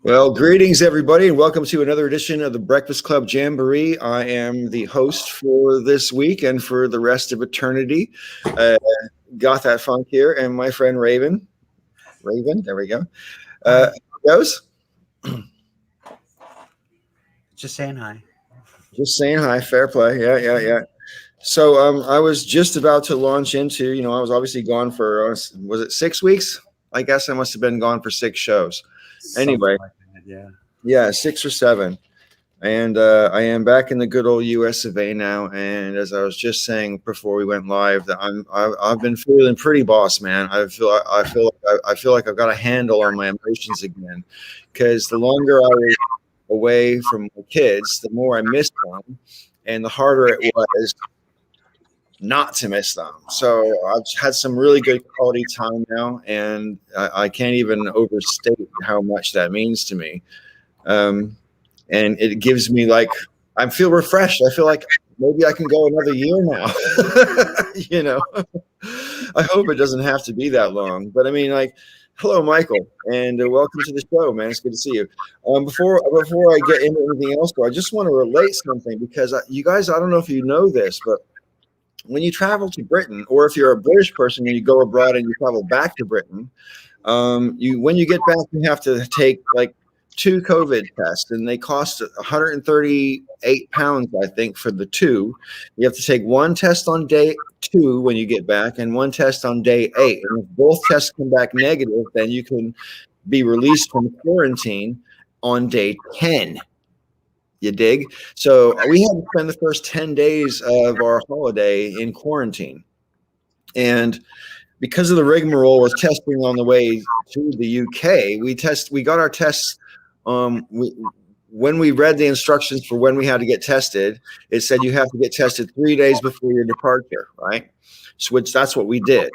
Well, greetings, everybody, and welcome to another edition of the Breakfast Club Jamboree. I am the host for this week and for the rest of eternity. Got that funk here, and my friend Raven. There we go. How goes? Just saying hi. Just saying hi. Fair play. Yeah. So I was just about to launch into, I was obviously gone for, was it 6 weeks? I guess I must have been gone for 6 shows. Anyway, like that, yeah, 6 or 7. And I am back in the good old U.S. of A. now. And as I was just saying before we went live, that I've been feeling pretty boss, man. I feel like I've got a handle on my emotions again, because the longer I was away from my kids, the more I missed them, and the harder it was not to miss them. So I've had some really good quality time now, and I can't even overstate how much that means to me. And it gives me I feel refreshed. I feel like maybe I can go another year now. I hope it doesn't have to be that long. But I mean, hello, Michael, and welcome to the show, man. It's good to see you. Before I get into anything else, though, I just want to relate something, because you guys, I don't know if you know this, but when you travel to Britain, or if you're a British person and you go abroad and you travel back to Britain, when you get back, you have to take 2 COVID tests, and they cost 138 pounds, I think, for the 2. You have to take 1 test on day 2 when you get back, and 1 test on day 8. And if both tests come back negative, then you can be released from quarantine on day 10. You dig? So we had to spend the first 10 days of our holiday in quarantine. And because of the rigmarole of testing on the way to the UK, we got our tests. When we read the instructions for when we had to get tested, it said you have to get tested 3 days before your departure, right? So that's what we did.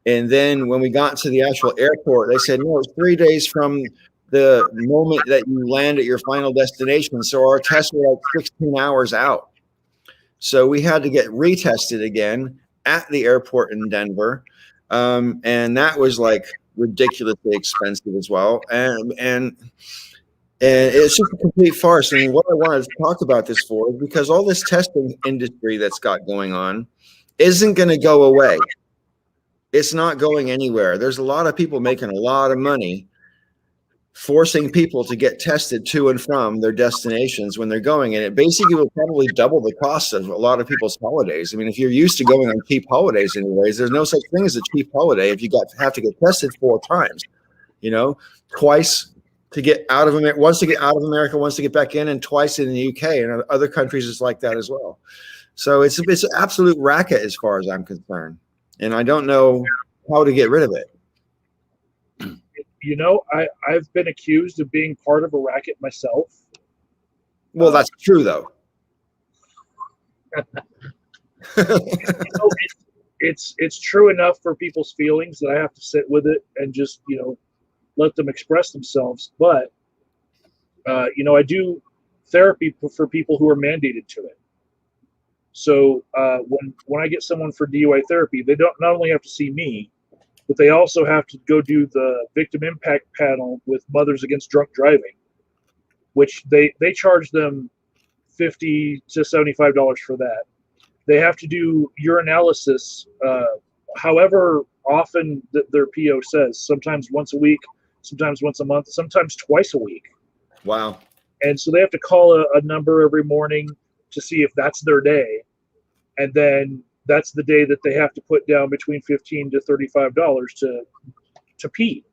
And then when we got to the actual airport, they said, no, it's 3 days from the moment that you land at your final destination. So our tests were 16 hours out. So we had to get retested again at the airport in Denver. And that was ridiculously expensive as well. And it's just a complete farce. And what I wanted to talk about this for is because all this testing industry that's got going on isn't going to go away. It's not going anywhere. There's a lot of people making a lot of money forcing people to get tested to and from their destinations when they're going. And it basically will probably double the cost of a lot of people's holidays. I mean, if you're used to going on cheap holidays anyways, there's no such thing as a cheap holiday if you have to get tested 4 times, twice to get out of America, once to get out of America, once to get back in, and twice in the UK, and other countries is like that as well. So it's an absolute racket as far as I'm concerned, and I don't know how to get rid of it. I've been accused of being part of a racket myself. Well, that's true, though. It's true enough for people's feelings that I have to sit with it and just let them express themselves. But I do therapy for people who are mandated to it. So when I get someone for DUI therapy, they don't not only have to see me, but they also have to go do the victim impact panel with Mothers Against Drunk Driving, which they charge them $50 to $75 for that. They have to do urinalysis, however often their PO says, sometimes once a week, sometimes once a month, sometimes twice a week. Wow. And so they have to call a number every morning to see if that's their day. And then that's the day that they have to put down between $15 to $35 to pee.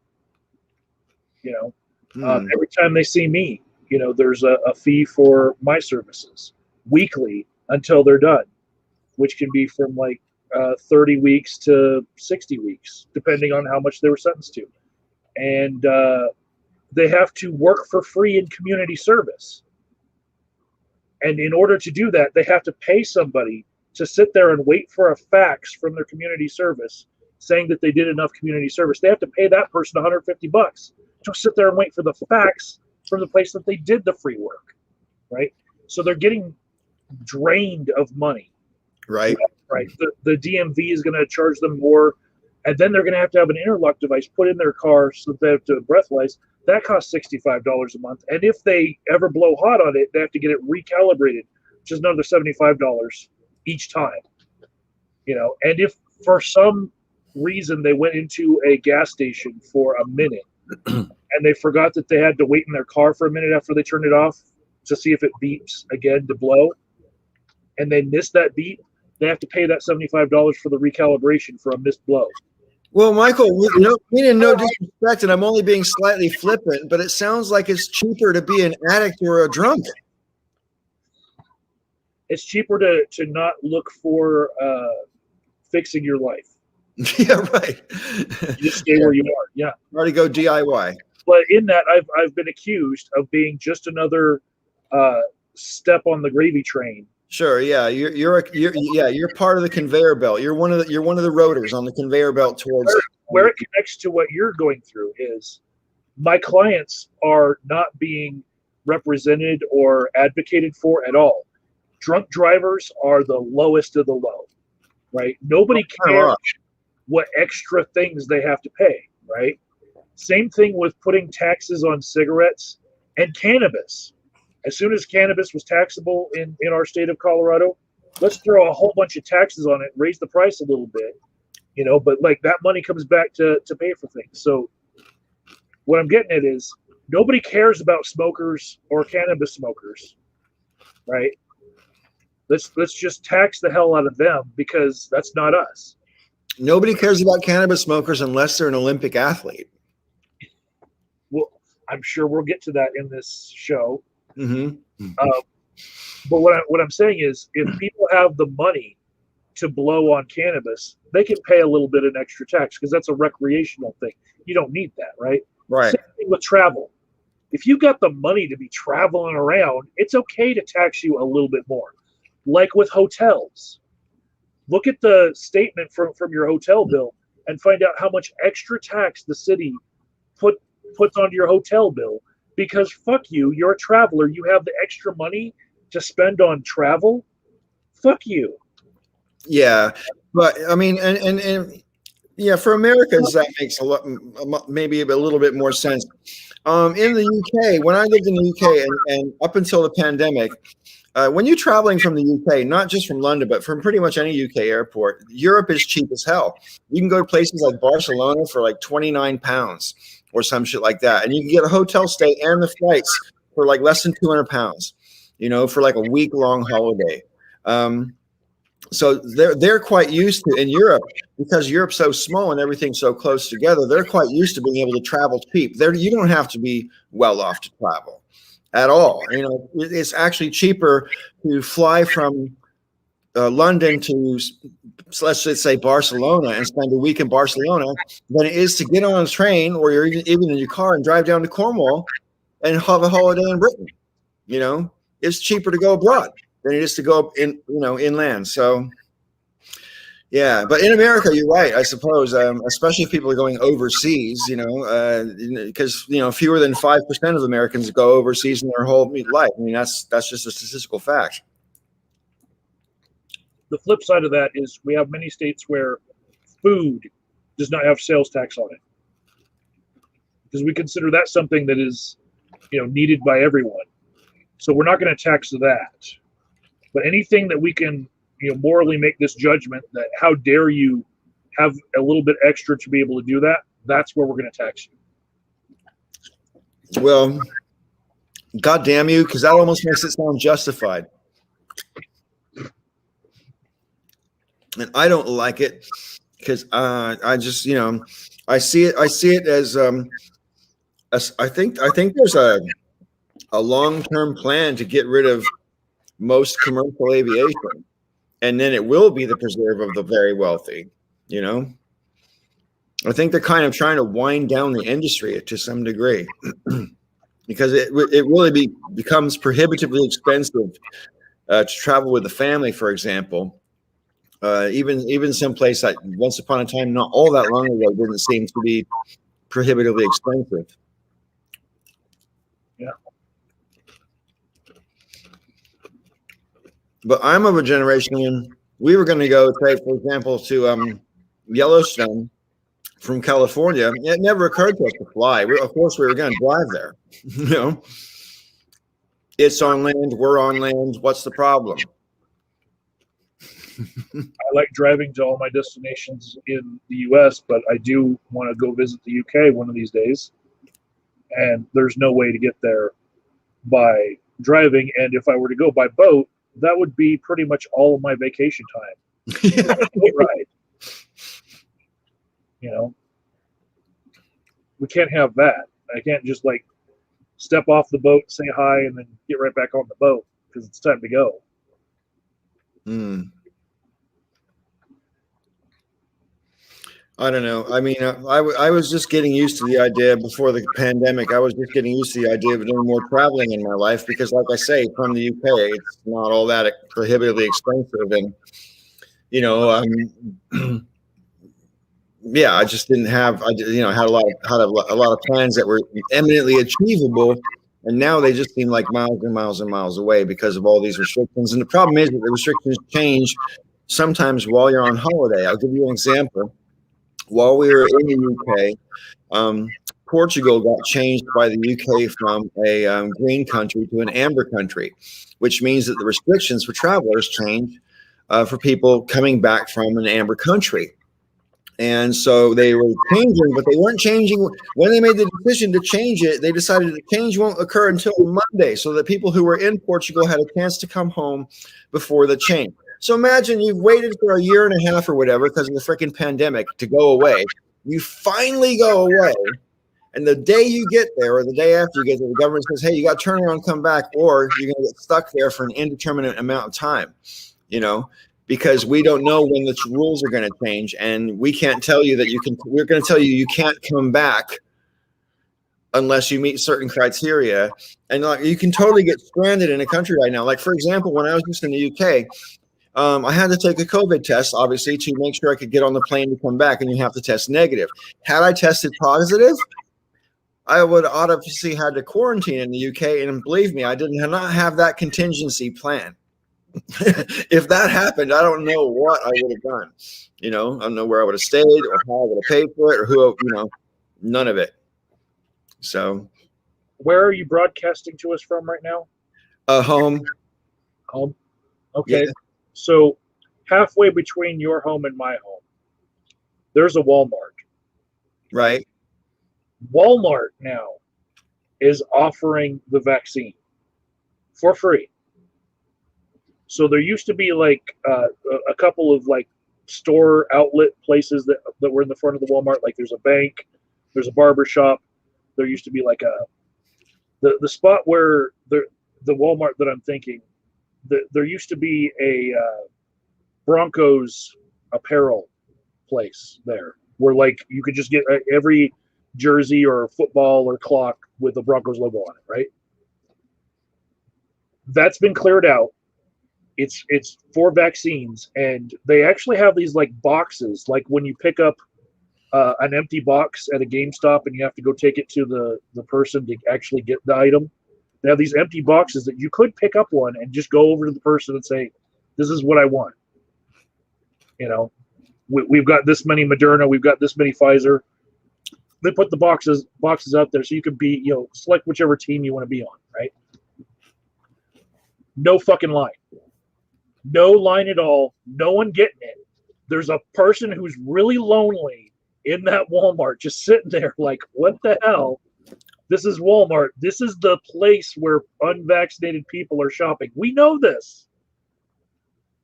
Every time they see me, there's a fee for my services weekly until they're done, which can be from 30 weeks to 60 weeks, depending on how much they were sentenced to. And they have to work for free in community service. And in order to do that, they have to pay somebody to sit there and wait for a fax from their community service saying that they did enough community service. They have to pay that person $150 to sit there and wait for the fax from the place that they did the free work, right? So they're getting drained of money. Right. Right. The DMV is going to charge them more, and then they're going to have an interlock device put in their car so that they have to breathalyze. That costs $65 a month. And if they ever blow hot on it, they have to get it recalibrated, which is another $75 each time. And if for some reason they went into a gas station for a minute and they forgot that they had to wait in their car for a minute after they turned it off to see if it beeps again to blow, and they missed that beep, they have to pay that $75 for the recalibration for a missed blow. Well, Michael, meaning no disrespect, and I'm only being slightly flippant, but it sounds like it's cheaper to be an addict or a drunk. It's cheaper to not look for fixing your life. Yeah, right. You just stay where you are. Yeah. Already go DIY. But in that, I've been accused of being just another step on the gravy train. Sure. Yeah. You're part of the conveyor belt. You're one of the rotors on the conveyor belt towards where it connects to what you're going through is my clients are not being represented or advocated for at all. Drunk drivers are the lowest of the low, right? Nobody cares what extra things they have to pay, right? Same thing with putting taxes on cigarettes and cannabis. As soon as cannabis was taxable in our state of Colorado, let's throw a whole bunch of taxes on it, raise the price a little bit, but like that money comes back to pay for things. So what I'm getting at is nobody cares about smokers or cannabis smokers, right? Let's just tax the hell out of them because that's not us. Nobody cares about cannabis smokers unless they're an Olympic athlete. Well, I'm sure we'll get to that in this show. Mm-hmm. But what I'm saying is, if people have the money to blow on cannabis, they can pay a little bit of extra tax because that's a recreational thing. You don't need that, right? Right. Same thing with travel. If you got the money to be traveling around, it's okay to tax you a little bit more. Like with hotels. Look at the statement from your hotel bill and find out how much extra tax the city puts onto your hotel bill. Because fuck you, you're a traveler. You have the extra money to spend on travel. Fuck you. Yeah, but I mean, and yeah, for Americans that makes maybe a little bit more sense. In the UK, when I lived in the UK, and up until the pandemic, when you're traveling from the UK, not just from London, but from pretty much any UK airport, Europe is cheap as hell. You can go to places like Barcelona for like £29 or some shit like that, and you can get a hotel stay and the flights for like less than £200, for like a week-long holiday. So they're quite used to, in Europe, because Europe's so small and everything's so close together, they're quite used to being able to travel cheap. You don't have to be well off to travel at all. It's actually cheaper to fly from London to, let's just say, Barcelona and spend a week in Barcelona than it is to get on a train or you're even in your car and drive down to Cornwall and have a holiday in Britain. It's cheaper to go abroad than it is to go inland. So, yeah, but in America, you're right, I suppose, especially if people are going overseas, because, fewer than 5% of Americans go overseas in their whole life. I mean, that's just a statistical fact. The flip side of that is we have many states where food does not have sales tax on it because we consider that something that is, needed by everyone. So we're not going to tax that. But anything that we can, morally make this judgment that how dare you have a little bit extra to be able to do that, that's where we're going to tax you. Well, God damn you, because that almost makes it sound justified. And I don't like it because I just, I see it as I think there's a long-term plan to get rid of most commercial aviation, and then it will be the preserve of the very wealthy. I think they're kind of trying to wind down the industry to some degree because it really becomes prohibitively expensive to travel with the family, for example. Even some place that once upon a time, not all that long ago, didn't seem to be prohibitively expensive. Yeah. But I'm of a generation when we were going to go, say, for example, to Yellowstone from California, it never occurred to us to fly. Of course, we were going to drive there. You know, it's on land. We're on land. What's the problem? I like driving to all my destinations in the U.S., but I do want to go visit the UK one of these days. And there's no way to get there by driving. And if I were to go by boat, that would be pretty much all of my vacation time. Right. You know, we can't have that. I can't just like step off the boat, say hi, and then get right back on the boat because it's time to go. I don't know. I mean, I was just getting used to the idea before the pandemic. I was just getting used to the idea of doing more traveling in my life because, like I say, from the UK, it's not all that prohibitively expensive. And, you know, yeah, I just didn't have, had a lot of plans that were eminently achievable. And now they just seem like miles and miles and miles away because of all these restrictions. And the problem is that the restrictions change sometimes while you're on holiday. I'll give you an example. While we were in the UK, Portugal got changed by the UK from a green country to an amber country, which means that the restrictions for travelers change for people coming back from an amber country. And so they were changing, but they weren't changing. When they made the decision to change it, they decided the change won't occur until Monday, so that people who were in Portugal had a chance to come home before the change. So imagine you've waited for a year and a half or whatever because of the freaking pandemic to go away. You finally go away. And the day you get there or the day after you get there, the government says, hey, you got to turn around and come back, or you're going to get stuck there for an indeterminate amount of time, you know, because we don't know when the rules are going to change. And we can't tell you that we're going to tell you can't come back unless you meet certain criteria. And you can totally get stranded in a country right now. Like, for example, when I was just in the UK, I had to take a COVID test, obviously, to make sure I could get on the plane to come back, and you have to test negative. Had I tested positive, I would obviously had to quarantine in the UK, and believe me, I did not have that contingency plan. If that happened, I don't know what I would have done. You know, I don't know where I would have stayed or how I would have paid for it or who, none of it. So, where are you broadcasting to us from right now? Home. Home. Okay. Yeah. So halfway between your home and my home, there's a Walmart. Right. Walmart now is offering the vaccine for free. So there used to be like a couple of like store outlet places that were in the front of the Walmart. Like there's a bank, there's a barber shop. There used to be like the spot where the Walmart that I'm thinking, there used to be a Broncos apparel place there where like you could just get every jersey or football or clock with the Broncos logo on it, right? That's been cleared out. It's for vaccines, and they actually have these like boxes, like when you pick up an empty box at a GameStop and you have to go take it to the person to actually get the item. They have these empty boxes that you could pick up one and just go over to the person and say, this is what I want. You know, we've got this many Moderna, we've got this many Pfizer. They put the boxes out there so you can be, select whichever team you want to be on, right? No fucking line. No line at all. No one getting it. There's a person who's really lonely in that Walmart just sitting there like, what the hell? This is Walmart. This is the place where unvaccinated people are shopping. We know this.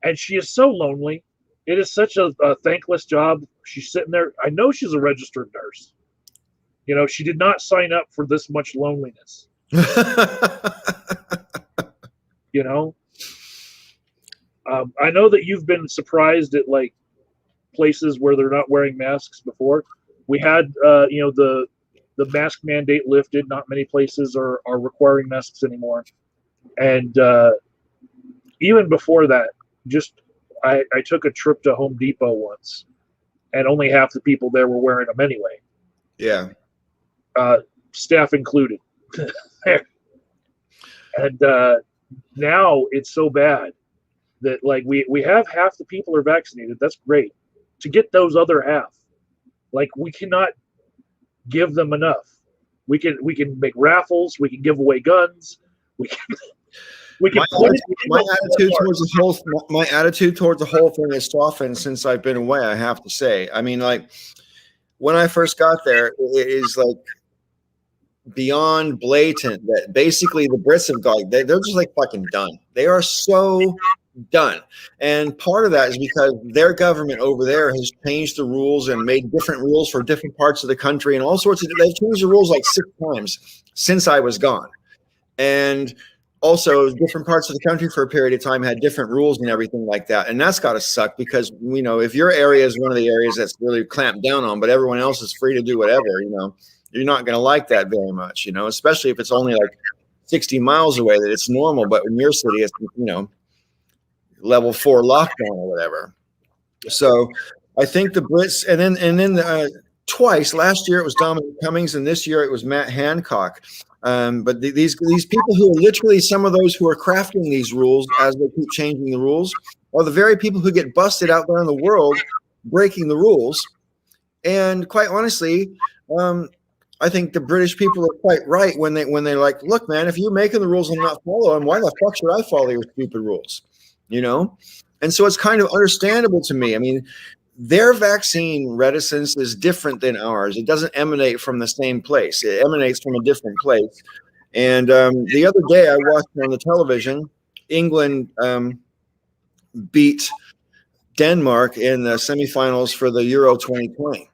And she is so lonely. It is such a thankless job. She's sitting there. I know she's a registered nurse. She did not sign up for this much loneliness. I know that you've been surprised at like places where they're not wearing masks before. We had, the mask mandate lifted. Not many places are requiring masks anymore. And even before that, I took a trip to Home Depot once, and only half the people there were wearing them anyway. Yeah. Staff included. And now it's so bad that like we have half the people are vaccinated. That's great. To get those other half, Like, we cannot give them enough. We can make raffles. We can give away guns. We can my attitude towards the whole thing has softened since I've been away. I have to say. I mean, like when I first got there, it is like beyond blatant that basically the Brits have got they're just like fucking done. They are so done. And part of that is because their government over there has changed the rules and made different rules for different parts of the country and all sorts of they've changed the rules like 6 times since I was gone. And also different parts of the country for a period of time had different rules and everything like that. And that's got to suck because, you know, if your area is one of the areas that's really clamped down on, but everyone else is free to do whatever, you know, you're not going to like that very much, you know, especially if it's only like 60 miles away that it's normal. But in your city, it's, you know, level 4 lockdown or whatever. So I think the Brits, and then twice last year it was Dominic Cummings, and this year it was Matt Hancock. But these people who are literally some of those who are crafting these rules as they keep changing the rules are the very people who get busted out there in the world breaking the rules. And quite honestly, I think the British people are quite right when they're like, look, man, if you're making the rules and not follow them, why the fuck should I follow your stupid rules? You know? And so it's kind of understandable to me. I mean, their vaccine reticence is different than ours. It doesn't emanate from the same place. It emanates from a different place. And the other day I watched on the television, England beat Denmark in the semifinals for the Euro 2020.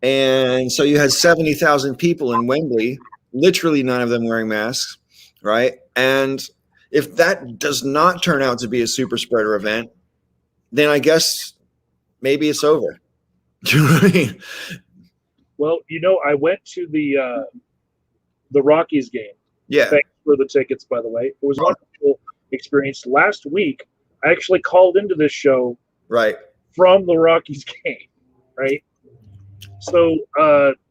And so you had 70,000 people in Wembley, literally none of them wearing masks, right? And if that does not turn out to be a super spreader event, then I guess maybe it's over. Do you know what I mean? Well, you know, I went to the Rockies game. Yeah. Thanks for the tickets, by the way. It was a wonderful experience. Last week, I actually called into this show right from the Rockies game, right? So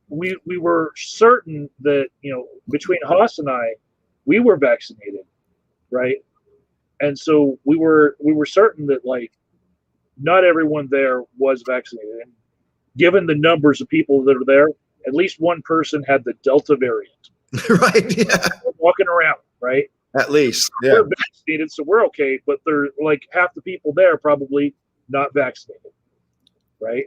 we were certain that, you know, between Haas and I, we were vaccinated, right? And so we were certain that, like, not everyone there was vaccinated. And given the numbers of people that are there, at least one person had the Delta variant. Right, yeah. Walking around, right? At least, yeah. We're vaccinated, so we're okay, but they're like half the people there probably not vaccinated, right?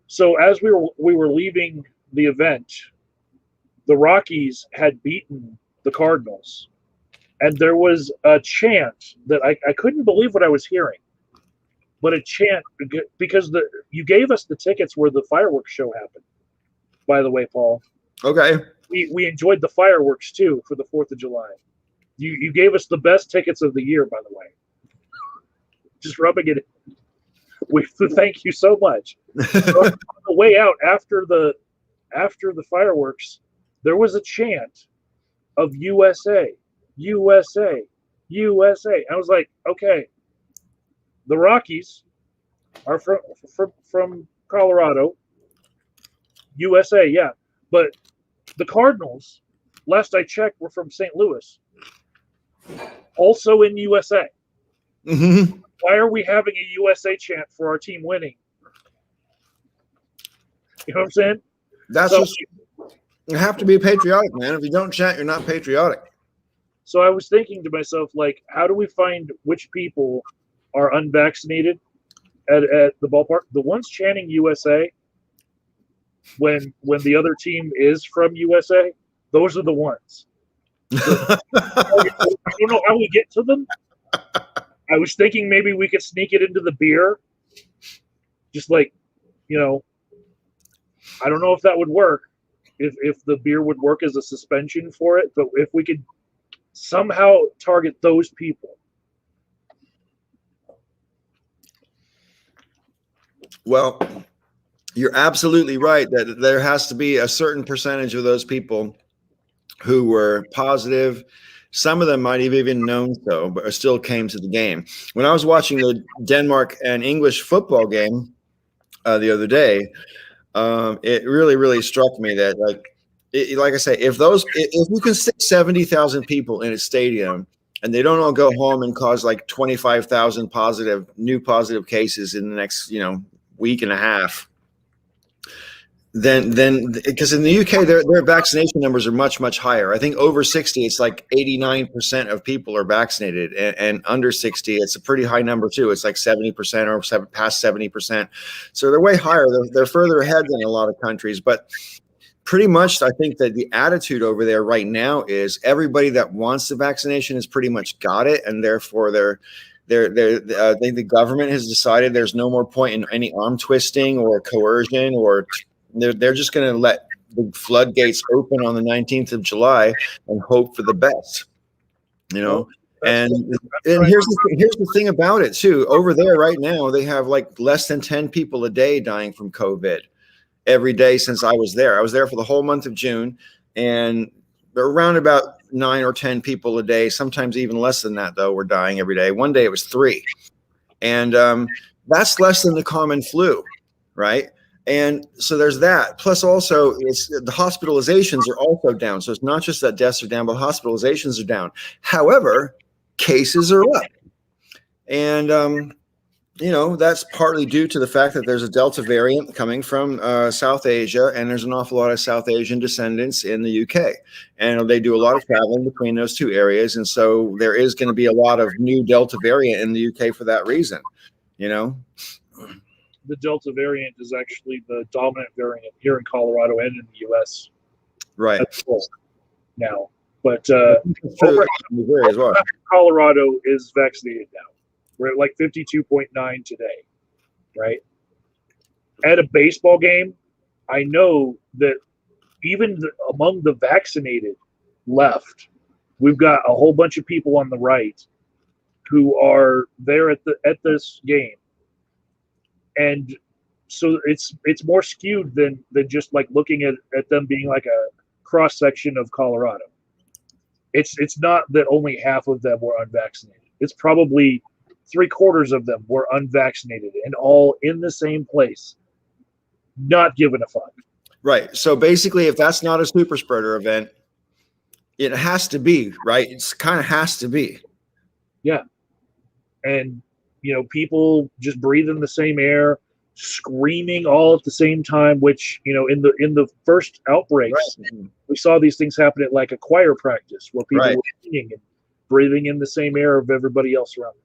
So as we were leaving the event, the Rockies had beaten the Cardinals, and there was a chant that I couldn't believe what I was hearing, but a chant because you gave us the tickets where the fireworks show happened. By the way, Paul. Okay. We enjoyed the fireworks too for the 4th of July. You gave us the best tickets of the year, by the way. Just rubbing it in. We thank you so much. So on the way out after the fireworks, there was a chant of USA, USA, USA. I was like, okay, the Rockies are from Colorado, USA, yeah, but the Cardinals, last I checked, were from St. Louis, also in USA. Mm-hmm. Why are we having a USA chant for our team winning? You know what I'm saying? That's just, you have to be patriotic, man. If you don't chant, you're not patriotic. So I was thinking to myself, like, how do we find which people are unvaccinated at the ballpark? The ones chanting USA when the other team is from USA, those are the ones. So, I don't know how we get to them. I was thinking maybe we could sneak it into the beer. Just like, you know, I don't know if that would work, if the beer would work as a suspension for it, but if we could somehow target those people. Well, you're absolutely right that there has to be a certain percentage of those people who were positive. Some of them might have even known so, but still came to the game. When I was watching the Denmark and English football game the other day, it really, really struck me that, like I say, if you can stick 70,000 people in a stadium and they don't all go home and cause like 25,000 new positive cases in the next, week and a half, then because in the UK their vaccination numbers are much higher. I think over 60 it's like 89% of people are vaccinated, and under 60 it's a pretty high number too. It's like 70% or past 70%. So they're way higher. They're further ahead than a lot of countries, but pretty much I think that the attitude over there right now is everybody that wants the vaccination has pretty much got it, and therefore I think the government has decided there's no more point in any arm twisting or coercion, or they're just going to let the floodgates open on the 19th of July and hope for the best, and here's the thing about it too. Over there right now, they have like less than 10 people a day dying from COVID every day since I was there. I was there for the whole month of June, and around about 9 or 10 people a day, sometimes even less than that, though, were dying every day. One day it was 3. And that's less than the common flu, right? And so there's that. Plus also the hospitalizations are also down. So it's not just that deaths are down, but hospitalizations are down. However, cases are up. And, that's partly due to the fact that there's a Delta variant coming from South Asia, and there's an awful lot of South Asian descendants in the UK. And they do a lot of traveling between those two areas. And so there is going to be a lot of new Delta variant in the UK for that reason, The Delta variant is actually the dominant variant here in Colorado and in the U.S. Right. Now. But as well. Colorado is vaccinated now. We're at like 52.9 today, right? At a baseball game, I know that even among the vaccinated left, we've got a whole bunch of people on the right who are there at this game, and so it's more skewed than just like looking at them being like a cross section of Colorado. It's not that only half of them were unvaccinated. It's probably 3/4 of them were unvaccinated and all in the same place, not giving a fuck. Right. So basically, if that's not a super spreader event, it has to be, right? It's kind of has to be. Yeah. And, people just breathing the same air, screaming all at the same time, which, in the first outbreaks, right, we saw these things happen at like a choir practice where people were singing and breathing in the same air of everybody else around.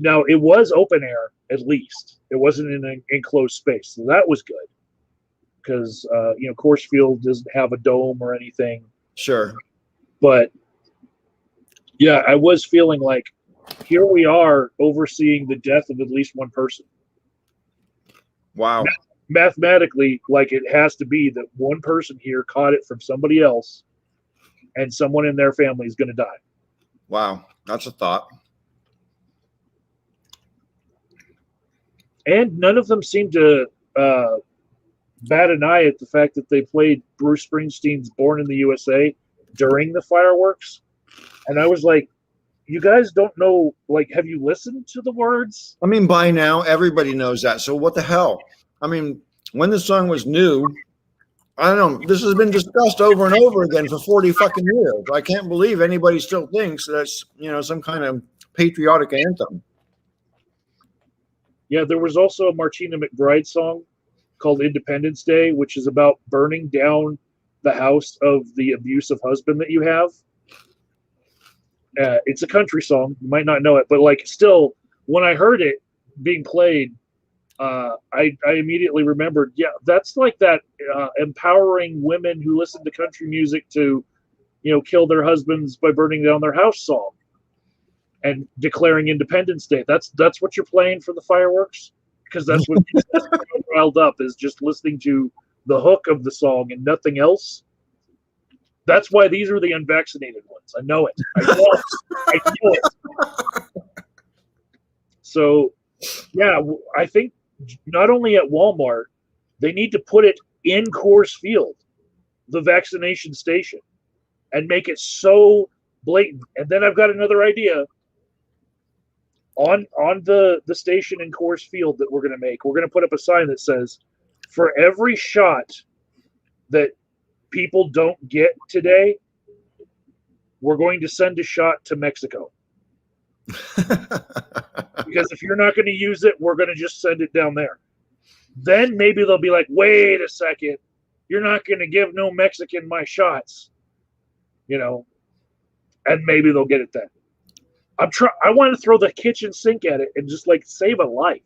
Now, it was open air, at least. It wasn't in an enclosed space. So that was good because, Coors Field doesn't have a dome or anything. Sure. But, yeah, I was feeling like here we are overseeing the death of at least one person. Wow. Mathematically, like it has to be that one person here caught it from somebody else and someone in their family is going to die. Wow. That's a thought. And none of them seem to bat an eye at the fact that they played Bruce Springsteen's Born in the USA during the fireworks. And I was like, you guys don't know, like, have you listened to the words? I mean, by now, everybody knows that. So what the hell? I mean, when the song was new, I don't know. This has been discussed over and over again for 40 fucking years. I can't believe anybody still thinks that's, some kind of patriotic anthem. Yeah, there was also a Martina McBride song called Independence Day, which is about burning down the house of the abusive husband that you have. It's a country song. You might not know it, but like still, when I heard it being played, I immediately remembered, yeah, that's like that empowering women who listen to country music to, kill their husbands by burning down their house song and declaring Independence Day. That's what you're playing for the fireworks, because that's what gets riled up, is just listening to the hook of the song and nothing else. That's why these are the unvaccinated ones. I know it. I know it. So, yeah, I think not only at Walmart, they need to put it in Coors Field, the vaccination station, and make it so blatant. And then I've got another idea. On the station in Coors Field that we're going to make, we're going to put up a sign that says, for every shot that people don't get today, we're going to send a shot to Mexico. Because if you're not going to use it, we're going to just send it down there. Then maybe they'll be like, wait a second, you're not going to give no Mexican my shots, and maybe they'll get it then. I want to throw the kitchen sink at it and just like save a life.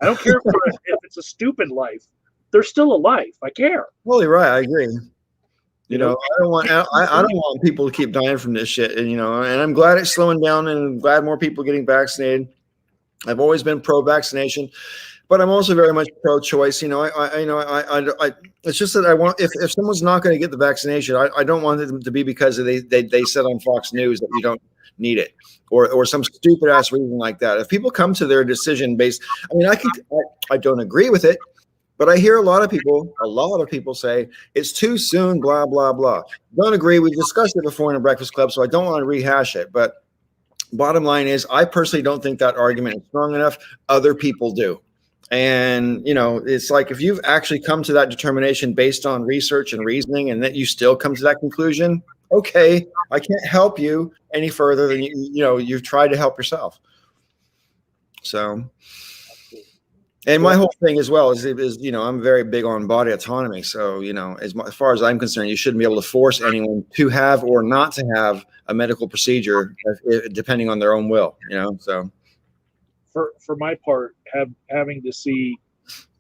I don't care if it's a stupid life. They're still a life. I care. Totally right. I agree. I don't want people to keep dying from this shit. And, and I'm glad it's slowing down, and I'm glad more people are getting vaccinated. I've always been pro-vaccination, but I'm also very much pro-choice. It's just that I want, if someone's not going to get the vaccination, I don't want it to be because they said on Fox News that you don't need it, or some stupid ass reason like that. If people come to their decision based, I don't agree with it, but I hear a lot of people say it's too soon, blah, blah, blah. Don't agree. We discussed it before in the Breakfast Club, so I don't want to rehash it. But bottom line is, I personally don't think that argument is strong enough. Other people do. And, it's like, if you've actually come to that determination based on research and reasoning, and that you still come to that conclusion, okay, I can't help you any further than you've tried to help yourself. So, and my whole thing as well is I'm very big on body autonomy. So, as far as I'm concerned, you shouldn't be able to force anyone to have or not to have a medical procedure, depending on their own will. So. For my part, having to see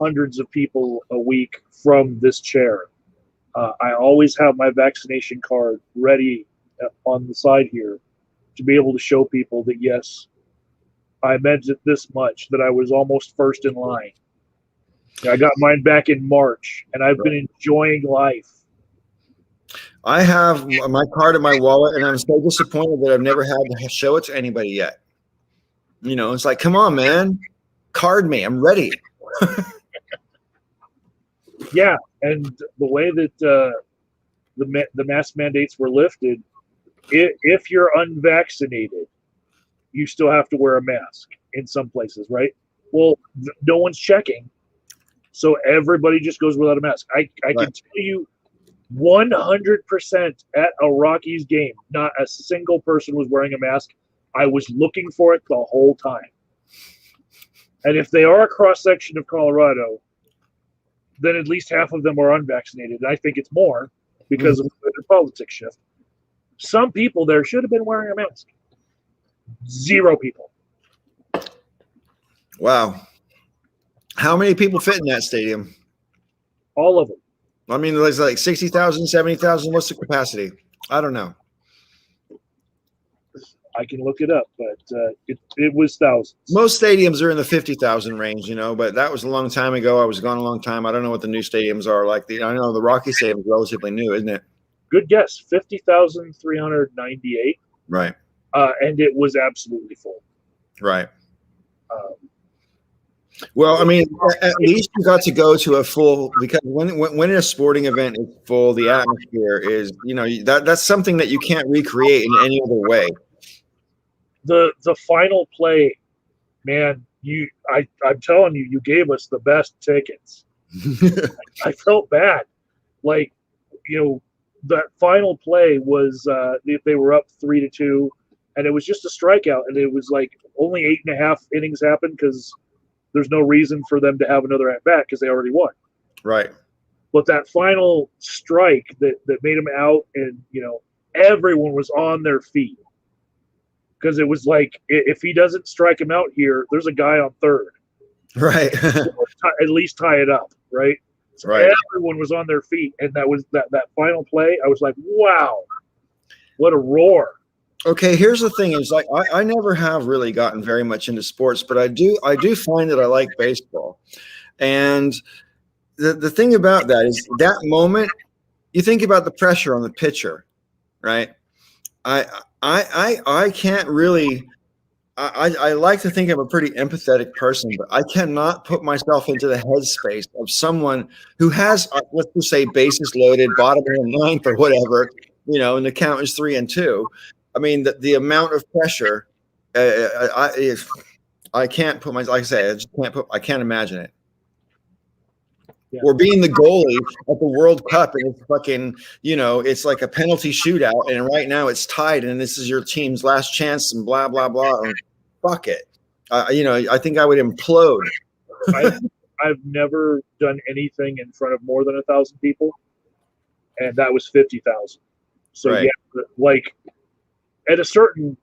hundreds of people a week from this chair, I always have my vaccination card ready on the side here to be able to show people that, yes, I meant it this much, that I was almost first in line. I got mine back in March, and I've been enjoying life. I have my card in my wallet, and I'm so disappointed that I've never had to show it to anybody yet. It's like, come on, man, card me. I'm ready. Yeah, and the way that the mask mandates were lifted, if you're unvaccinated, you still have to wear a mask in some places, right? Well, no one's checking, so everybody just goes without a mask. I can tell you 100% at a Rockies game, not a single person was wearing a mask. I was looking for it the whole time. And if they are a cross-section of Colorado, then at least half of them are unvaccinated. I think it's more because of the politics shift. Some people there should have been wearing a mask. 0 people. Wow. How many people fit in that stadium? All of them. I mean, there's like 60,000, 70,000. What's the capacity? I don't know. I can look it up, but it was thousands. Most stadiums are in the 50,000 range, but that was a long time ago. I was gone a long time. I don't know what the new stadiums are like. I know the Rocky Stadium is relatively new, isn't it? Good guess. 50,398. Right. And it was absolutely full. Right. Well, I mean, at least you got to go to a full, because when a sporting event is full, the atmosphere is, that's something that you can't recreate in any other way. The final play, man, I'm telling you, you gave us the best tickets. I felt bad. Like, that final play was they were up 3-2, and it was just a strikeout, and it was like only 8.5 innings happened because there's no reason for them to have another at bat because they already won. Right. But that final strike that made him out, and everyone was on their feet. Because it was like, if he doesn't strike him out here, there's a guy on third. Right. At least tie it up, right? So right. Everyone was on their feet, and that was that final play. I was like, wow, what a roar. Okay, here's the thing: is like I never have really gotten very much into sports, but I do find that I like baseball, and the thing about that is that moment, you think about the pressure on the pitcher, right? I can't really. I like to think I'm a pretty empathetic person, but I cannot put myself into the headspace of someone who has, let's just say, bases loaded, bottom of the ninth or whatever, and the count is 3-2. I mean, the amount of pressure, I can't put my, like I say, I can't imagine it. Yeah. Or being the goalie at the World Cup, and it's fucking, it's like a penalty shootout, and right now it's tied, and this is your team's last chance, and blah blah blah. fuck it. I think I would implode. I've never done anything in front of more than 1,000 people, and that was 50,000. So Right. yeah, like at a certain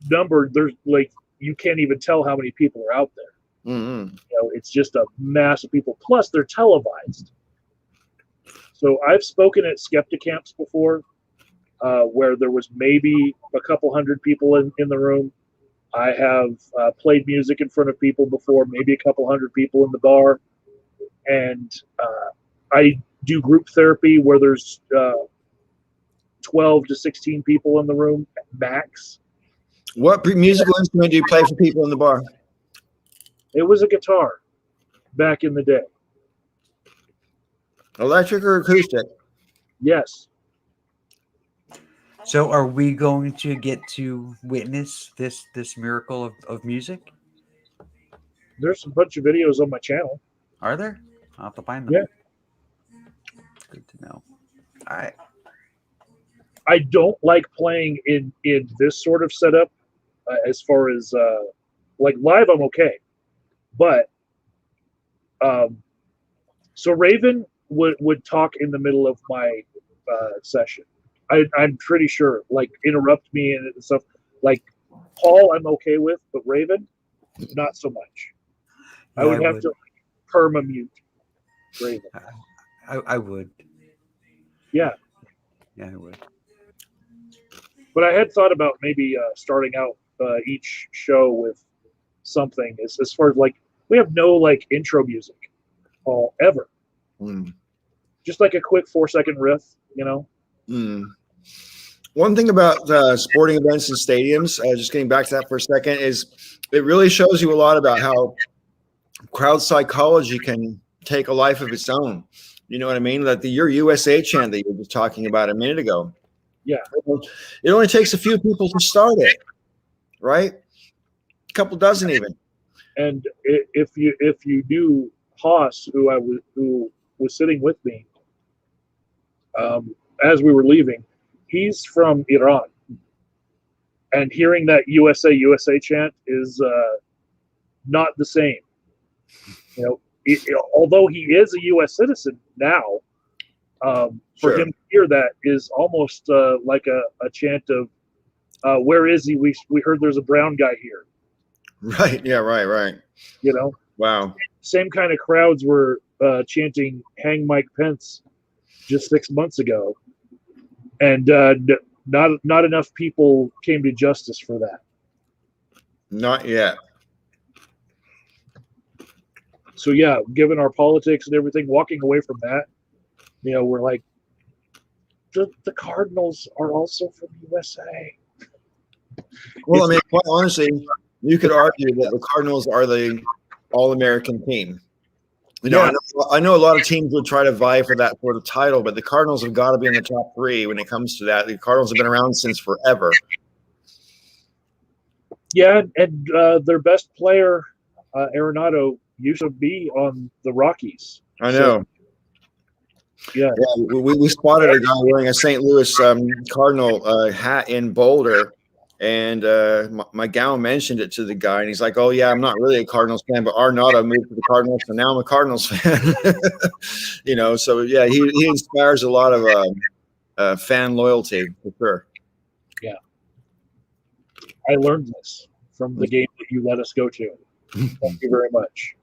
number, there's like you can't even tell how many people are out there. Mm-hmm. It's just a mass of people. Plus, they're televised. So I've spoken at Skeptic camps before, where there was maybe a couple hundred people in the room. I have played music in front of people before, maybe a couple hundred people in the bar. And I do group therapy where there's 12 to 16 people in the room max. What musical instrument do you play for people in the bar? It was a guitar back in the day. Electric or acoustic? Yes. So are we going to get to witness this miracle of music? There's a bunch of videos on my channel. Are there? I'll have to find them. Yeah. Good to know. All right. I don't like playing in this sort of setup. As far as like live, I'm okay, but so Raven would talk in the middle of my session. I'm pretty sure, like interrupt me and stuff. Like Paul, I'm okay with, but Raven, not so much. Yeah, I would have to perma mute Raven. I would. Yeah. Yeah, I would. But I had thought about maybe starting out each show with something as far as like we have no like intro music, Paul, ever. Just like a quick 4-second riff, One thing about sporting events and stadiums, just getting back to that for a second, is it really shows you a lot about how crowd psychology can take a life of its own. You know what I mean? Like your USA chant that you were just talking about a minute ago. Yeah. It only takes a few people to start it, right? A couple dozen even. And if you knew Haas, who was sitting with me as we were leaving, he's from Iran, and hearing that USA chant is not the same. Although he is a U.S. citizen now, for him to hear that is almost like a chant of where is he? We heard there's a brown guy here. Right. Yeah. Right. Wow. Same kind of crowds were chanting "Hang Mike Pence" just 6 months ago, and not enough people came to justice for that. Not yet. So yeah, given our politics and everything, walking away from that, we're like, the Cardinals are also from USA. Well, I mean, quite honestly, you could argue that the Cardinals are the all-American team. I know a lot of teams would try to vie for that sort of title, but the Cardinals have got to be in the top 3 when it comes to that. The Cardinals have been around since forever. Yeah, and their best player, Arenado, used to be on the Rockies. I know. Yeah. We spotted a guy wearing a St. Louis Cardinal hat in Boulder, and my gal mentioned it to the guy, and he's like, "Oh yeah, I'm not really a Cardinals fan, but Arenado moved to the Cardinals, so now I'm a Cardinals fan." So yeah, he inspires a lot of fan loyalty for sure. Yeah, I learned this from the game that you let us go to. Thank you very much.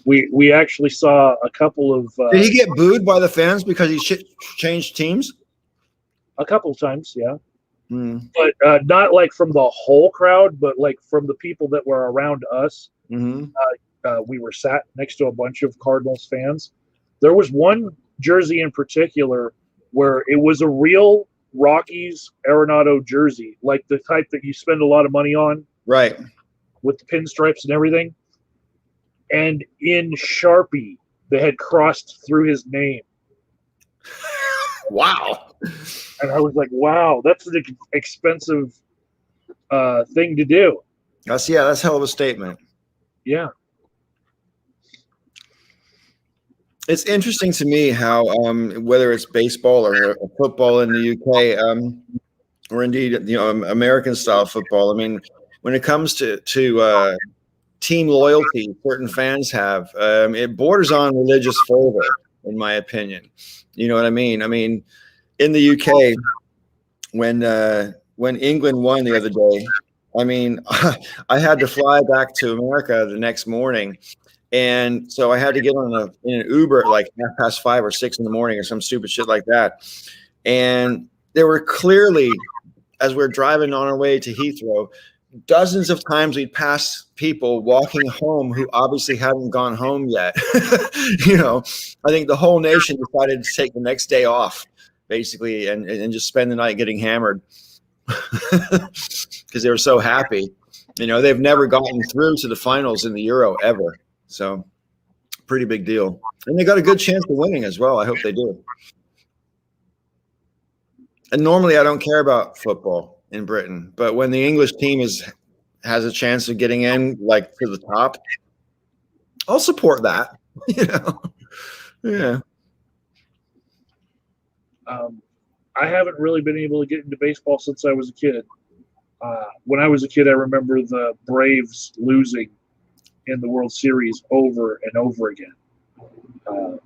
We actually saw a couple of. Did he get booed by the fans because he changed teams? A couple of times, yeah. But not like from the whole crowd, but like from the people that were around us. We were sat next to a bunch of Cardinals fans. There was one jersey in particular where it was a real Rockies Arenado jersey, like the type that you spend a lot of money on. Right. With the pinstripes and everything. And in Sharpie, they had crossed through his name. Wow. And I was like, wow, that's an expensive thing to do. That's hell of a statement. Yeah. It's interesting to me how whether it's baseball or football in the UK, or indeed American style football. I mean, when it comes to team loyalty certain fans have, it borders on religious fervor, in my opinion. You know what I mean? I mean, in the UK, when England won the other day, I mean, I had to fly back to America the next morning. And so I had to get in an Uber at like 5:30 or 6 in the morning or some stupid shit like that. And there were clearly, as we're driving on our way to Heathrow, dozens of times we'd pass people walking home who obviously hadn't gone home yet. You know, I think the whole nation decided to take the next day off, basically, and just spend the night getting hammered because they were so happy. You know, they've never gotten through to the finals in the Euro ever. So pretty big deal. And they got a good chance of winning as well. I hope they do. And normally I don't care about football in Britain, but when the English team has a chance of getting in like to the top, I'll support that. You know? Yeah. I haven't really been able to get into baseball since I was a kid. When I was a kid, I remember the Braves losing in the World Series over and over again. I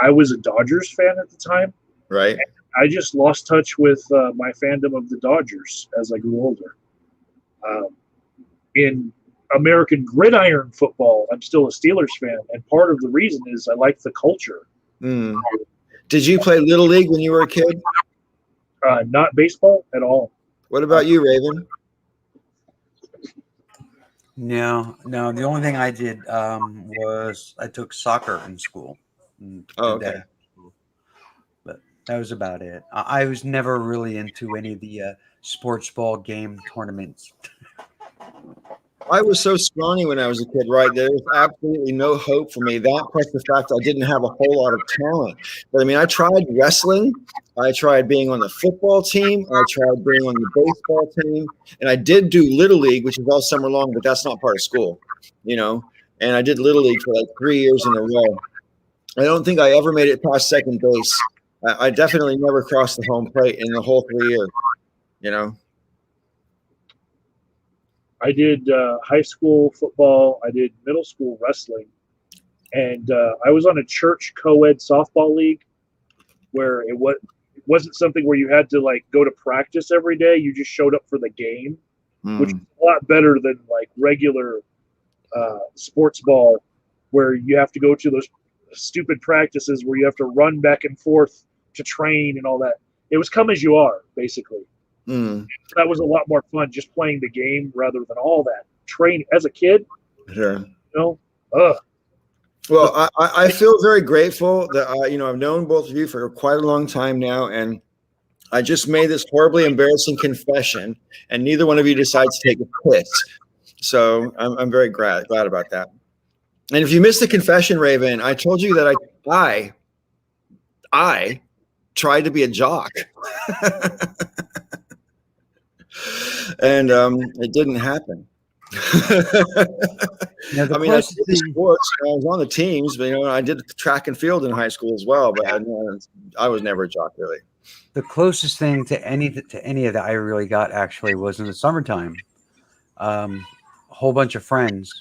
was a Dodgers fan at the time. Right. I just lost touch with my fandom of the Dodgers as I grew older. In American gridiron football, I'm still a Steelers fan, and part of the reason is I like the culture. Mm. Did you play Little League when you were a kid? Not baseball at all. What about you, Raven? No. The only thing I did was I took soccer in school. Oh, okay. But that was about it. I was never really into any of the sports ball game tournaments. I was so scrawny when I was a kid, right? There was absolutely no hope for me. That plus the fact I didn't have a whole lot of talent. But I mean, I tried wrestling. I tried being on the football team. I tried being on the baseball team. And I did do Little League, which is all summer long, but that's not part of school, you know? And I did Little League for like 3 years in a row. I don't think I ever made it past second base. I definitely never crossed the home plate in the whole 3 years, you know? I did high school football. I did middle school wrestling. And I was on a church co-ed softball league where it wasn't something where you had to like go to practice every day. You just showed up for the game, which is a lot better than like regular sports ball where you have to go to those stupid practices where you have to run back and forth to train and all that. It was come as you are, basically. That was a lot more fun, just playing the game rather than all that training as a kid. Sure. You know, Well, I feel very grateful that I've known both of you for quite a long time now, and I just made this horribly embarrassing confession, and neither one of you decides to take a piss. So I'm very glad about that. And if you missed the confession, Raven, I told you that I tried to be a jock. And it didn't happen. Now, I mean, I did sports. I was on the teams, but I did track and field in high school as well. But I was never a jock, really. The closest thing to any of that I really got actually was in the summertime. A whole bunch of friends,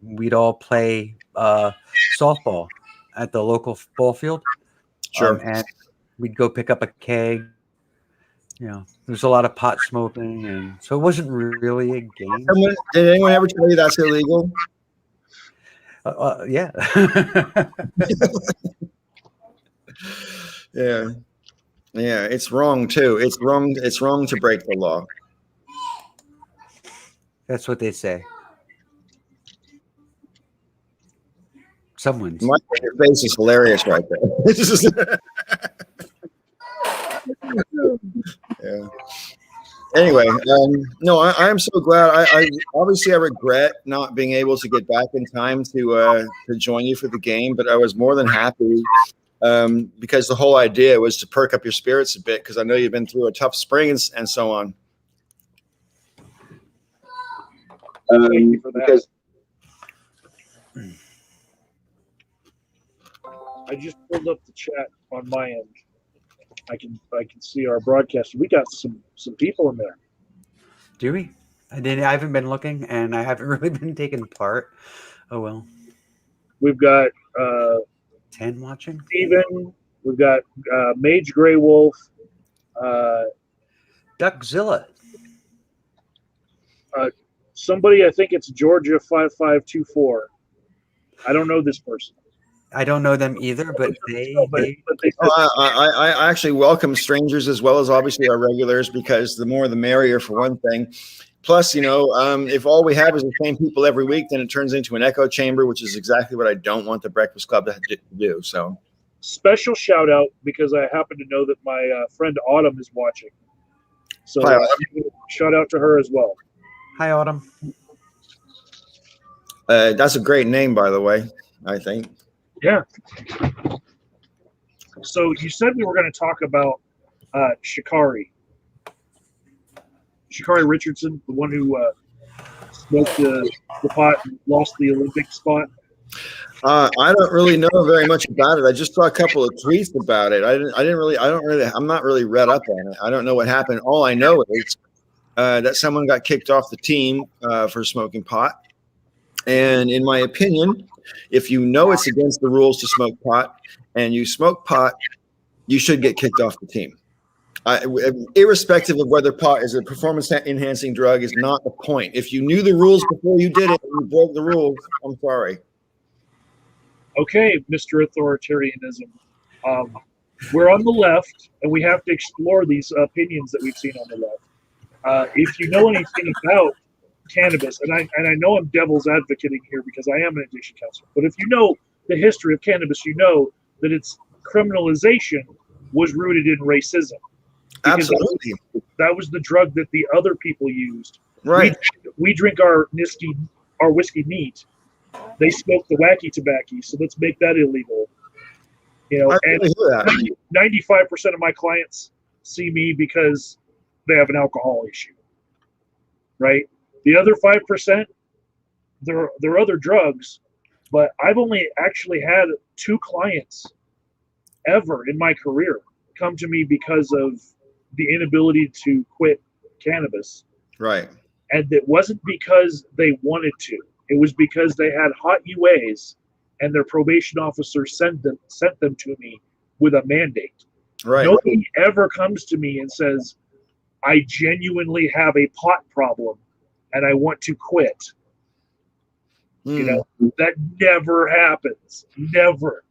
we'd all play softball at the local ball field. Sure. And we'd go pick up a keg. There's a lot of pot smoking, and so it wasn't really a game. Did anyone ever tell you that's illegal? Yeah. Yeah, it's wrong too. It's wrong to break the law. That's what they say. Someone's. Your face is hilarious right there. Yeah. Anyway, no, I'm so glad. I obviously I regret not being able to get back in time to join you for the game, but I was more than happy because the whole idea was to perk up your spirits a bit because I know you've been through a tough spring and so on. Thank you for that. Because I just pulled up the chat on my end. I can see our broadcast. We got some people in there. Do we? I haven't been looking, and I haven't really been taking part. Oh well. We've got 10 watching. Steven. We've got Mage Grey Wolf. Duckzilla. Somebody, I think it's Georgia 5524. I don't know this person. I don't know them either, but But they I actually welcome strangers as well as obviously our regulars, because the more the merrier for one thing. Plus, if all we have is the same people every week, then it turns into an echo chamber, which is exactly what I don't want the Breakfast Club to do. So, special shout out, because I happen to know that my friend Autumn is watching. So Hi, Autumn. shout out to her as well. Hi, Autumn. That's a great name, by the way, I think. Yeah. So you said we were going to talk about Shikari. Shikari Richardson, the one who smoked the pot and lost the Olympic spot. I don't really know very much about it. I just saw a couple of tweets about it. I'm not really read up on it. I don't know what happened. All I know is that someone got kicked off the team for smoking pot. And in my opinion, if you know it's against the rules to smoke pot and you smoke pot, you should get kicked off the team. Irrespective of whether pot is a performance-enhancing drug is not the point. If you knew the rules before you did it and you broke the rules, I'm sorry. Okay, Mr. Authoritarianism. We're on the left, and we have to explore these opinions that we've seen on the left. If you know anything about cannabis, and I know I'm devil's advocating here because I am an addiction counselor, but if you know the history of cannabis, you know that its criminalization was rooted in racism. Absolutely. That was the drug that the other people used. Right. We drink our whiskey neat. They smoke the wacky tobacco, so let's make that illegal. And 95% of my clients see me because they have an alcohol issue. Right? The other 5%, they're other drugs, but I've only actually had 2 clients ever in my career come to me because of the inability to quit cannabis. Right. And it wasn't because they wanted to. It was because they had hot UAs and their probation officer sent them to me with a mandate. Right. Nobody ever comes to me and says, I genuinely have a pot problem and I want to quit. That never happens. Never.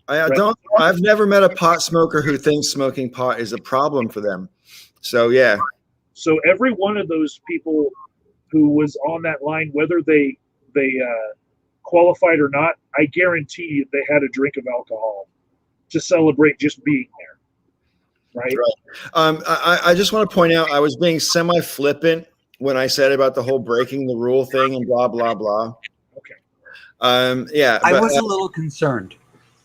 I've never met a pot smoker who thinks smoking pot is a problem for them. So, yeah. So every one of those people who was on that line, whether they qualified or not, I guarantee you they had a drink of alcohol to celebrate just being there. Right. I just want to point out I was being semi-flippant when I said about the whole breaking the rule thing and blah, blah, blah. Okay. Yeah. I was a little concerned.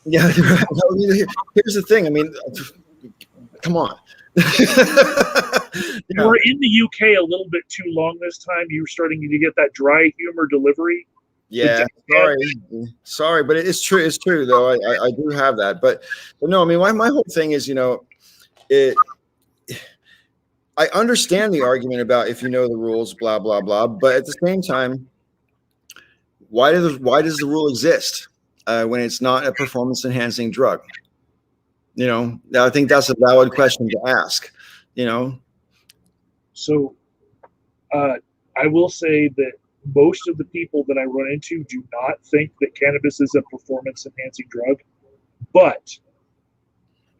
Yeah. Here's the thing. I mean, come on. You were in the UK a little bit too long this time. You were starting to get that dry humor delivery. Yeah, sorry, but it's true. It's true, though. I do have that, but no. I mean, my whole thing is, I understand the argument about if you know the rules, blah blah blah. But at the same time, why does the rule exist when it's not a performance-enhancing drug? I think that's a valid question to ask. So, I will say that most of the people that I run into do not think that cannabis is a performance-enhancing drug. But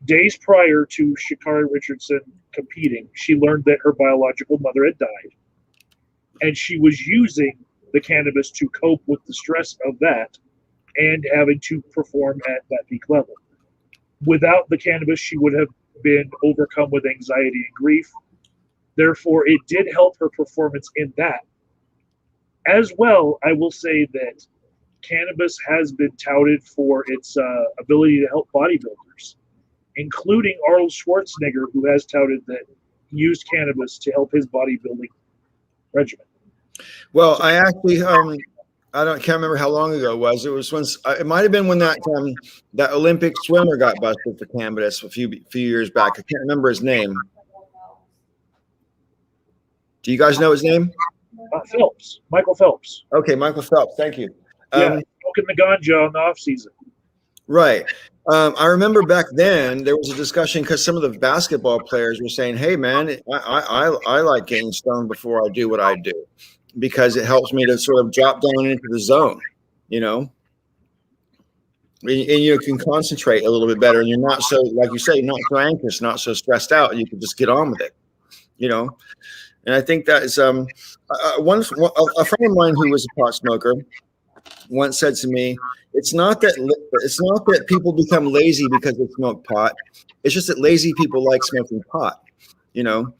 days prior to Shikari Richardson competing, she learned that her biological mother had died. And she was using the cannabis to cope with the stress of that and having to perform at that peak level. Without the cannabis, she would have been overcome with anxiety and grief. Therefore, it did help her performance in that. As well, I will say that cannabis has been touted for its ability to help bodybuilders, including Arnold Schwarzenegger, who has touted that he used cannabis to help his bodybuilding regimen. Well, I actually, can't remember how long ago it was. It was when it might have been when that Olympic swimmer got busted for cannabis a few years back. I can't remember his name. Do you guys know his name? Phelps, Michael Phelps. Okay, Michael Phelps. Thank you. Yeah, smoking the ganja in the off season. Right. I remember back then there was a discussion because some of the basketball players were saying, "Hey, man, I like getting stoned before I do what I do because it helps me to sort of drop down into the zone, you know, and you can concentrate a little bit better, and you're not so, like you say, not so anxious, not so stressed out. You can just get on with it, you know." And I think that is a friend of mine who was a pot smoker once said to me, it's not that people become lazy because they smoke pot. It's just that lazy people like smoking pot, you know.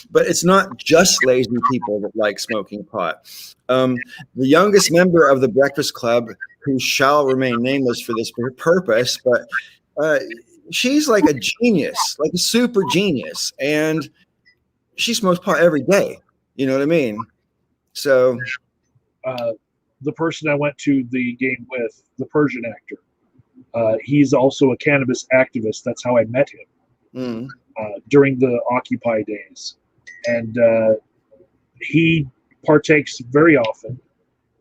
But it's not just lazy people that like smoking pot. The youngest member of the Breakfast Club, who shall remain nameless for this purpose, but she's like a genius, like a super genius, and she smokes pot every day. You know what I mean? So the person I went to the game with, the Persian actor, he's also a cannabis activist. That's how I met him during the Occupy days. And he partakes very often,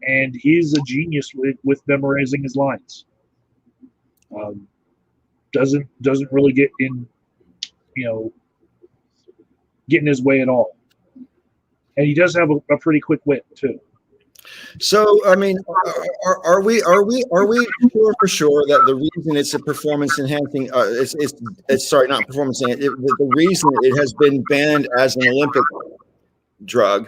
and he's a genius with memorizing his lines. Doesn't really get in, get in his way at all. And he does have a pretty quick wit too. So, I mean, are we sure for sure that the reason it's a performance enhancing, it's sorry, not performance enhancing, the reason it has been banned as an Olympic drug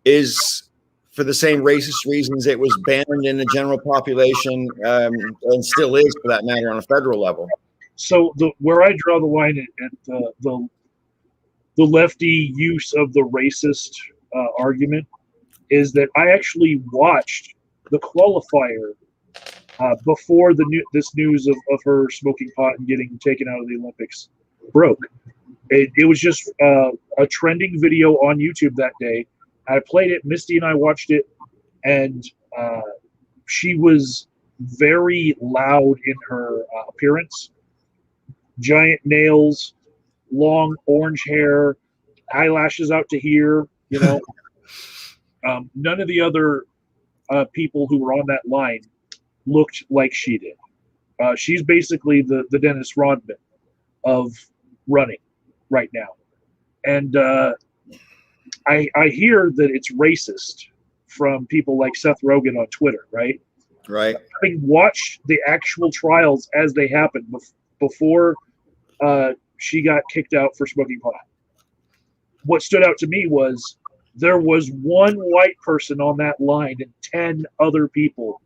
is for the same racist reasons it was banned in the general population, and still is for that matter on a federal level? So where I draw the line at the lefty use of the racist argument is that I actually watched the qualifier before this news of her smoking pot and getting taken out of the Olympics broke. It was just a trending video on YouTube that day. I played it. Misty and I watched it, and she was very loud in her appearance. Giant nails, long orange hair, eyelashes out to here, you know. None of the other people who were on that line looked like she did. She's basically the Dennis Rodman of running right now. And I hear that it's racist from people like Seth Rogen on Twitter, right? Right. Having watched the actual trials as they happened before she got kicked out for smoking pot, what stood out to me was there was one white person on that line and 10 other people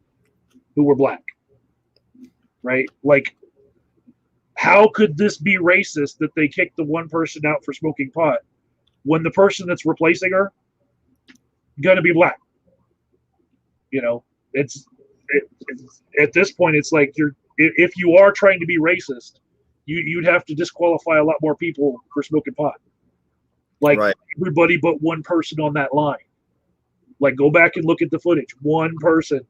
who were black, right? Like, how could this be racist that they kicked the one person out for smoking pot when the person that's replacing her gonna be black? You know, it's at this point, it's like if you are trying to be racist, you'd have to disqualify a lot more people for smoking pot. Like, right. Everybody but one person on that line. Like, go back and look at the footage. One person,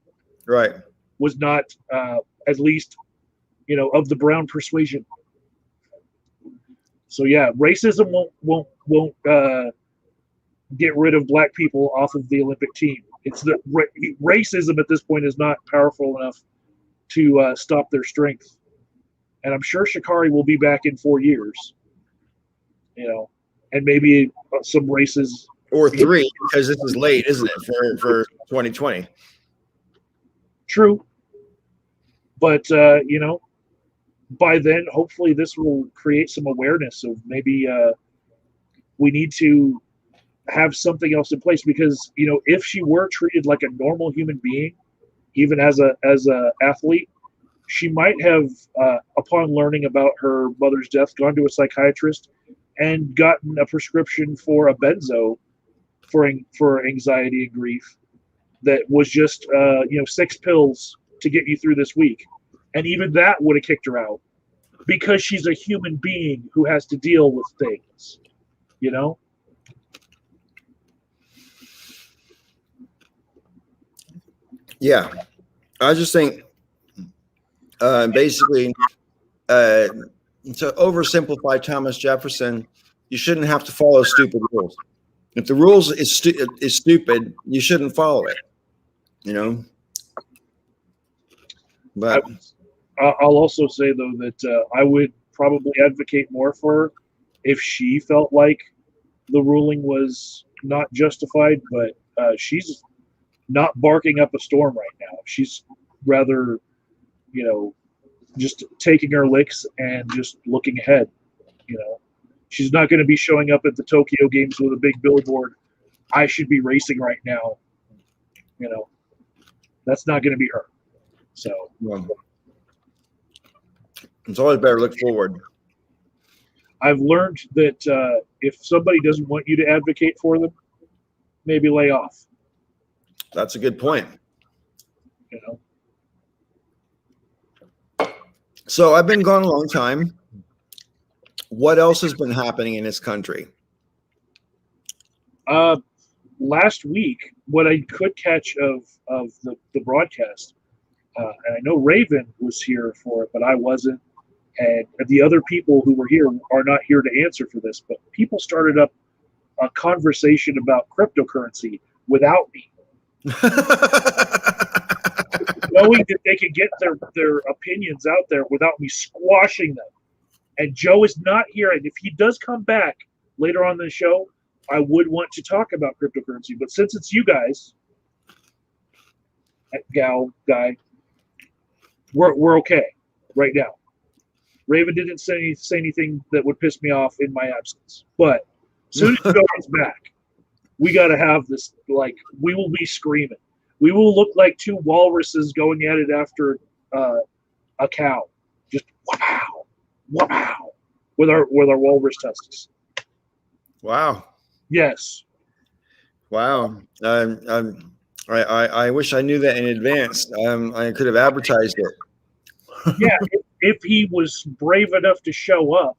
right, was not at least, of the brown persuasion. So yeah, racism won't get rid of black people off of the Olympic team. It's the racism at this point is not powerful enough to stop their strength. And I'm sure Sha'Carri will be back in 4 years. And maybe some races or 3, because this is late, isn't it, for 2020? True, but by then, hopefully, this will create some awareness of maybe we need to have something else in place, because if she were treated like a normal human being, even as a athlete, she might have, upon learning about her mother's death, gone to a psychiatrist and gotten a prescription for a benzo for anxiety and grief that was just 6 pills to get you through this week. And even that would have kicked her out, because she's a human being who has to deal with things, Yeah. I just think basically to oversimplify Thomas Jefferson, you shouldn't have to follow stupid rules. If the rules is stupid, you shouldn't follow it. You know. But I'll also say though that I would probably advocate more for her if she felt like the ruling was not justified, but she's not barking up a storm right now. She's rather, just taking her licks and just looking ahead. She's not going to be showing up at the Tokyo Games with a big billboard. I should be racing right now. That's not going to be her. So it's always better to look forward. I've learned that if somebody doesn't want you to advocate for them, maybe lay off. That's a good point. So I've been gone a long time. What else has been happening in this country? Last week, what I could catch of the broadcast, and I know Raven was here for it, but I wasn't. And the other people who were here are not here to answer for this, but people started up a conversation about cryptocurrency without me. Knowing that they could get their opinions out there without me squashing them. And Joe is not here. And if he does come back later on in the show, I would want to talk about cryptocurrency. But since it's you guys, guy, we're okay right now. Raven didn't say anything that would piss me off in my absence. But as soon as Joe comes back, we got to have this, we will be screaming. We will look like two walruses going at it after a cow. Just wow, with our walrus tusks. Wow. Yes. Wow. I wish I knew that in advance. I could have advertised it. Yeah, if he was brave enough to show up,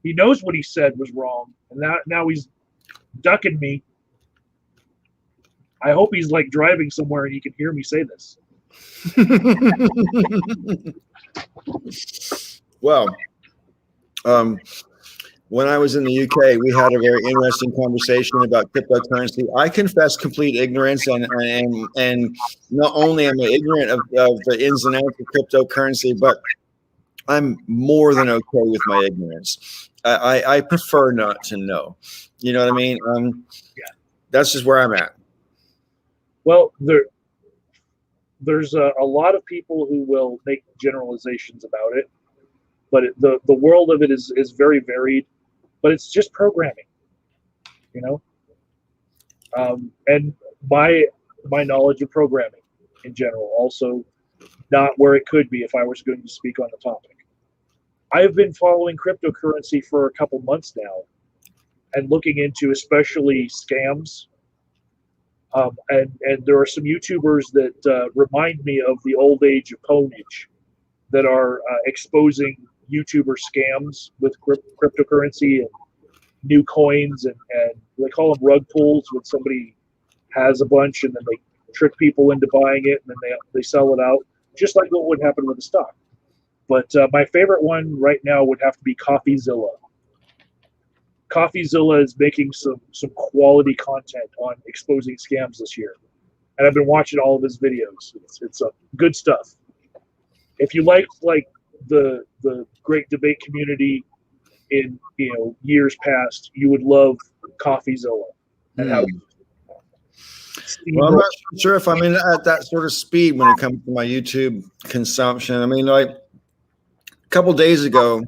he knows what he said was wrong, and now he's ducking me. I hope he's driving somewhere and he can hear me say this. Well, when I was in the UK, we had a very interesting conversation about cryptocurrency. I confess complete ignorance, and not only am I ignorant of the ins and outs of cryptocurrency, but I'm more than okay with my ignorance. I prefer not to know. You know what I mean? Yeah. That's just where I'm at. Well, there's a lot of people who will make generalizations about it, but the world of it is very varied. But it's just programming, and my knowledge of programming in general also not where it could be if I was going to speak on the topic. I've been following cryptocurrency for a couple months now and looking into especially scams. And there are some YouTubers that remind me of the old age of Pwnage that are exposing YouTuber scams with cryptocurrency and new coins, and they call them rug pulls when somebody has a bunch and then they trick people into buying it and then they sell it out, just like what would happen with a stock. But my favorite one right now would have to be CoffeeZilla. CoffeeZilla is making some quality content on exposing scams this year, and I've been watching all of his videos. It's good stuff. If you like the great debate community in years past, you would love CoffeeZilla. And how well, I'm not sure if I'm at that sort of speed when it comes to my YouTube consumption. I mean, a couple days ago,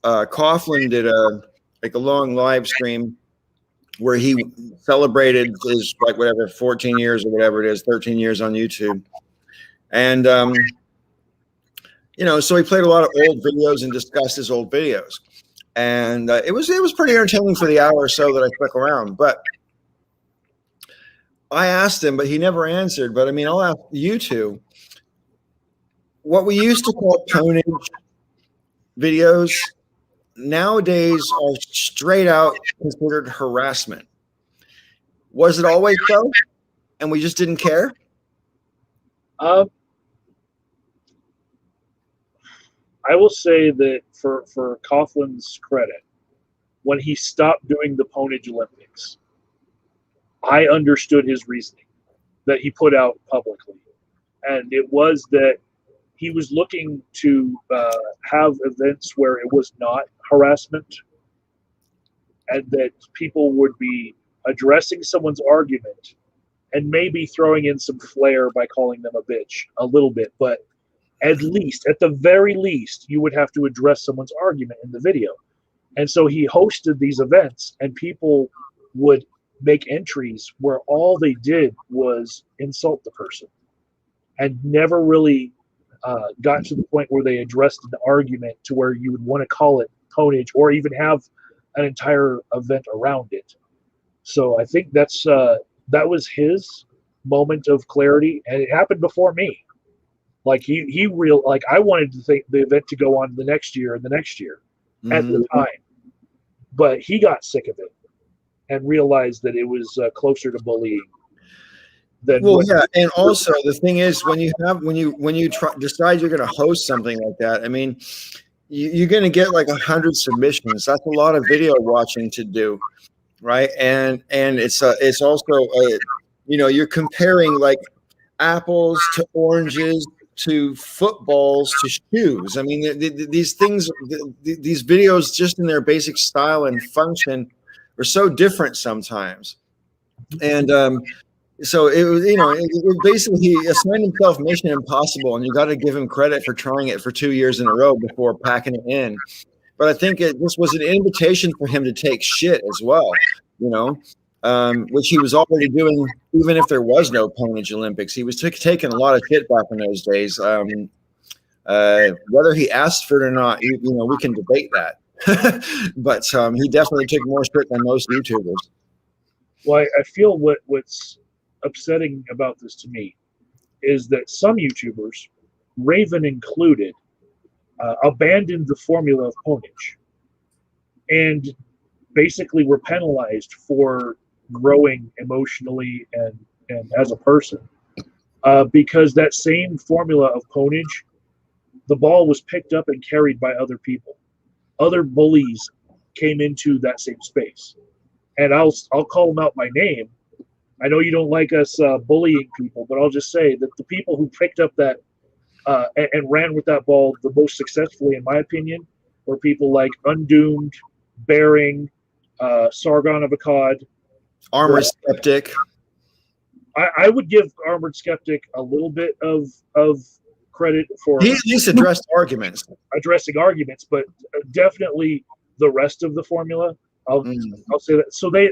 Coughlin did a long live stream where he celebrated his 14 years or whatever it is, 13 years on YouTube. And so he played a lot of old videos and discussed his old videos. And it was pretty entertaining for the hour or so that I stuck around. But I asked him, but he never answered. But I mean, I'll ask you two. What we used to call Pwnage videos nowadays are straight out considered harassment. Was it always so? And we just didn't care? I will say that for Coughlin's credit, when he stopped doing the Ponage Olympics, I understood his reasoning that he put out publicly. And it was that he was looking to have events where it was not harassment, and that people would be addressing someone's argument and maybe throwing in some flair by calling them a bitch a little bit. But at the very least, you would have to address someone's argument in the video. And so he hosted these events, and people would make entries where all they did was insult the person and never really got to the point where they addressed an argument to where you would want to call it ponage or even have an entire event around it. So I think that was his moment of clarity, and it happened before me. Like I wanted the event to go on the next year and the next year at the time, but he got sick of it and realized that it was closer to bullying. Yeah, and also the thing is, when you decide you're going to host something like that, I mean, you're going to get like 100 submissions. That's a lot of video watching to do, right? And it's also you're comparing like apples to oranges to footballs to shoes. I mean, these things, these videos, just in their basic style and function, are so different sometimes, and so it was, it basically, he assigned himself Mission Impossible, and you got to give him credit for trying it for 2 years in a row before packing it in. But I think this was an invitation for him to take shit as well, which he was already doing, even if there was no Ponage Olympics. He was taking a lot of shit back in those days. Whether he asked for it or not, we can debate that. But he definitely took more shit than most YouTubers. Well, I feel what's upsetting about this to me is that some YouTubers, Raven included, abandoned the formula of ponage and basically were penalized for growing emotionally and as a person, because that same formula of ponage, the ball was picked up and carried by other people. Other bullies came into that same space, and I'll call them out by name. I know you don't like us bullying people, but I'll just say that the people who picked up that and ran with that ball the most successfully, in my opinion, were people like Undoomed, Bearing, Sargon of Akkad, Armored Skeptic. I would give Armored Skeptic a little bit of credit for he at least addressed arguments, but definitely the rest of the formula. I'll say that. So they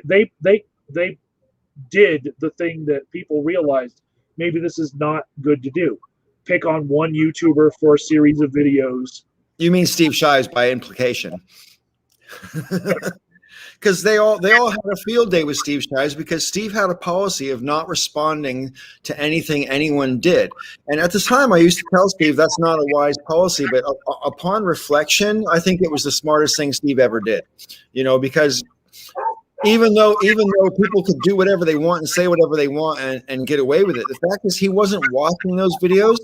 did the thing that people realized maybe this is not good to do. Pick on one YouTuber for a series of videos. You mean Steve Shives by implication? Because they all had a field day with Steve Shives, because Steve had a policy of not responding to anything anyone did. And at the time, I used to tell Steve that's not a wise policy. But upon reflection, I think it was the smartest thing Steve ever did. Because even though people could do whatever they want and say whatever they want and get away with it, the fact is he wasn't watching those videos.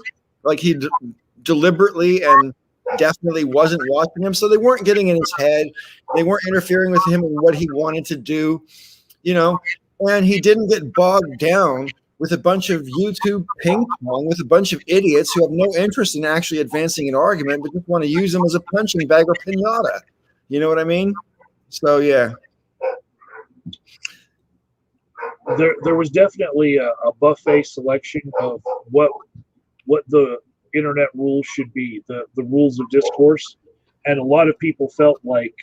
Like he deliberately and definitely wasn't watching them, so they weren't getting in his head. They weren't interfering with him and what he wanted to do, and he didn't get bogged down with a bunch of YouTube ping pong with a bunch of idiots who have no interest in actually advancing an argument, but just want to use them as a punching bag or pinata. You know what I mean? So yeah. There was definitely a buffet selection of what the internet rules should be, the rules of discourse, and a lot of people felt like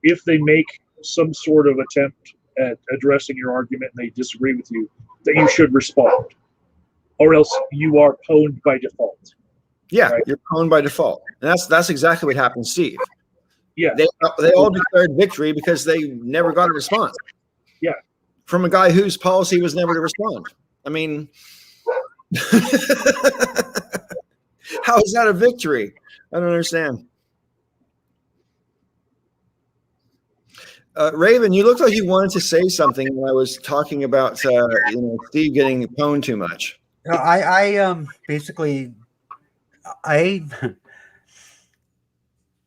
if they make some sort of attempt at addressing your argument and they disagree with you, that you should respond, or else you are pwned by default. Yeah, right? You're pwned by default, and that's exactly what happened to Steve. Yeah, they all declared victory because they never got a response. Yeah, from a guy whose policy was never to respond. I mean, how is that a victory? I don't understand. Raven, you looked like you wanted to say something when I was talking about Steve getting pwned too much. I basically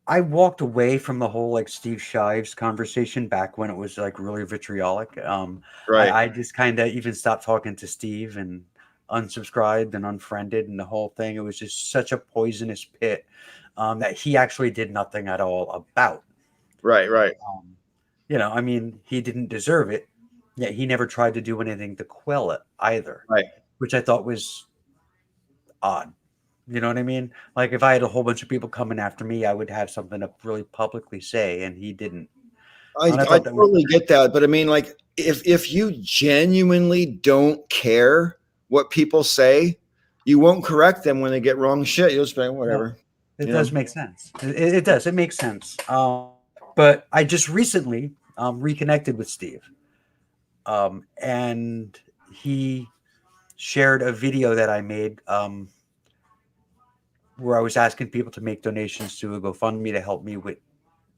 I walked away from the whole like Steve Shives conversation back when it was like really vitriolic. Right. I just kind of even stopped talking to Steve and unsubscribed and unfriended and the whole thing. It was just such a poisonous pit that he actually did nothing at all about. Right. Right. Um, I mean, he didn't deserve it, yet he never tried to do anything to quell it either, Right. which I thought was odd. You know what I mean? Like if I had a whole bunch of people coming after me, I would have something to really publicly say, and he didn't. And I I thought that was totally get that, but I mean, like, if you genuinely don't care what people say, you won't correct them when they get wrong shit. You'll just be like, whatever. it You does know? make sense. It does. It makes sense. But I just recently reconnected with Steve, and he shared a video that I made where I was asking people to make donations to a GoFundMe to help me with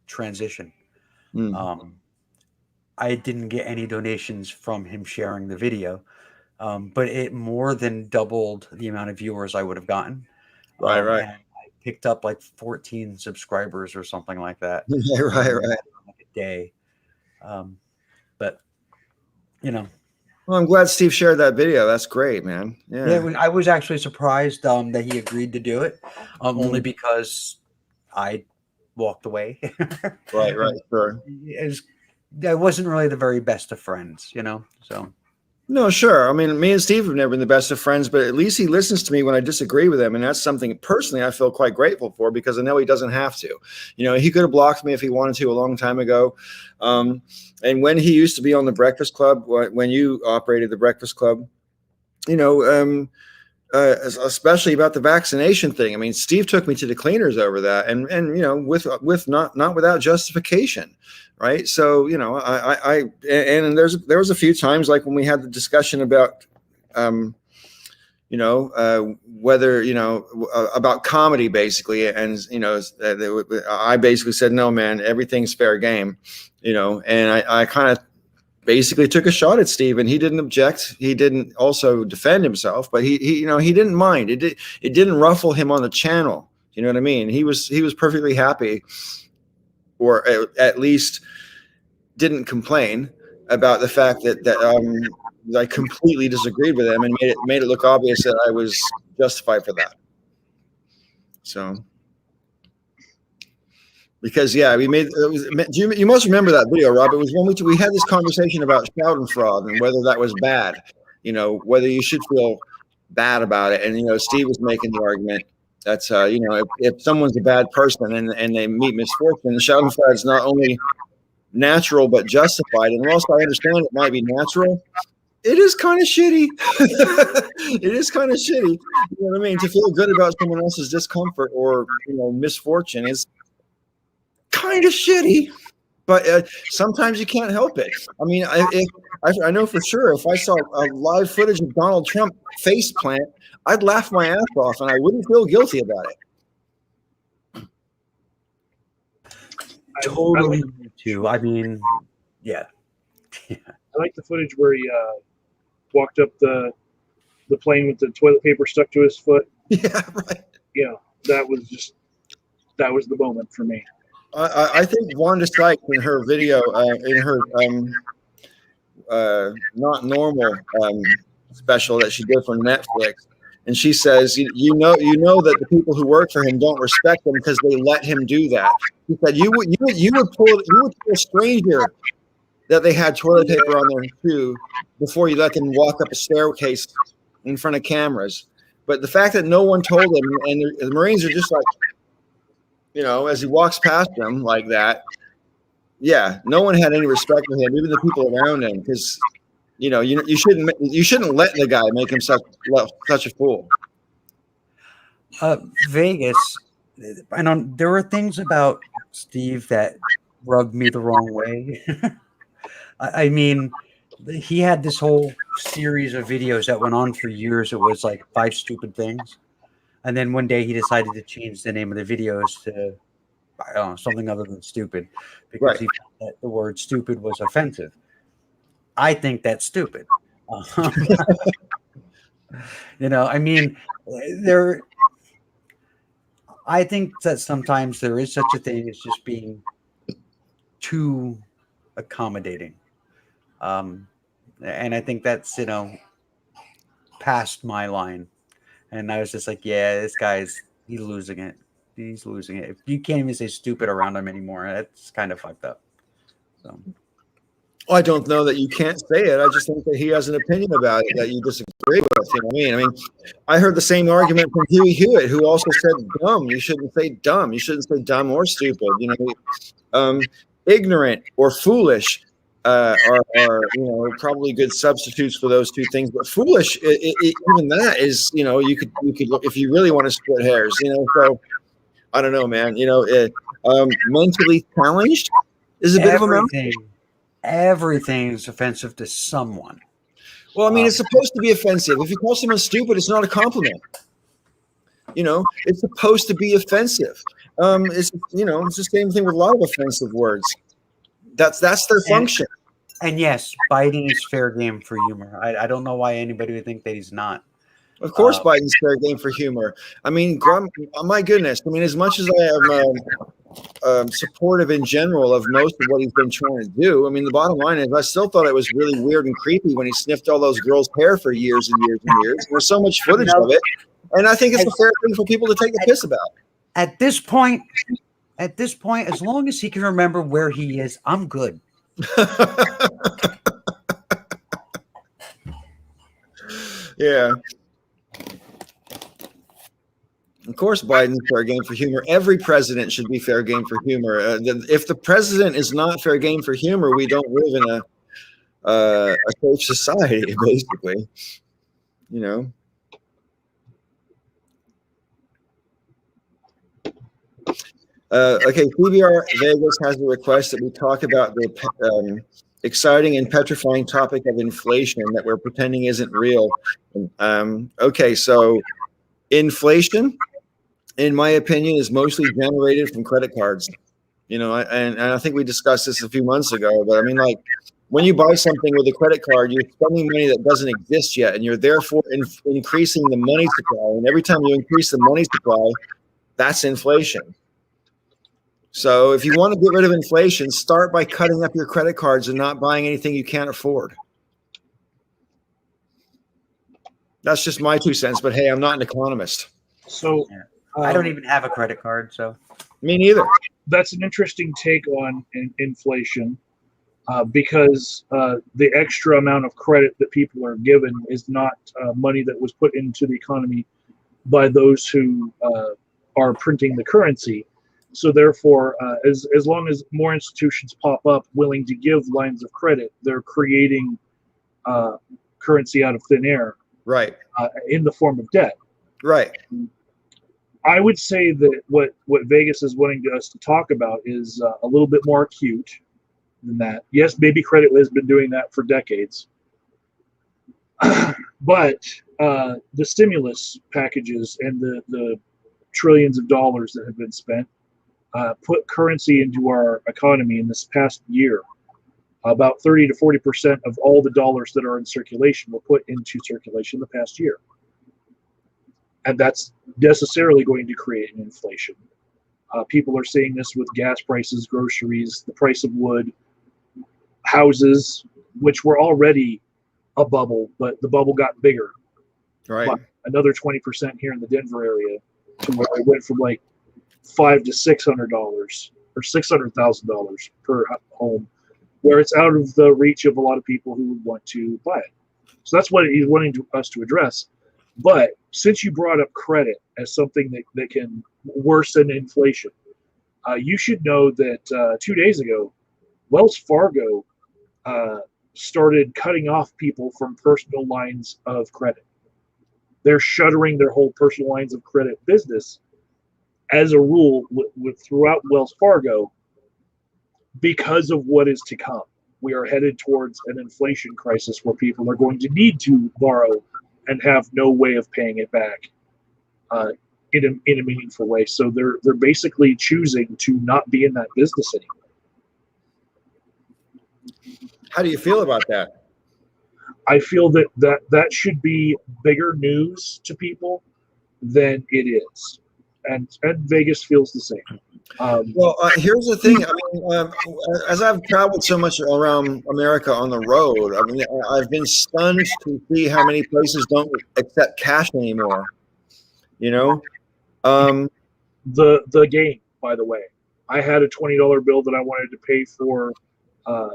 transition. Mm. Um, I didn't get any donations from him sharing the video, but it more than doubled the amount of viewers I would have gotten. Right. Right. And I picked up like 14 subscribers or something like that Right. Right. like a day. But you know, Well, I'm glad Steve shared that video. That's great, man. yeah, Yeah. I was actually surprised that he agreed to do it, only Mm. because I walked away. Right. Right. Sure. I wasn't really the very best of friends, So No, sure. I mean, me and Steve have never been the best of friends, but at least he listens to me when I disagree with him. And that's something personally I feel quite grateful for because I know he doesn't have to. He could have blocked me if he wanted to a long time ago. And when he used to be on the Breakfast Club, when you operated the Breakfast Club, you know, especially about the vaccination thing. I mean, Steve took me to the cleaners over that, and with not without justification, right? So there was a few times like when we had the discussion about, whether about comedy basically, and I basically said no, man, everything's fair game, and I kind of basically took a shot at Steve, and he didn't object. He didn't also defend himself, but he didn't mind. It didn't ruffle him on the channel. You know what I mean? He was perfectly happy, or at least didn't complain about the fact that I completely disagreed with him and made it look obvious that I was justified for that. So. Because we made you must remember that video, Rob. It was when we had this conversation about Schadenfreude and whether that was bad, whether you should feel bad about it. And Steve was making the argument that if someone's a bad person and they meet misfortune, Schadenfreude is not only natural but justified. And whilst I understand it might be natural, it is kind of shitty. It is kind of shitty. You know what I mean? To feel good about someone else's discomfort or misfortune is kind of shitty, but sometimes you can't help it. I mean, I know for sure if I saw a live footage of Donald Trump face plant, I'd laugh my ass off and I wouldn't feel guilty about it. Totally too. I mean, yeah. I like the footage where he walked up the plane with the toilet paper stuck to his foot. Yeah, right. That was the moment for me. I think Wanda Sykes in her video, in her Not Normal special that she did for Netflix, and she says, you know that the people who work for him don't respect him because they let him do that. She said, you would tell a stranger that they had toilet paper on their shoe before you let them walk up a staircase in front of cameras. But the fact that no one told him, and the Marines are just like, as he walks past them like that, no one had any respect for him, even the people around him, because you shouldn't let the guy make himself such a fool. Vegas, there were things about Steve that rubbed me the wrong way. I mean, he had this whole series of videos that went on for years. It was like 5 stupid things. And then one day he decided to change the name of the videos to, I don't know, something other than stupid, because he felt that the word stupid was offensive. I think that's stupid. I mean, I think that sometimes there is such a thing as just being too accommodating. Um, and I think that's, past my line. And I was just like, yeah, he's losing it. He's losing it. If you can't even say stupid around him anymore, that's kind of fucked up. So I don't know that you can't say it. I just think that he has an opinion about it that you disagree with. You know what I mean? I heard the same argument from Huey Hewitt, who also said dumb. You shouldn't say dumb. You shouldn't say dumb or stupid. Ignorant or foolish are probably good substitutes for those two things. But foolish, even that is, you could look if you really want to split hairs. So I don't know, man. Mentally challenged is a bit of a mouthful. Everything is offensive to someone. Well, it's supposed to be offensive. If you call someone stupid, it's not a compliment. It's supposed to be offensive. It's the same thing with a lot of offensive words. That's their function. And yes, Biden is fair game for humor. I don't know why anybody would think that he's not. Of course, Biden's fair game for humor. My goodness. As much as I am supportive in general of most of what he's been trying to do, the bottom line is I still thought it was really weird and creepy when he sniffed all those girls' hair for years and years and years. There's so much footage of it, and I think it's a fair thing for people to take the piss about. At this point, as long as he can remember where he is, I'm good. Yeah. Of course, Biden's fair game for humor. Every president should be fair game for humor. If the president is not fair game for humor, we don't live in a safe society, basically. Okay, PBR Vegas has a request that we talk about the exciting and petrifying topic of inflation that we're pretending isn't real. Okay, so inflation, in my opinion, is mostly generated from credit cards. And I think we discussed this a few months ago, but when you buy something with a credit card, you're spending money that doesn't exist yet, and you're therefore increasing the money supply. And every time you increase the money supply, that's inflation. So if you want to get rid of inflation, start by cutting up your credit cards and not buying anything you can't afford. That's just my 2 cents, but hey, I'm not an economist. So I don't even have a credit card, so. Me neither. That's an interesting take on inflation because the extra amount of credit that people are given is not money that was put into the economy by those who are printing the currency. So therefore, as long as more institutions pop up willing to give lines of credit, they're creating currency out of thin air, right? In the form of debt, right? I would say that what Vegas is wanting us to talk about is a little bit more acute than that. Yes, baby credit has been doing that for decades, but the stimulus packages and the trillions of dollars that have been spent put currency into our economy in this past year. About 30 to 40% of all the dollars that are in circulation were put into circulation the past year. And that's necessarily going to create an inflation. People are seeing this with gas prices, groceries, the price of wood, houses, which were already a bubble, but the bubble got bigger. Right. Another 20% here in the Denver area, to where it went from like $500 to $600 or $600,000 per home, where it's out of the reach of a lot of people who would want to buy it. So that's what he's wanting us to address. But since you brought up credit as something that can worsen inflation, you should know that 2 days ago, Wells Fargo started cutting off people from personal lines of credit. They're shuttering their whole personal lines of credit business as a rule throughout Wells Fargo because of what is to come. We are headed towards an inflation crisis where people are going to need to borrow and have no way of paying it back in a meaningful way. So they're basically choosing to not be in that business anymore. How do you feel about that? I feel that should be bigger news to people than it is. and Vegas feels the same. Well, here's the thing. I mean, as I've traveled so much around America on the road, I mean, I've been stunned to see how many places don't accept cash anymore. You know, The game, by the way, I had a $20 bill that I wanted to pay for.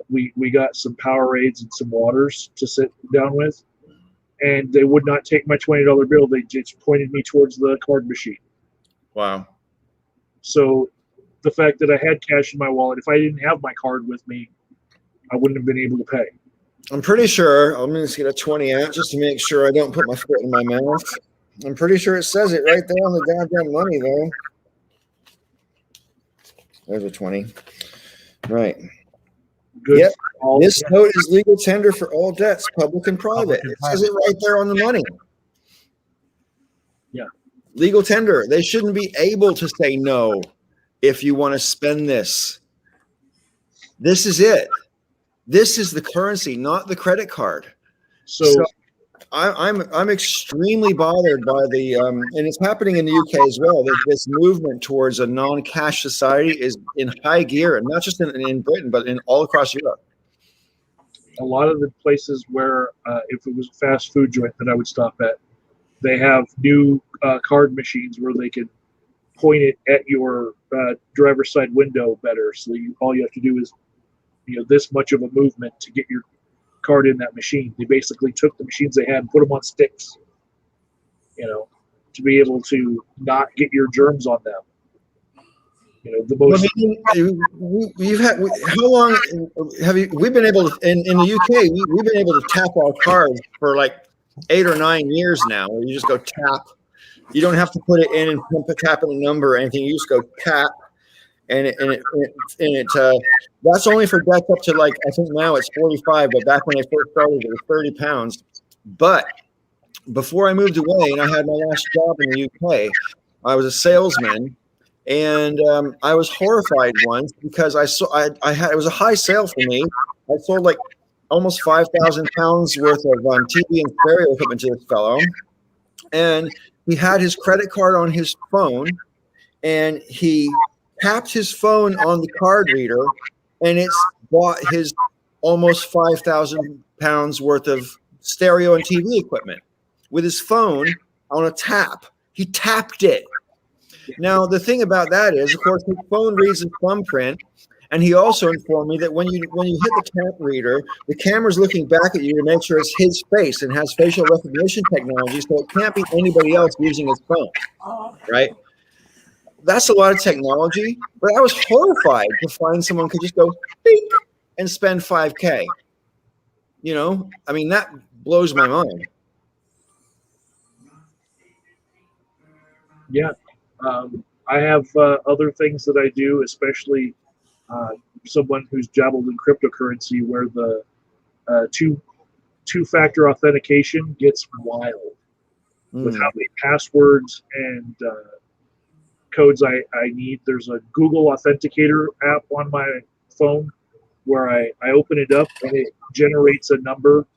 We got some Powerades and some waters to sit down with, and they would not take my $20 bill. They just pointed me towards the card machine. wow. So the fact that I had cash in my wallet, if I didn't have my card with me, I wouldn't have been able to pay. I'm pretty sure. I'm going to get a 20 out just to make sure I don't put my foot in my mouth. I'm pretty sure it says it right there on the goddamn money, though. There's a 20. Right. Good. Yep. This note is legal tender for all debts, public and private. and It says it right there on the money. Yeah. Legal tender. They shouldn't be able to say no if you want to spend this. This is it. This is the currency, not the credit card. So I'm extremely bothered by the and it's happening in the UK as well. This movement towards a non-cash society is in high gear, and not just in Britain, but in all across Europe. A lot of the places where if it was a fast food joint that I would stop at, they have new card machines where they can point it at your driver's side window better. So all you have to do is, this much of a movement to get your card in that machine. They basically took the machines they had and put them on sticks, to be able to not get your germs on them. The most. How long have we've been able to, in the UK, we've been able to tap our cards for like 8 or 9 years now, where you just go tap. You don't have to put it in and tap in a number or anything. You just go tap. And that's only for debts up to, like, I think now it's 45, but back when I first started, it was 30 pounds. But before I moved away and I had my last job in the UK, I was a salesman, and I was horrified once because it was a high sale for me. I sold like almost 5,000 pounds worth of TV and stereo equipment to this fellow, and he had his credit card on his phone, and he tapped his phone on the card reader, and it's bought his almost 5,000 pounds worth of stereo and TV equipment with his phone on a tap. He tapped it. Now, the thing about that is, of course, his phone reads his thumbprint, and he also informed me that when you hit the tap reader, the camera's looking back at you to make sure it's his face and has facial recognition technology, so it can't be anybody else using his phone, right? That's a lot of technology, but I was horrified to find someone could just go beep and spend $5K. I mean, that blows my mind. Yeah. I have other things that I do, especially someone who's dabbled in cryptocurrency, where the two-factor authentication gets wild with how many passwords and codes I need. There's a Google Authenticator app on my phone where I open it up and it generates a number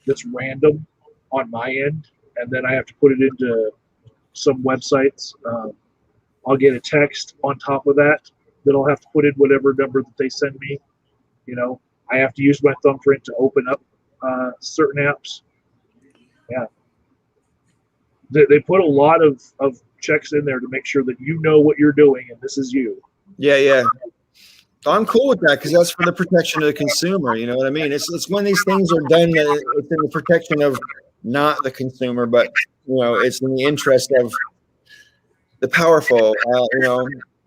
that's random on my end, and then I have to put it into some websites. I'll get a text on top of that I'll have to put in whatever number that they send me. I have to use my thumbprint to open up certain apps. Yeah. They put a lot of checks in there to make sure that you know what you're doing and this is you. Yeah. I'm cool with that because that's for the protection of the consumer. You know what I mean? It's when these things are done that it's in the protection of not the consumer, but it's in the interest of the powerful.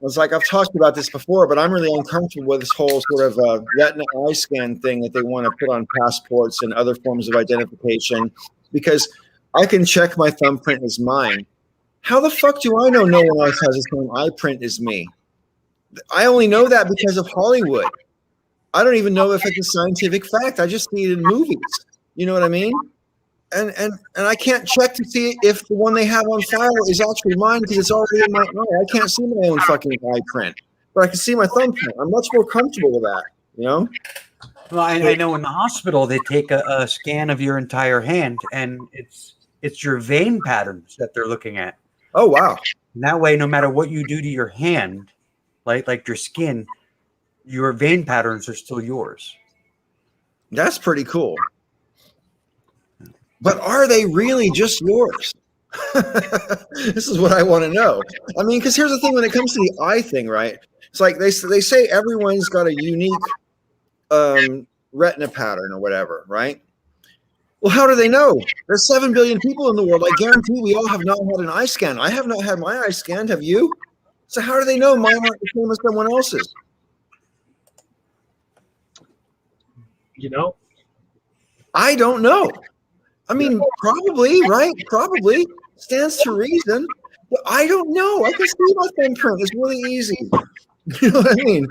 It's like I've talked about this before, but I'm really uncomfortable with this whole sort of retina eye scan thing that they want to put on passports and other forms of identification, because I can check my thumbprint as mine. How the fuck do I know no one else has the same eye print as me? I only know that because of Hollywood. I don't even know if it's a scientific fact. I just see it in movies. You know what I mean? And I can't check to see if the one they have on file is actually mine because it's already in my eye. I can't see my own fucking eye print, but I can see my thumbprint. I'm much more comfortable with that, Well, I know in the hospital they take a scan of your entire hand, and it's your vein patterns that they're looking at. Oh, wow. And that way, no matter what you do to your hand, like your skin, your vein patterns are still yours. That's pretty cool. But are they really just yours? This is what I want to know. I mean, because here's the thing: when it comes to the eye thing, right? It's like they say everyone's got a unique retina pattern or whatever, right? Well, how do they know? There's 7 billion people in the world. I guarantee we all have not had an eye scan. I have not had my eye scanned. Have you? So how do they know mine aren't the same as someone else's? You know, I don't know. I mean, probably, right? Probably stands to reason. But I don't know. I can see my thumbprint. It's really easy. You know what I mean?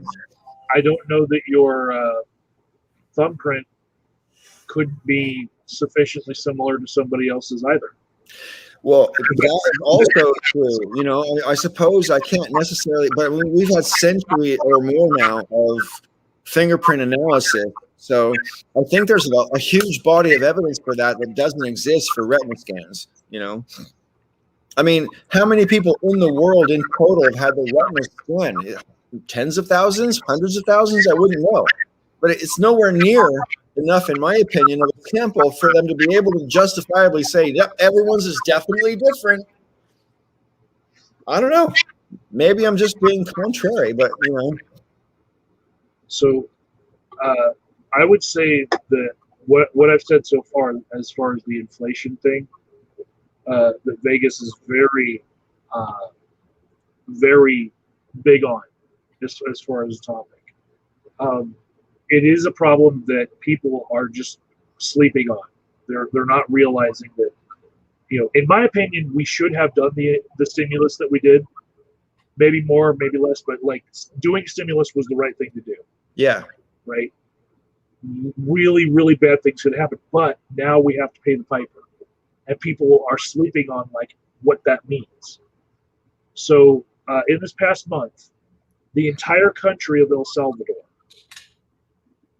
I don't know that your thumbprint could be sufficiently similar to somebody else's either. Well, that's also true. You know, I suppose I can't necessarily, but we've had century or more now of fingerprint analysis. So I think there's a huge body of evidence for that doesn't exist for retina scans. You know, I mean, how many people in the world in total have had the retina scan? Tens of thousands, hundreds of thousands? I wouldn't know. But it's nowhere near enough, in my opinion, of a sample for them to be able to justifiably say, yep, everyone's is definitely different. I don't know. Maybe I'm just being contrary, but, you know. So I would say that what I've said so far as the inflation thing, that Vegas is very, very big on as far as the topic. It is a problem that people are just sleeping on. They're not realizing that, you know, in my opinion, we should have done the stimulus that we did. Maybe more, maybe less, but like doing stimulus was the right thing to do. Yeah. Right. Really, really bad things could happen, but now we have to pay the piper, and people are sleeping on like what that means. So in this past month, the entire country of El Salvador,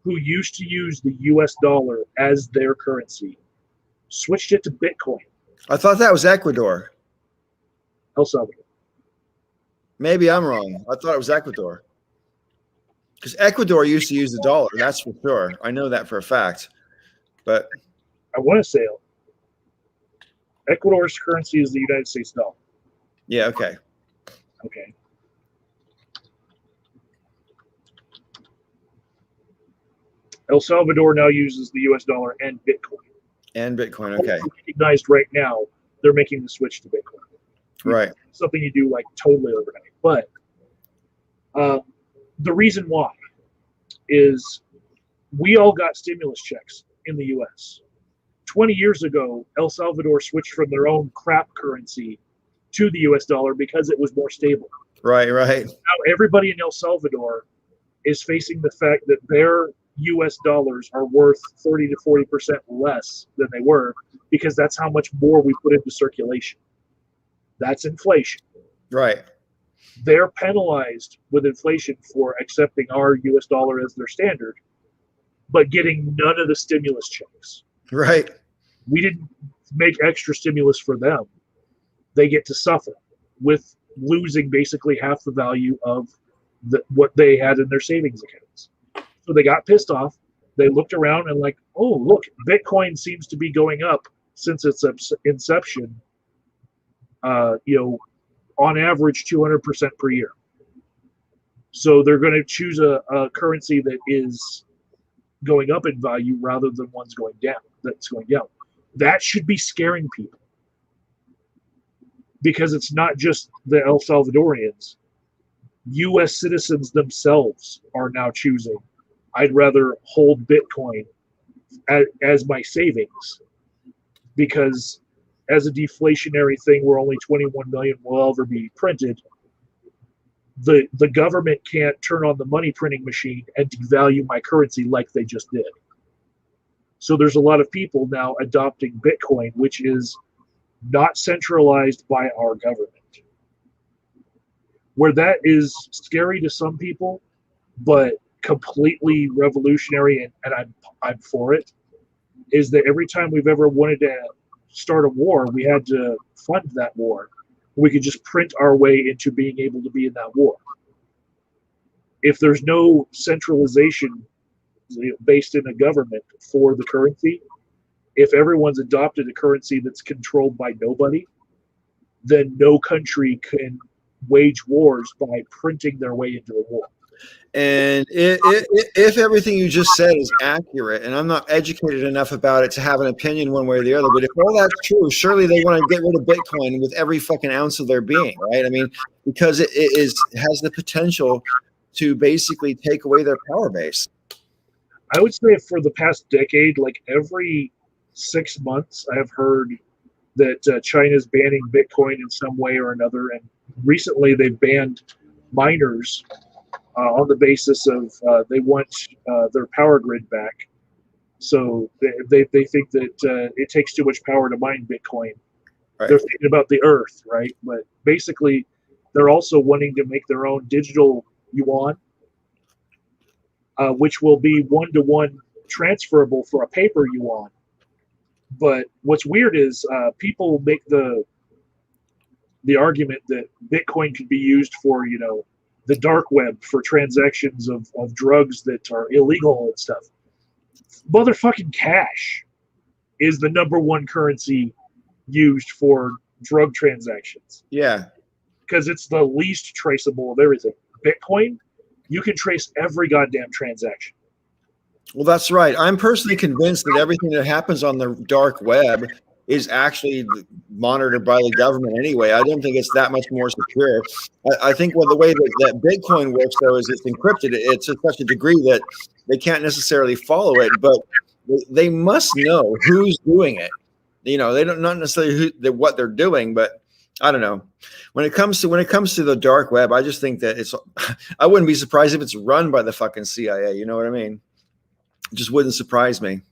who used to use the US dollar as their currency, switched it to Bitcoin. I thought that was Ecuador. El Salvador. Maybe I'm wrong. I thought it was Ecuador. Because Ecuador used to use the dollar, that's for sure. I know that for a fact. But I want to say Ecuador's currency is the United States dollar. yeah, okay. Okay. El Salvador now uses the US dollar and Bitcoin. And Bitcoin, okay. Recognized right now, they're making the switch to Bitcoin. Right. Something you do like totally overnight. But the reason why is we all got stimulus checks in the US. 20 years ago, El Salvador switched from their own crap currency to the US dollar because it was more stable. Right, right. Now everybody in El Salvador is facing the fact that their US dollars are worth 30 to 40% less than they were because that's how much more we put into circulation. That's inflation. Right. They're penalized with inflation for accepting our US dollar as their standard, but getting none of the stimulus checks. Right. We didn't make extra stimulus for them. They get to suffer with losing basically half the value of what they had in their savings accounts. So they got pissed off. They looked around and like, oh, look, Bitcoin seems to be going up since its inception, on average 200% per year. So they're going to choose a currency that is going up in value rather than one's going down. That's going down. That should be scaring people because it's not just the El Salvadorians. U.S. citizens themselves are now choosing, I'd rather hold Bitcoin as my savings because as a deflationary thing where only 21 million will ever be printed, the government can't turn on the money printing machine and devalue my currency like they just did. So there's a lot of people now adopting Bitcoin, which is not centralized by our government. Where that is scary to some people, but completely revolutionary, and I'm for it, is that every time we've ever wanted to start a war, we had to fund that war. We could just print our way into being able to be in that war. If there's no centralization based in a government for the currency, if everyone's adopted a currency that's controlled by nobody, then no country can wage wars by printing their way into a war. And if everything you just said is accurate, and I'm not educated enough about it to have an opinion one way or the other, but if all that's true, surely they want to get rid of Bitcoin with every fucking ounce of their being, right? I mean, because it has the potential to basically take away their power base. I would say for the past decade, like every 6 months, I have heard that China's banning Bitcoin in some way or another, and recently they've banned miners on the basis of they want their power grid back. So they think that it takes too much power to mine Bitcoin. Right. They're thinking about the earth, right? But basically, they're also wanting to make their own digital yuan, which will be one-to-one transferable for a paper yuan. But what's weird is people make the argument that Bitcoin could be used for, the dark web for transactions of drugs that are illegal and stuff. Motherfucking cash is the number one currency used for drug transactions. Yeah. Because it's the least traceable of everything. Bitcoin, you can trace every goddamn transaction. Well, that's right. I'm personally convinced that everything that happens on the dark web is actually monitored by the government anyway. I don't think it's that much more secure. I think the way that Bitcoin works, though, is it's encrypted. It's to such a degree that they can't necessarily follow it, but they must know who's doing it. They don't not necessarily what they're doing, but I don't know. When it comes to the dark web, I just think that I wouldn't be surprised if it's run by the fucking CIA. You know what I mean? It just wouldn't surprise me.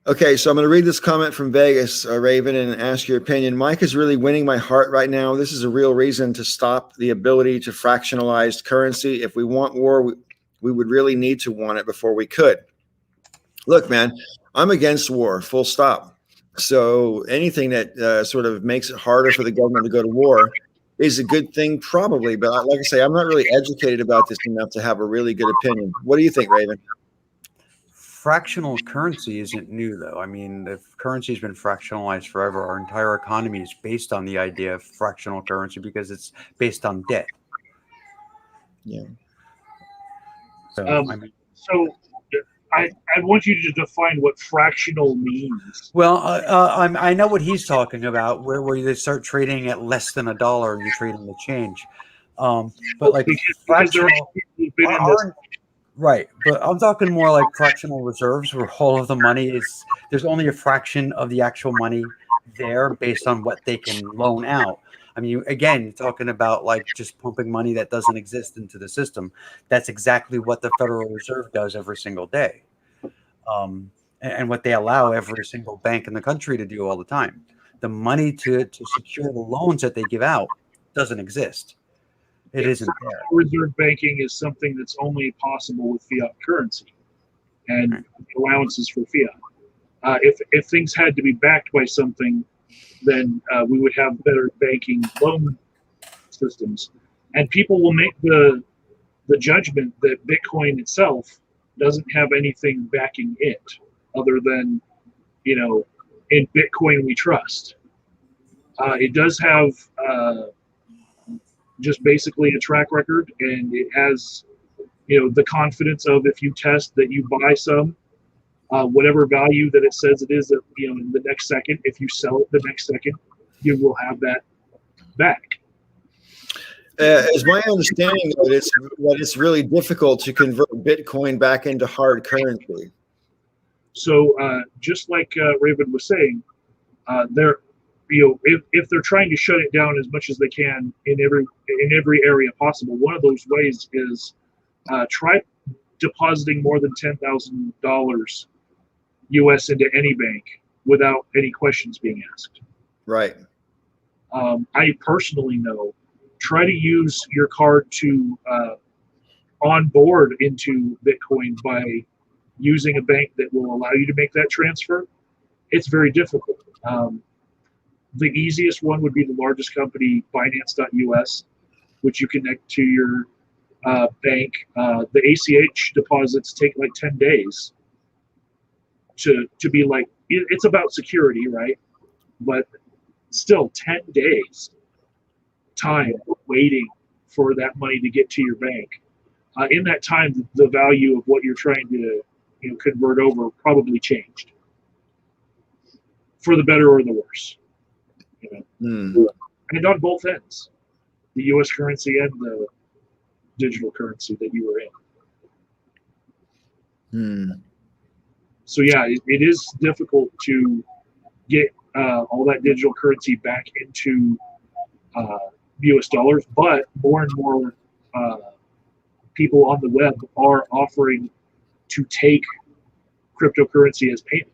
Okay, so I'm going to read this comment from Vegas, Raven, and ask your opinion. Mike is really winning my heart right now. This is a real reason to stop the ability to fractionalize currency. If we want war, we would really need to want it before we could. Look, man, I'm against war, full stop. So anything that sort of makes it harder for the government to go to war is a good thing, probably. But like I say, I'm not really educated about this enough to have a really good opinion. What do you think, Raven? Fractional currency isn't new, though. I mean, the currency has been fractionalized forever. Our entire economy is based on the idea of fractional currency because it's based on debt. Yeah. So, I want you to define what fractional means. Well, I know what he's talking about, where they start trading at less than $1 and you're trading the change. But like fractional, right? But I'm talking more like fractional reserves, where all of the money there's only a fraction of the actual money there based on what they can loan out. I mean, again, you're talking about like just pumping money that doesn't exist into the system. That's exactly what the Federal Reserve does every single day. And what they allow every single bank in the country to do all the time. The money to secure the loans that they give out doesn't exist. It isn't there. Reserve banking is something that's only possible with fiat currency and allowances for fiat. If things had to be backed by something, then we would have better banking loan systems. And people will make the judgment that Bitcoin itself doesn't have anything backing it other than, in Bitcoin we trust. It does have just basically a track record, and it has, the confidence of if you test that you buy some, whatever value that it says it is, in the next second, if you sell it the next second, you will have that back. It's my understanding that it's really difficult to convert Bitcoin back into hard currency. So just like Raven was saying, if they're trying to shut it down as much as they can in every area possible, one of those ways is try depositing more than $10,000 US into any bank without any questions being asked. Right. I personally know, try to use your card to onboard into Bitcoin by using a bank that will allow you to make that transfer, it's very difficult. The easiest one would be the largest company, Binance.us, which you connect to your bank. The ACH deposits take like 10 days to be like, it's about security, right? But still 10 days time waiting for that money to get to your bank. In that time, the value of what you're trying to convert over probably changed for the better or the worse. And on both ends, the U.S. currency and the digital currency that you were in. So yeah, it is difficult to get all that digital currency back into U.S. dollars, but more and more people on the web are offering to take cryptocurrency as payment.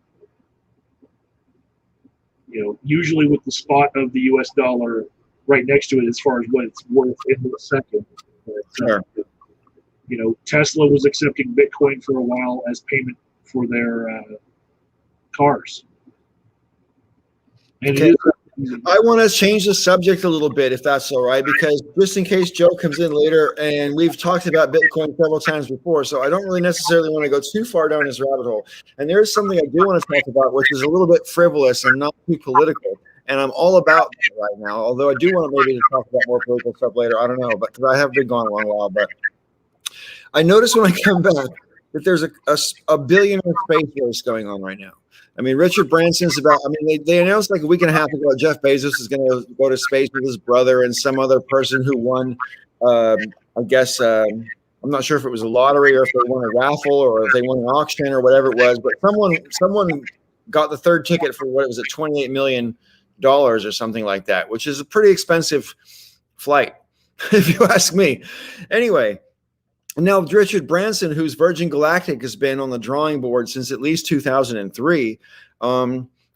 Usually with the spot of the U.S. dollar right next to it as far as what it's worth in the second. But, Sure. Tesla was accepting Bitcoin for a while as payment for their cars. And Okay. I want to change the subject a little bit, if that's all right, because just in case Joe comes in later, and we've talked about Bitcoin several times before, so I don't really necessarily want to go too far down this rabbit hole. And there's something I do want to talk about, which is a little bit frivolous and not too political. And I'm all about that right now, although I do want to maybe talk about more political stuff later. I don't know, but because I have been gone a long while. But I noticed when I come back that there's a billionaire space race going on right now. I mean, Richard Branson's about, they announced like a week and a half ago Jeff Bezos is going to go to space with his brother and some other person who won, I guess, I'm not sure if it was a lottery or if they won a raffle or if they won an auction or whatever it was, but someone got the third ticket for what was it, $28 million or something like that, which is a pretty expensive flight, if you ask me. Anyway. Now, Richard Branson, who's Virgin Galactic has been on the drawing board since at least 2003,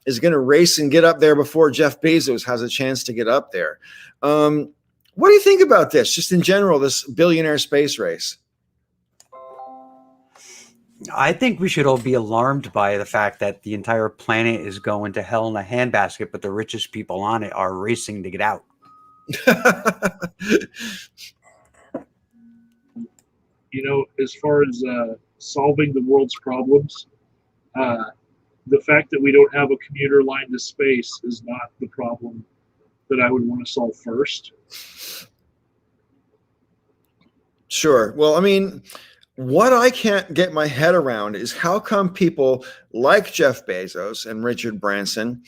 is going to race and get up there before Jeff Bezos has a chance to get up there. What do you think about this, just in general, this billionaire space race? I think we should all be alarmed by the fact that the entire planet is going to hell in a handbasket, but the richest people on it are racing to get out. As far as solving the world's problems, the fact that we don't have a commuter line to space is not the problem that I would want to solve first. Sure. Well, what I can't get my head around is how come people like Jeff Bezos and Richard Branson,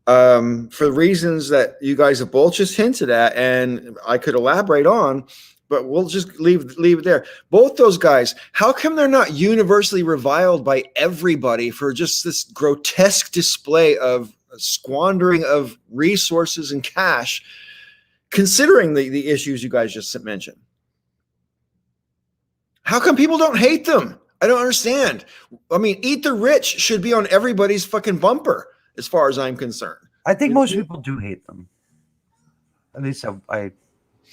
for reasons that you guys have both just hinted at, and I could elaborate on, but we'll just leave it there. Both those guys, how come they're not universally reviled by everybody for just this grotesque display of squandering of resources and cash, considering the issues you guys just mentioned? How come people don't hate them? I don't understand. Eat the rich should be on everybody's fucking bumper, as far as I'm concerned. I think most people do hate them. At least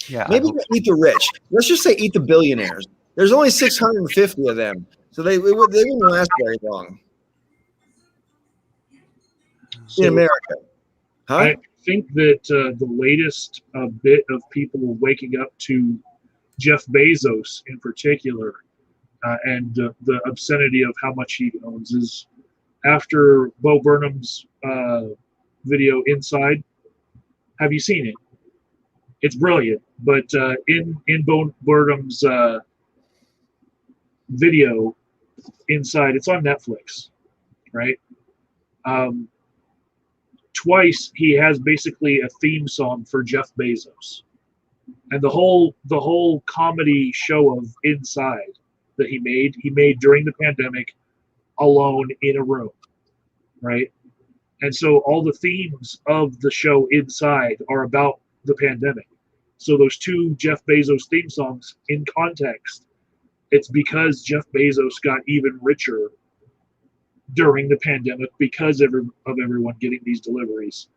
yeah. Maybe eat the rich. Let's just say eat the billionaires. There's only 650 of them, so they wouldn't last very long in America. Huh? I think that the latest bit of people waking up to Jeff Bezos in particular and the obscenity of how much he owns is after Bo Burnham's video Inside. Have you seen it? It's brilliant, but in Bo Burnham's video Inside, it's on Netflix, right? Twice he has basically a theme song for Jeff Bezos, and the whole comedy show of Inside that he made during the pandemic, alone in a room, right? And so all the themes of the show Inside are about the pandemic. So those two Jeff Bezos theme songs, in context, it's because Jeff Bezos got even richer during the pandemic because of everyone getting these deliveries.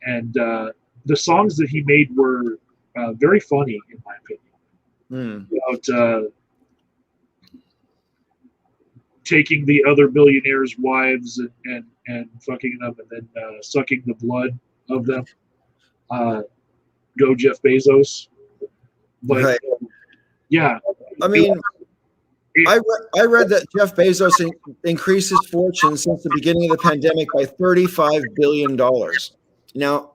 And the songs that he made were very funny, in my opinion. About taking the other billionaires' wives and fucking them and then sucking the blood of them. Go Jeff Bezos. But Right. yeah, I mean, I read that Jeff Bezos increased his fortune since the beginning of the pandemic by $35 billion. Now,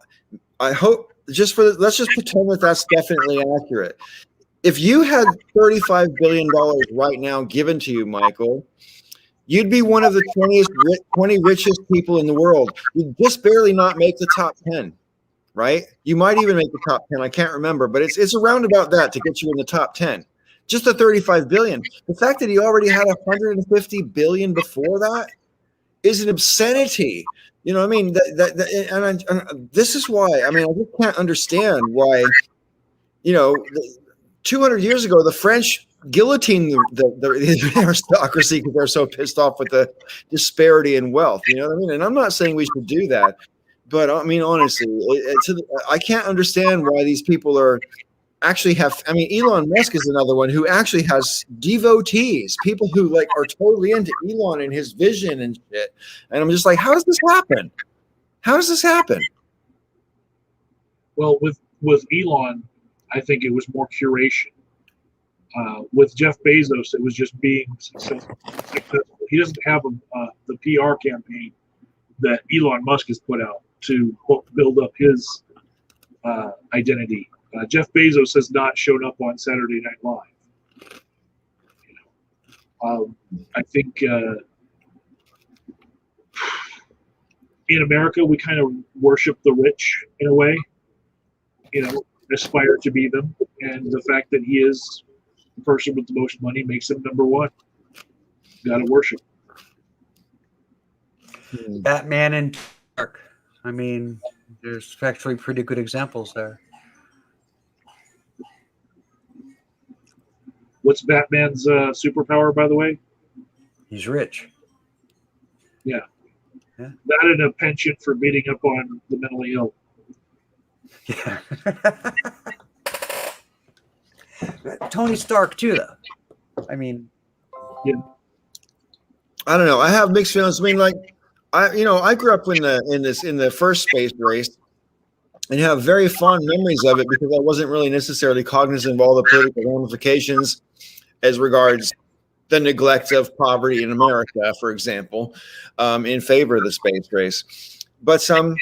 I hope let's just pretend that that's definitely accurate. If you had $35 billion right now given to you, Michael, you'd be one of the 20 richest people in the world. You'd just barely not make the top 10, right? You might even make the top 10. I can't remember, but it's around about that to get you in the top 10. Just the 35 billion. The fact that he already had 150 billion before that is an obscenity. You know what I mean? This is why, I mean, I just can't understand why, 200 years ago, the French guillotined the aristocracy because they're so pissed off with the disparity in wealth. You know what I mean? And I'm not saying we should do that, but I mean, honestly, I can't understand why these people actually have. I mean, Elon Musk is another one who actually has devotees, people who like are totally into Elon and his vision and shit. And I'm just like, how does this happen? How does this happen? Well, with Elon, I think it was more curation. With Jeff Bezos, it was just being successful. He doesn't have the PR campaign that Elon Musk has put out to build up his identity. Jeff Bezos has not shown up on Saturday Night Live. I think in America we kind of worship the rich in a way, aspire to be them, and the fact that he is the person with the most money makes him number one. Got to worship. Batman and Dark. I mean, there's actually pretty good examples there. What's Batman's superpower, by the way? He's rich. Yeah. That and a penchant for beating up on the mentally ill. Yeah. Tony Stark too, though. I mean, yeah. I don't know. I have mixed feelings. I mean, like, I grew up in the first space race, and have very fond memories of it because I wasn't really necessarily cognizant of all the political ramifications as regards the neglect of poverty in America, for example, in favor of the space race. But and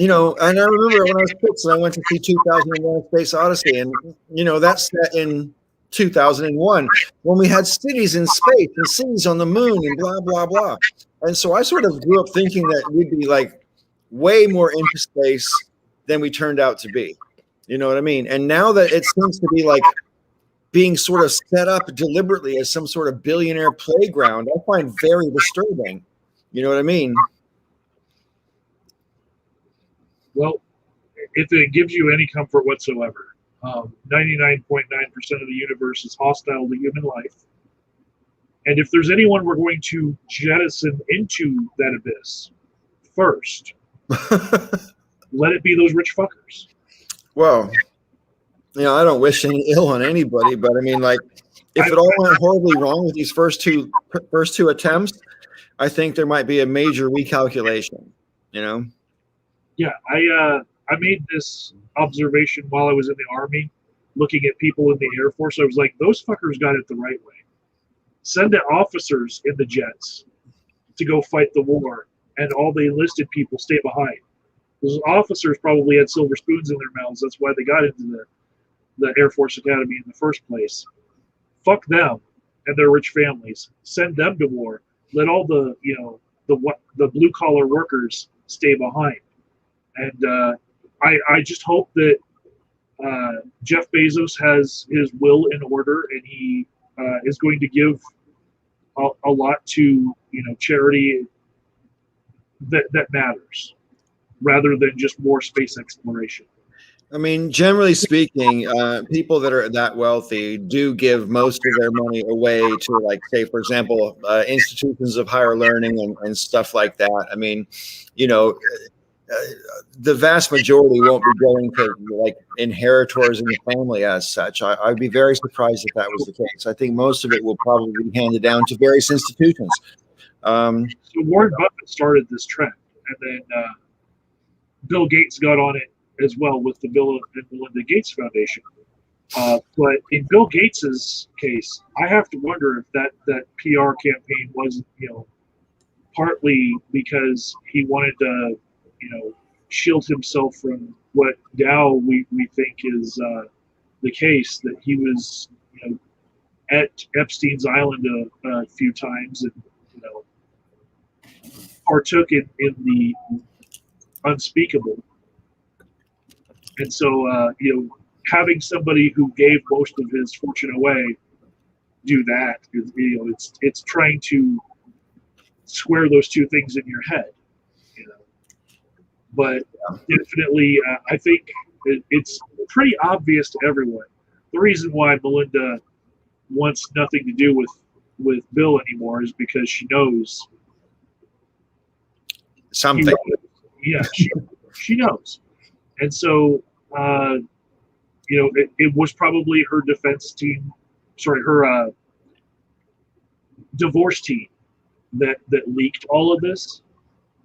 I remember when I was 6 and I went to see 2001: Space Odyssey, and that's set in 2001 when we had cities in space and cities on the moon and blah blah blah. And so I sort of grew up thinking that we'd be like way more into space than we turned out to be. You know what I mean? And now that it seems to be like being sort of set up deliberately as some sort of billionaire playground, I find very disturbing. You know what I mean? Well, if it gives you any comfort whatsoever, 99.9% of the universe is hostile to human life. And if there's anyone we're going to jettison into that abyss first, let it be those rich fuckers. Well, I don't wish any ill on anybody, but I mean, like, if it all went horribly wrong with these first two attempts, I think there might be a major recalculation. Yeah, I made this observation while I was in the Army, looking at people in the Air Force. I was like, those fuckers got it the right way. Send the officers in the jets to go fight the war, and all the enlisted people stay behind. Those officers probably had silver spoons in their mouths. That's why they got into the Air Force Academy in the first place. Fuck them and their rich families. Send them to war. Let all the blue collar workers stay behind. And I just hope that Jeff Bezos has his will in order, and he is going to give a lot to charity that matters, rather than just more space exploration. I mean, generally speaking, people that are that wealthy do give most of their money away to, like, say, for example, institutions of higher learning and stuff like that. I mean, the vast majority won't be going to like inheritors in the family as such. I'd be very surprised if that was the case. I think most of it will probably be handed down to various institutions. So Warren Buffett started this trend, and then Bill Gates got on it as well with the Bill and Melinda Gates Foundation. But in Bill Gates's case, I have to wonder if that PR campaign was, partly because he wanted to, shield himself from what now we think is the case, that he was, at Epstein's Island a few times and, partook in the unspeakable. And so, having somebody who gave most of his fortune away do that, it's trying to square those two things in your head, But definitely, I think it's pretty obvious to everyone. The reason why Melinda wants nothing to do with Bill anymore is because she knows something. Yeah, she knows. And so, it was probably her defense team, her divorce team that leaked all of this.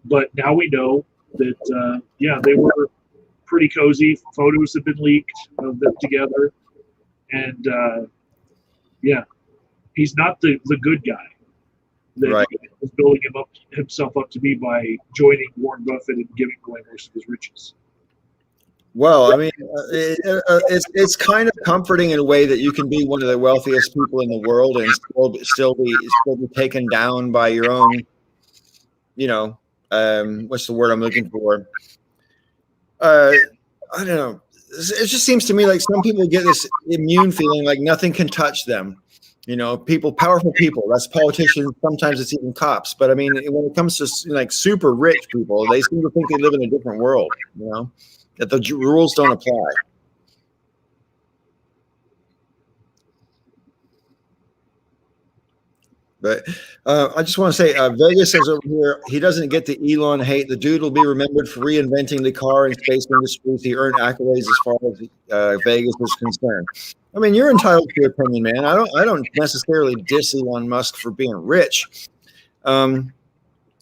But now we know that, they were pretty cozy. Photos have been leaked of them together. And, he's not the good guy that right. he was building himself up to be by joining Warren Buffett and giving away most of his riches. Well, I mean, it's kind of comforting in a way that you can be one of the wealthiest people in the world and still be taken down by your own, what's the word I'm looking for? I don't know. It just seems to me like some people get this immune feeling like nothing can touch them. Powerful people, that's politicians. Sometimes it's even cops. But I mean, when it comes to like super rich people, they seem to think they live in a different world, that the rules don't apply. But I just want to say, Vegas says over here, he doesn't get the Elon hate. The dude will be remembered for reinventing the car and space industries. He earned accolades as far as Vegas is concerned. I mean, you're entitled to your opinion, man. I don't necessarily diss Elon Musk for being rich.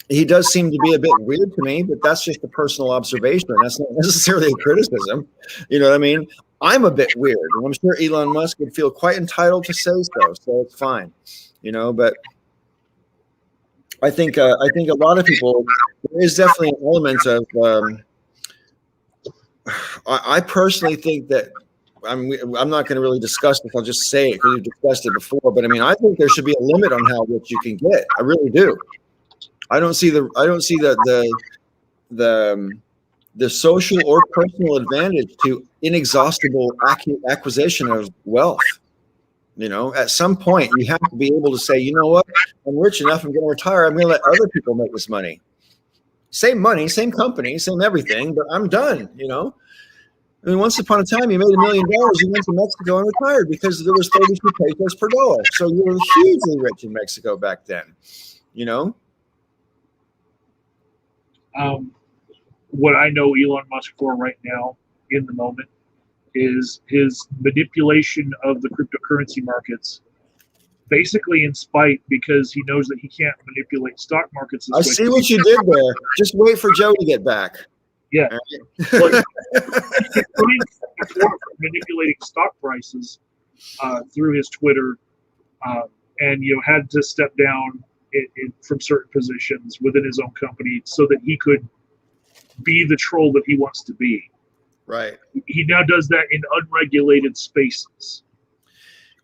He does seem to be a bit weird to me, but that's just a personal observation. That's not necessarily a criticism. You know what I mean? I'm a bit weird, and I'm sure Elon Musk would feel quite entitled to say so it's fine. But I think a lot of people, there is definitely an element of. I personally think that I'm not going to really discuss this. I'll just say it because we've discussed it before. But I mean, I think there should be a limit on how rich you can get. I really do. I don't see the social or personal advantage to inexhaustible acquisition of wealth. At some point you have to be able to say, you know what, I'm rich enough, I'm going to retire. I'm going to let other people make this money. Same money, same company, same everything, but I'm done. I mean, once upon a time, you made $1 million. You went to Mexico and retired because there was 32 pesos per dollar. So you were hugely rich in Mexico back then. What I know Elon Musk for right now in the moment is his manipulation of the cryptocurrency markets, basically in spite, because he knows that he can't manipulate stock markets. I see what you did there. Just wait for Joe to get back. Yeah. Right. Manipulating stock prices through his Twitter, and had to step down from certain positions within his own company so that he could be the troll that he wants to be. Right. He now does that in unregulated spaces.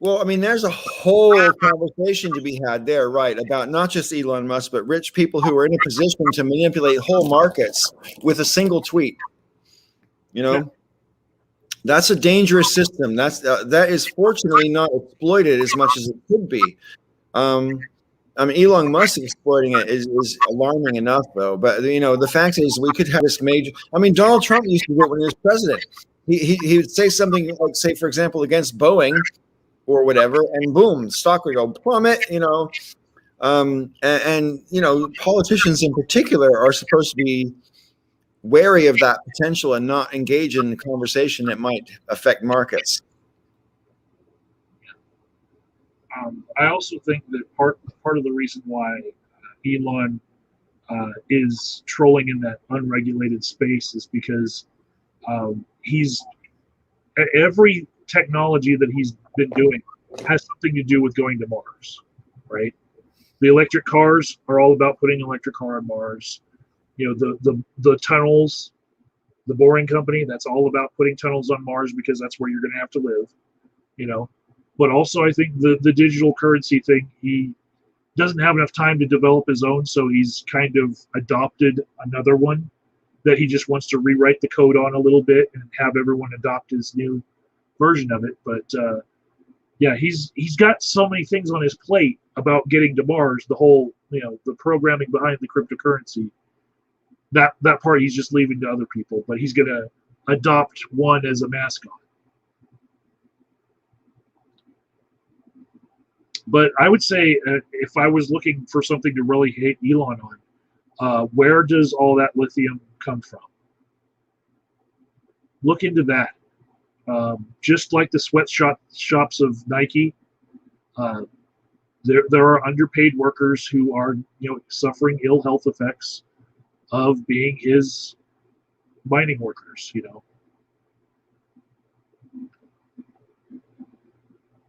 Well, I mean, there's a whole conversation to be had there, right, about not just Elon Musk, but rich people who are in a position to manipulate whole markets with a single tweet. Yeah. That's a dangerous system. That is fortunately not exploited as much as it could be. I mean, Elon Musk exploiting it is alarming enough, though. But the fact is, we could have this major. I mean, Donald Trump used to do it when he was president. He would say something like, say, for example, against Boeing or whatever, and boom, stock would go plummet. And politicians in particular are supposed to be wary of that potential and not engage in a conversation that might affect markets. I also think that part of the reason why Elon is trolling in that unregulated space is because he's every technology that he's been doing has something to do with going to Mars, right? The electric cars are all about putting an electric car on Mars. You know, the tunnels, the Boring Company, that's all about putting tunnels on Mars because that's where you're going to have to live. You know, but also I think the digital currency thing, he doesn't have enough time to develop his own, so he's kind of adopted another one that he just wants to rewrite the code on a little bit and have everyone adopt his new version of it. But yeah, he's got so many things on his plate about getting to Mars. The whole, you know, the programming behind the cryptocurrency, that part he's just leaving to other people. But he's gonna adopt one as a mascot. But I would say if I was looking for something to really hate Elon on, where does all that lithium come from? Look into that. Just like the sweatshops of Nike, there are underpaid workers who are, you know, suffering ill health effects of being his mining workers. You know,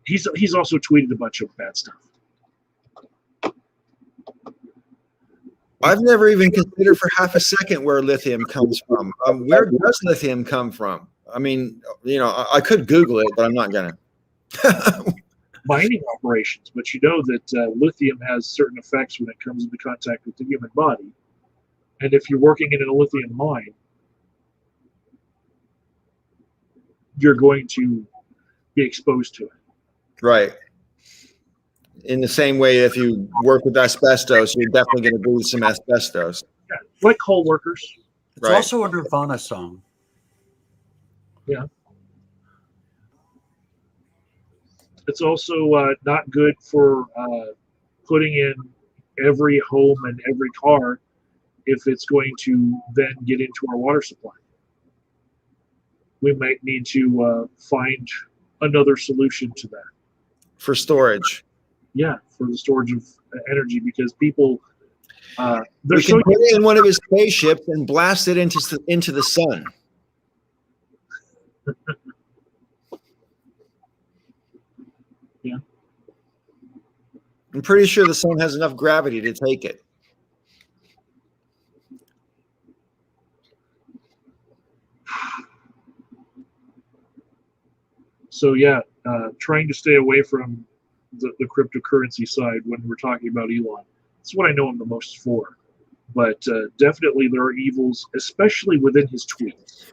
he's also tweeted a bunch of bad stuff. I've never even considered for half a second where lithium comes from. Where does lithium come from? I mean, you know, I could Google it, but I'm not gonna. Mining operations, but you know that lithium has certain effects when it comes into contact with the human body, and if you're working in a lithium mine, you're going to be exposed to it. Right. In the same way, if you work with asbestos, you're definitely going to breathe some asbestos. Yeah, like coal workers. It's also a Nirvana song. Yeah. It's also not good for putting in every home and every car if it's going to then get into our water supply. We might need to find another solution to that. For storage. Yeah, for the storage of energy, because people we can put it in one of his spaceships and blast it into the sun. Yeah. I'm pretty sure the sun has enough gravity to take it. So yeah, trying to stay away from the cryptocurrency side when we're talking about Elon. That's what I know him the most for. But definitely there are evils, especially within his tweets.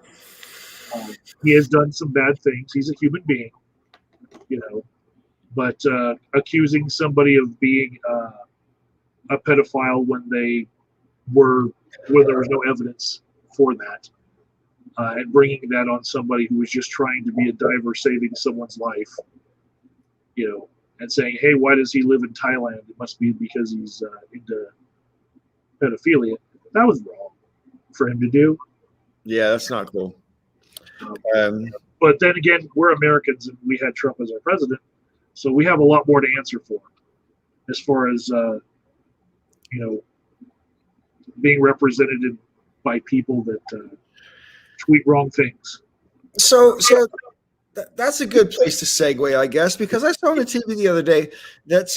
He has done some bad things. He's a human being, you know. But accusing somebody of being a pedophile when there was no evidence for that, and bringing that on somebody who was just trying to be a diver saving someone's life, you know, and saying, hey, why does he live in Thailand? It must be because he's into pedophilia. That was wrong for him to do. Yeah, that's not cool. But then again, we're Americans and we had Trump as our president, so we have a lot more to answer for as far as, you know, being represented by people that tweet wrong things. So that's a good place to segue, I guess, because I saw on the TV the other day that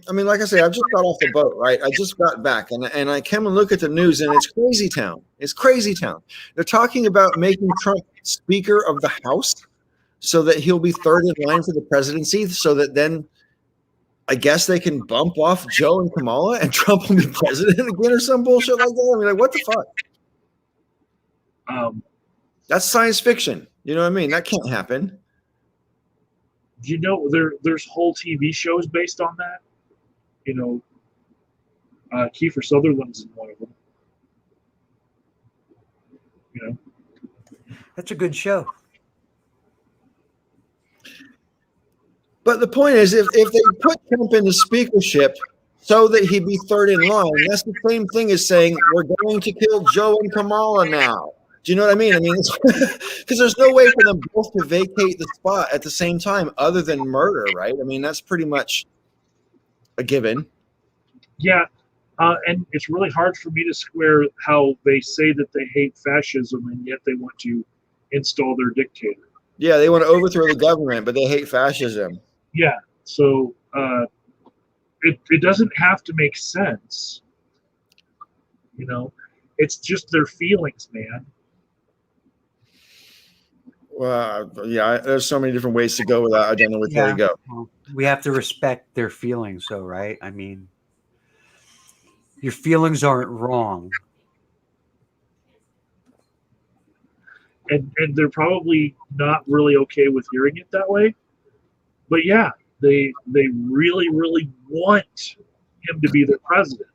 I mean, like I say, I've just got off the boat, right? I just got back, and I came and look at the news, and it's crazy town. It's crazy town. They're talking about making Trump Speaker of the House so that he'll be third in line for the presidency, so that then I guess they can bump off Joe and Kamala, and Trump will be president again or some bullshit like that. I mean, like, what the fuck? That's science fiction. You know what I mean? That can't happen. You know, there's whole TV shows based on that. You know, Kiefer Sutherland's in one of them. You know, that's a good show. But the point is, if they put Trump in the speakership so that he'd be third in line. That's the same thing as saying we're going to kill Joe and Kamala now. Do you know what I mean? I mean, because there's no way for them both to vacate the spot at the same time other than murder, right? I mean, that's pretty much a given. Yeah, and it's really hard for me to square how they say that they hate fascism and yet they want to install their dictator. Yeah, they want to overthrow the government, but they hate fascism. Yeah, so it doesn't have to make sense. You know, it's just their feelings, man. Well, yeah, there's so many different ways to go with that. I don't know which way to go. Well, we have to respect their feelings, though, right? I mean, your feelings aren't wrong. And they're probably not really okay with hearing it that way. But yeah, they really, really want him to be their president.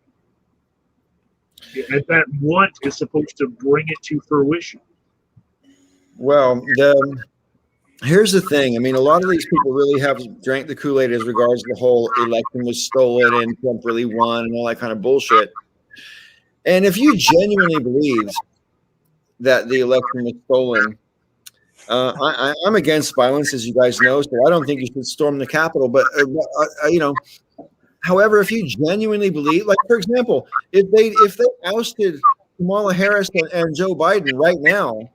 And that want is supposed to bring it to fruition. Well, here's the thing. I mean, a lot of these people really have drank the Kool-Aid as regards the whole election was stolen and Trump really won and all that kind of bullshit. And if you genuinely believe that the election was stolen, I'm against violence, as you guys know, so I don't think you should storm the Capitol. But, you know, however, if you genuinely believe, like, for example, if they ousted Kamala Harris and Joe Biden right now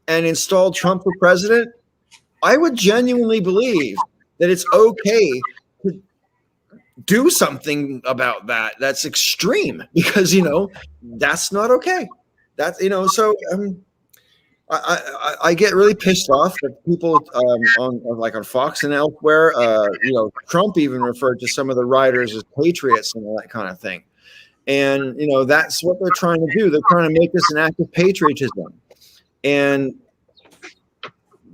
and installed Trump for president, I would genuinely believe that it's okay to do something about that. That's extreme because, you know, that's not okay. That's, you know, so I get really pissed off that people on Fox and elsewhere, you know, Trump even referred to some of the rioters as patriots and all that kind of thing. And, you know, that's what they're trying to do. They're trying to make this an act of patriotism and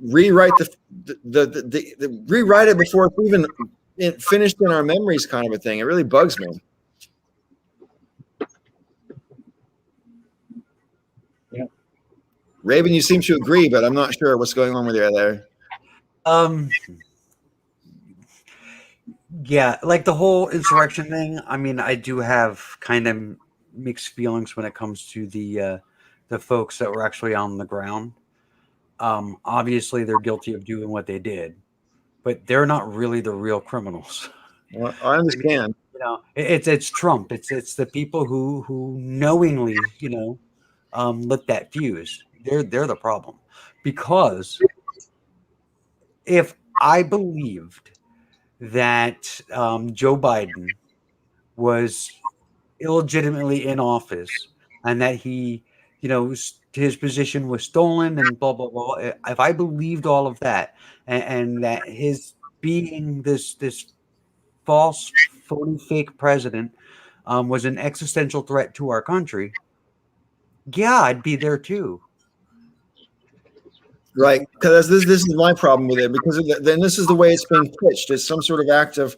rewrite rewrite it before it's even finished in our memories, kind of a thing. It really bugs me. Yeah. Raven, you seem to agree, but I'm not sure what's going on with you there. Yeah, like the whole insurrection thing. I mean, I do have kind of mixed feelings when it comes to the folks that were actually on the ground. Obviously, they're guilty of doing what they did, but they're not really the real criminals. Well, I understand. I mean, you know, it's Trump. It's the people who knowingly, you know, lit that fuse. They're the problem. Because if I believed that Joe Biden was illegitimately in office and that he, you know, his position was stolen and blah blah blah. If I believed all of that and that his being this false, phony, fake president was an existential threat to our country, yeah, I'd be there too. Right, because this is my problem with it. Because then this is the way it's being pitched as some sort of act of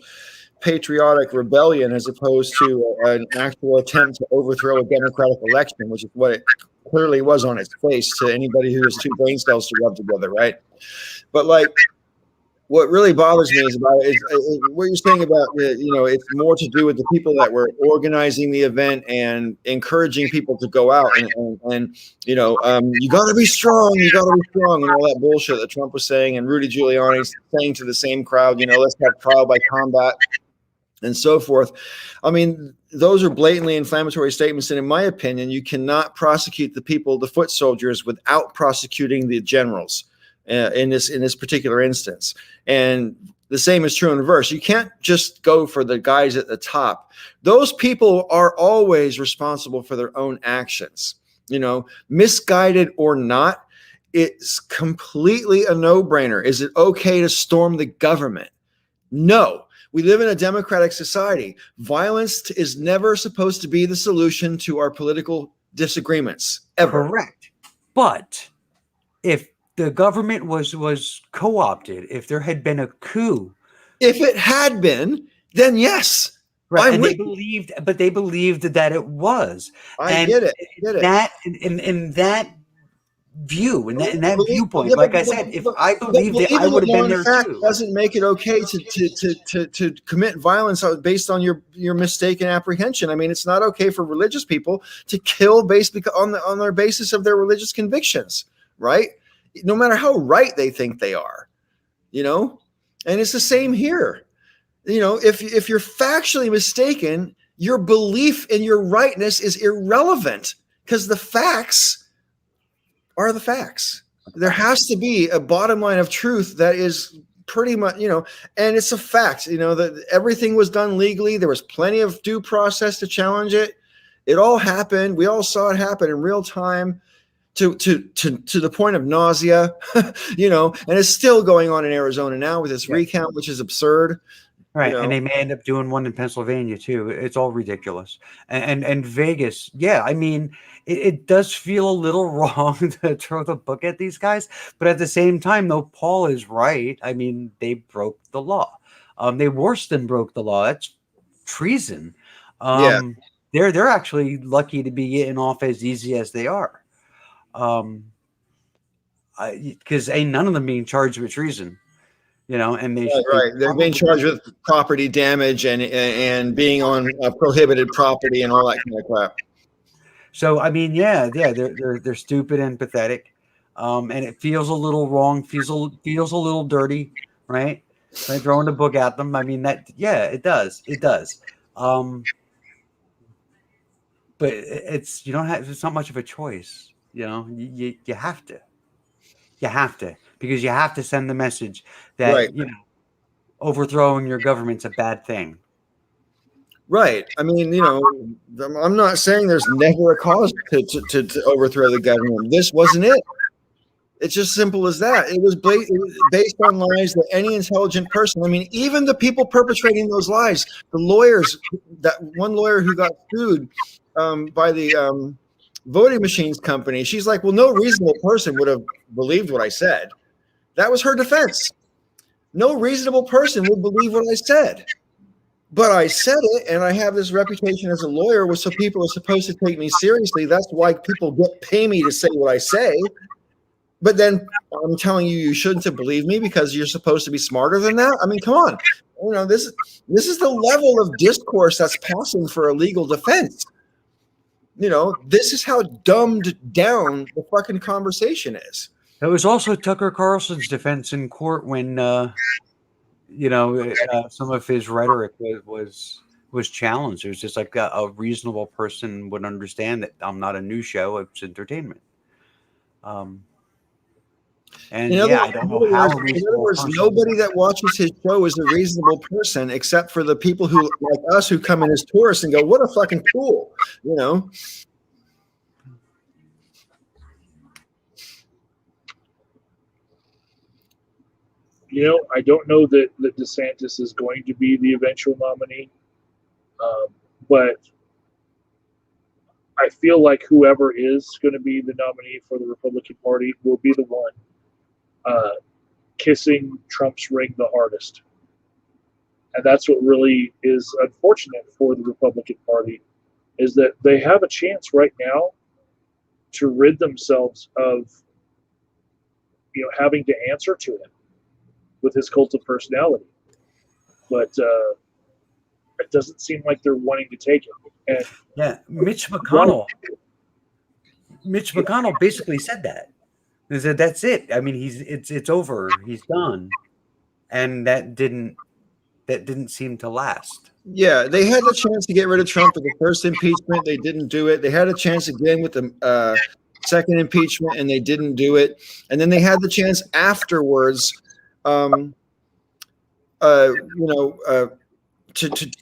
patriotic rebellion, as opposed to an actual attempt to overthrow a democratic election, which is what it clearly was on its face to anybody who has two brain cells to rub together, right? But like, what really bothers me is what you're saying about, you know, it's more to do with the people that were organizing the event and encouraging people to go out and you know, you got to be strong, and all that bullshit that Trump was saying and Rudy Giuliani saying to the same crowd, you know, let's have trial by combat and so forth. I mean, those are blatantly inflammatory statements, and in my opinion, you cannot prosecute the people, the foot soldiers, without prosecuting the generals. In this particular instance, and the same is true in reverse. You can't just go for the guys at the top. Those people are always responsible for their own actions. You know, misguided or not, it's completely a no-brainer. Is it okay to storm the government? No. We live in a democratic society. Violence is never supposed to be the solution to our political disagreements, ever. Correct. But if the government was co-opted, if there had been a coup, if it had been, then yes, right? And they believed that it was. I get it. That in that view and that viewpoint. Yeah, Like I said, if I believed it, I would have been there fact too. doesn't make it okay to commit violence based on your mistaken apprehension. I mean, it's not okay for religious people to kill based on their basis of their religious convictions, right? No matter how right they think they are, you know. And it's the same here. You know, if you're factually mistaken, your belief in your rightness is irrelevant because the facts are the facts. There has to be a bottom line of truth that is pretty much, you know, and it's a fact, you know, that everything was done legally. There was plenty of due process to challenge it. It all happened. We all saw it happen in real time to the point of nausea, you know, and it's still going on in Arizona now with this recount, which is absurd. Right, You know? and they may end up doing one in Pennsylvania too. It's all ridiculous. And Vegas, yeah, I mean, it does feel a little wrong to throw the book at these guys, but at the same time, though, Paul is right. I mean, they broke the law. They worse than broke the law. That's treason. Yeah. They're actually lucky to be getting off as easy as they are. Because ain't none of them being charged with treason. You know, and they're being charged with property damage and being on prohibited property and all that kind of crap. So I mean, yeah, they're stupid and pathetic, and it feels a little wrong, feels a little dirty, right? Like throwing the book at them. I mean, it does. But it's it's not much of a choice. You know, you have to. You have to, because you have to send the message that, you know, overthrowing your government's a bad thing. Right. I mean, you know, I'm not saying there's never a cause to overthrow the government. This wasn't it. It's just simple as that. It was based on lies that any intelligent person, I mean, even the people perpetrating those lies, the lawyers, that one lawyer who got sued by the voting machines company, she's like, well, no reasonable person would have believed what I said. That was her defense. No reasonable person would believe what I said. But I said it, and I have this reputation as a lawyer, so people are supposed to take me seriously. That's why people pay me to say what I say. But then I'm telling you shouldn't have believed me because you're supposed to be smarter than that. I mean, come on. You know, this is the level of discourse that's passing for a legal defense. You know, this is how dumbed down the fucking conversation is. It was also Tucker Carlson's defense in court when, some of his rhetoric was challenged. It was just like a reasonable person would understand that I'm not a news show; it's entertainment. And I don't know how. In other words, nobody that watches his show is a reasonable person, except for the people who, like us, who come in as tourists and go, "What a fucking fool," you know. You know, I don't know that DeSantis is going to be the eventual nominee, but I feel like whoever is going to be the nominee for the Republican Party will be the one kissing Trump's ring the hardest. And that's what really is unfortunate for the Republican Party, is that they have a chance right now to rid themselves of, having to answer to him with his cult of personality. But it doesn't seem like they're wanting to take it. And Mitch McConnell basically said that. He said that's it. I mean, it's over. He's done. And that didn't seem to last. Yeah, they had the chance to get rid of Trump with the first impeachment. They didn't do it. They had a chance again with the second impeachment, and they didn't do it. And then they had the chance afterwards, to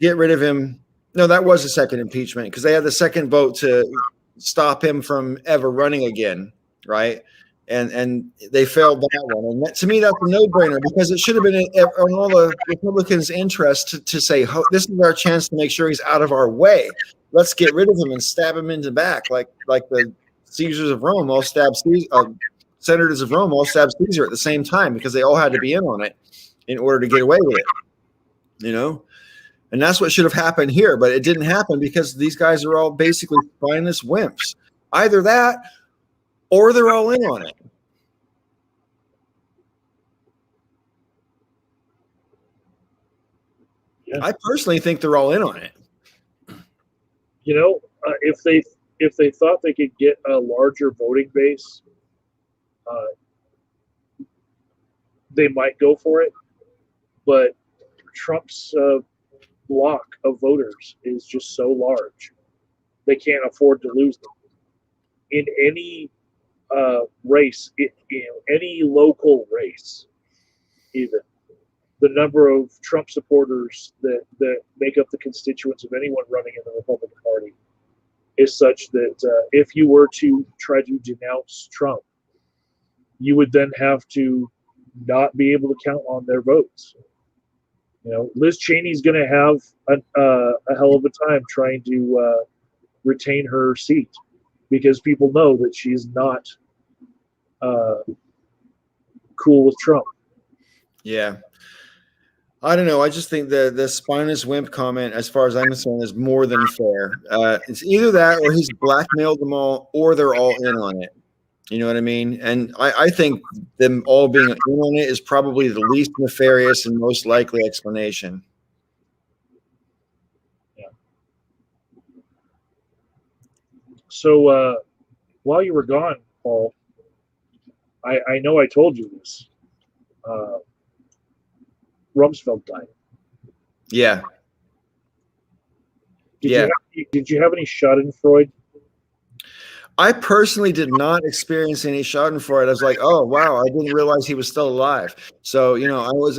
get rid of him. No, that was the second impeachment, because they had the second vote to stop him from ever running again, right? And they failed that one. And that, to me, that's a no-brainer, because it should have been on all the Republicans' interest to say, this is our chance to make sure he's out of our way. Let's get rid of him and stab him in the back, like the Caesars of Rome all stabbed senators of Rome all stabbed Caesar at the same time, because they all had to be in on it in order to get away with it, you know? And that's what should have happened here, but it didn't happen because these guys are all basically spineless wimps. Either that, or they're all in on it. Yeah. I personally think they're all in on it. You know, if they thought they could get a larger voting base, they might go for it. But Trump's block of voters is just so large, they can't afford to lose them. In any race, any local race, even the number of Trump supporters that make up the constituents of anyone running in the Republican Party is such that if you were to try to denounce Trump, you would then have to not be able to count on their votes. You know, Liz Cheney's going to have a hell of a time trying to retain her seat because people know that she's not cool with Trump. Yeah. I don't know. I just think the spineless wimp comment, as far as I'm concerned, is more than fair. It's either that or he's blackmailed them all or they're all in on it. You know what I mean? And I think them all being in on it is probably the least nefarious and most likely explanation. Yeah. So while you were gone, Paul, I know I told you this. Rumsfeld died. Yeah. Did you have any Schadenfreude? I personally did not experience any Schadenfreude. I was like, oh wow, I didn't realize he was still alive. So I was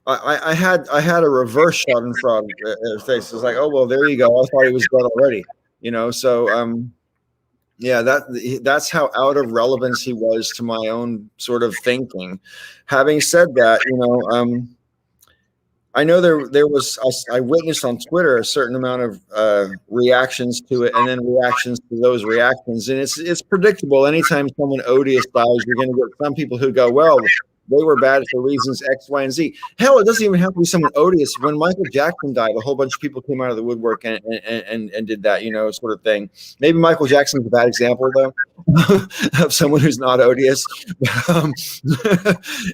I had a reverse Schadenfreude face. It was like, oh well, there you go. I thought he was dead already. So yeah, that's how out of relevance he was to my own sort of thinking. Having said that, I know there was I witnessed on Twitter a certain amount of reactions to it, and then reactions to those reactions, and it's predictable. Anytime someone odious dies, you're going to get some people who go, "Well, they were bad for reasons X, Y, and Z." Hell, it doesn't even have to be someone odious. When Michael Jackson died, a whole bunch of people came out of the woodwork and did that, sort of thing. Maybe Michael Jackson's a bad example though of someone who's not odious.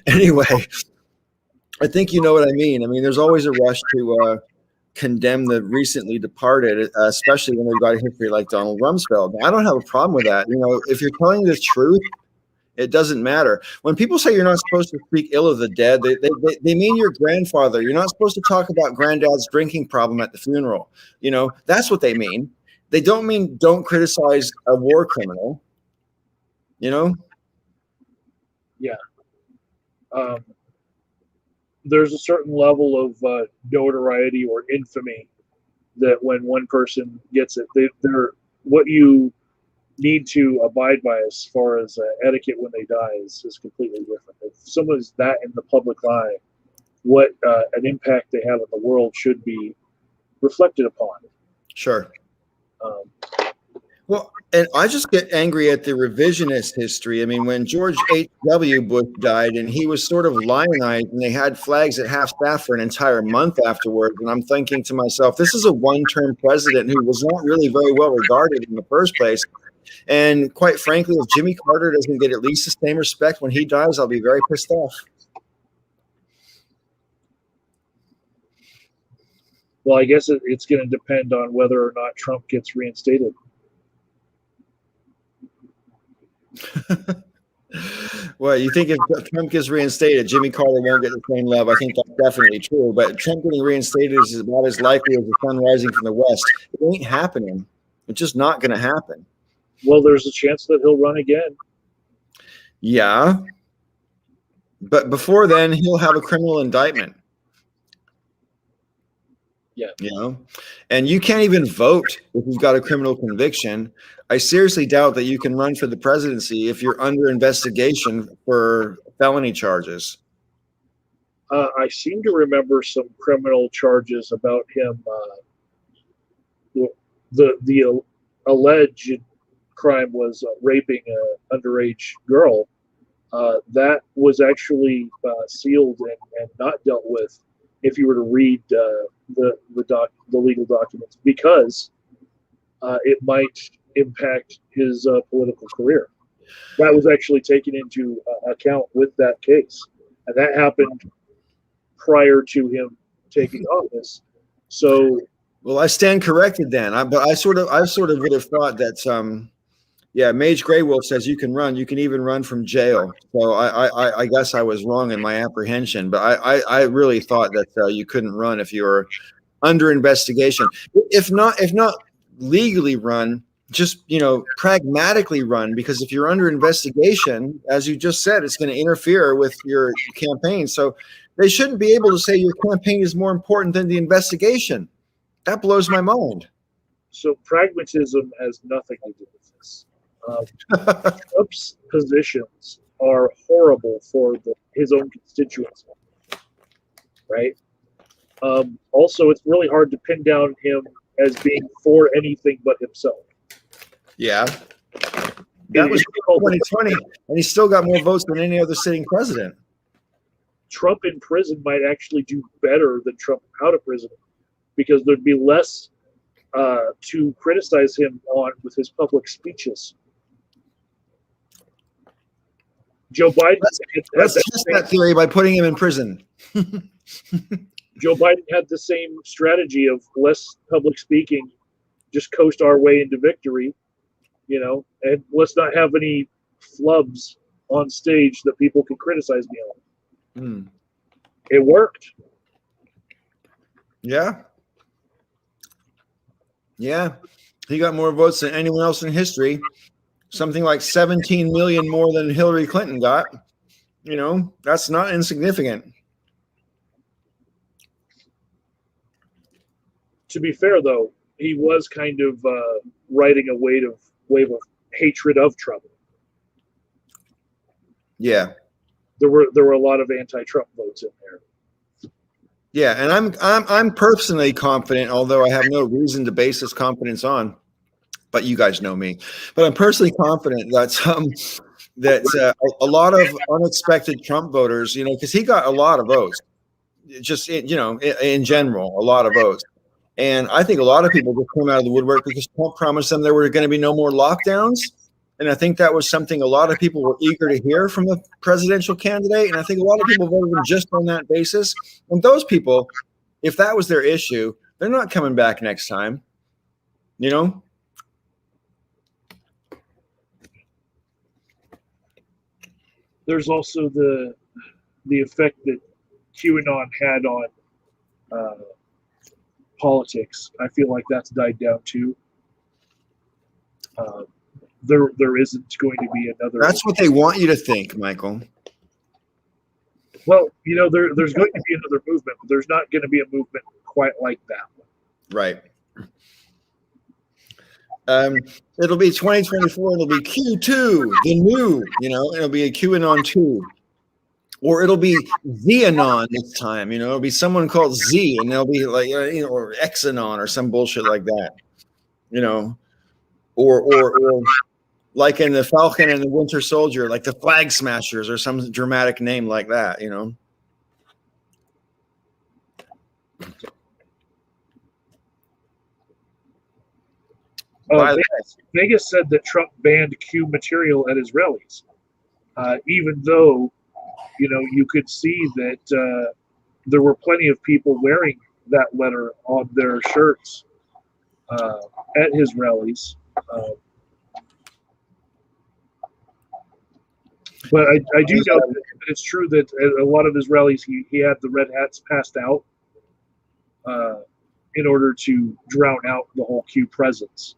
Anyway. I think you know what I mean. I mean, there's always a rush to condemn the recently departed, especially when they've got a history like Donald Rumsfeld. I don't have a problem with that. If you're telling the truth, it doesn't matter. When people say you're not supposed to speak ill of the dead, they mean your grandfather. You're not supposed to talk about granddad's drinking problem at the funeral. That's what they mean. They don't mean don't criticize a war criminal. Yeah. There's a certain level of notoriety or infamy that when one person gets it, they're what you need to abide by as far as etiquette when they die is completely different. If someone's that in the public eye, what an impact they have in the world should be reflected upon. Sure. Well, and I just get angry at the revisionist history. I mean, when George H.W. Bush died and he was sort of lionized and they had flags at half staff for an entire month afterwards. And I'm thinking to myself, this is a one-term president who was not really very well regarded in the first place. And quite frankly, if Jimmy Carter doesn't get at least the same respect when he dies, I'll be very pissed off. Well, I guess it's going to depend on whether or not Trump gets reinstated. Well, you think if Trump gets reinstated, Jimmy Carter won't get the same love? I think that's definitely true. But Trump getting reinstated is about as likely as the sun rising from the west. It ain't happening. It's just not going to happen. Well, there's a chance that he'll run again. Yeah. But before then, he'll have a criminal indictment. Yeah. And you can't even vote if you've got a criminal conviction. I seriously doubt that you can run for the presidency if you're under investigation for felony charges. I seem to remember some criminal charges about him. The alleged crime was raping an underage girl. That was actually sealed and not dealt with if you were to read the legal documents, because it might impact his political career. that was actually taken into account with that case, and that happened prior to him taking office. So, well, I stand corrected then. But I sort of would have thought that yeah, Mage Grey Wolf says you can run. You can even run from jail. So I guess I was wrong in my apprehension, but I really thought that you couldn't run if you were under investigation. If not legally run, just pragmatically run, because if you're under investigation, as you just said, it's going to interfere with your campaign. So they shouldn't be able to say your campaign is more important than the investigation. That blows my mind. So pragmatism has nothing to do with this. Trump's positions are horrible for his own constituents, right? Also, it's really hard to pin down him as being for anything but himself. Yeah. That was 2020, and he still got more votes than any other sitting president. Trump in prison might actually do better than Trump out of prison, because there'd be less to criticize him on with his public speeches. Joe Biden. Let's test that theory by putting him in prison. Joe Biden had the same strategy of less public speaking, just coast our way into victory, and let's not have any flubs on stage that people can criticize me on. It worked. Yeah. Yeah. He got more votes than anyone else in history. Something like 17 million more than Hillary Clinton got. That's not insignificant. To be fair, though, he was kind of riding a wave of hatred of Trump. Yeah. There were a lot of anti-Trump votes in there. Yeah, and I'm personally confident, although I have no reason to base this confidence on, but you guys know me. But I'm personally confident that a lot of unexpected Trump voters, because he got a lot of votes, just in general, a lot of votes. And I think a lot of people just came out of the woodwork because Trump promised them there were going to be no more lockdowns. And I think that was something a lot of people were eager to hear from the presidential candidate. And I think a lot of people voted him just on that basis. And those people, if that was their issue, they're not coming back next time. There's also the effect that QAnon had on politics. I feel like that's died down too. There isn't going to be another. That's what they want you to think, Michael. Well, there's going to be another movement, but there's not going to be a movement quite like that one. Right. It'll be 2024. It'll be Q2, the new. It'll be a QAnon 2, or it'll be Xenon this time. It'll be someone called Z, and they'll be like, or Exanon or some bullshit like that. Or like in the Falcon and the Winter Soldier, like the Flag Smashers or some dramatic name like that, Vegas said that Trump banned Q material at his rallies, even though, you could see that there were plenty of people wearing that letter on their shirts at his rallies. But I do know that it's true that at a lot of his rallies, he had the red hats passed out in order to drown out the whole Q presence.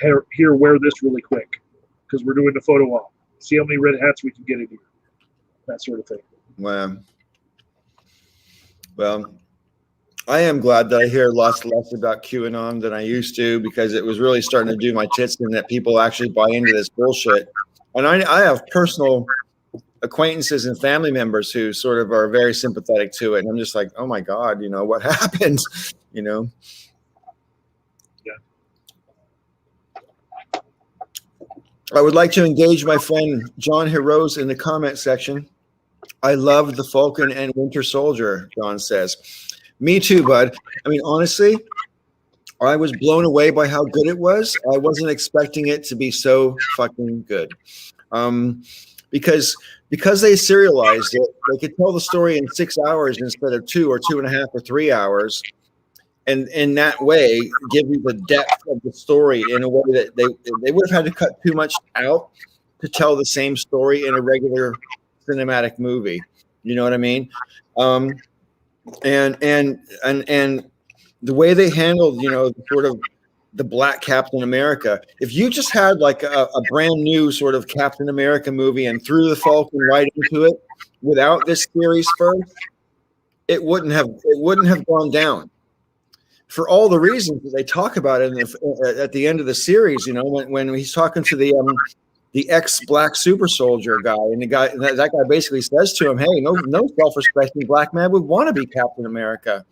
Here, wear this really quick because we're doing the photo op. See how many red hats we can get in here. That sort of thing. Wow. Well, I am glad that I hear lots less about QAnon than I used to, because it was really starting to do my tits in that people actually buy into this bullshit. And I have personal acquaintances and family members who sort of are very sympathetic to it. And I'm just like, oh my God, what happened? Yeah. I would like to engage my friend John Heroes in the comment section. I love the Falcon and Winter Soldier, John says. Me too, bud. I mean, honestly, I was blown away by how good it was. I wasn't expecting it to be so fucking good. Because they serialized it, they could tell the story in 6 hours instead of 2 or 2.5 or 3 hours, and in that way give you the depth of the story in a way that they would have had to cut too much out to tell the same story in a regular cinematic movie. You know what I mean? And the way they handled, sort of the Black Captain America. If you just had like a brand new sort of Captain America movie and threw the Falcon right into it without this series first, it wouldn't have gone down for all the reasons that they talk about it at the end of the series. When he's talking to the ex-black super soldier guy, and that guy basically says to him, "Hey, no self-respecting black man would want to be Captain America,"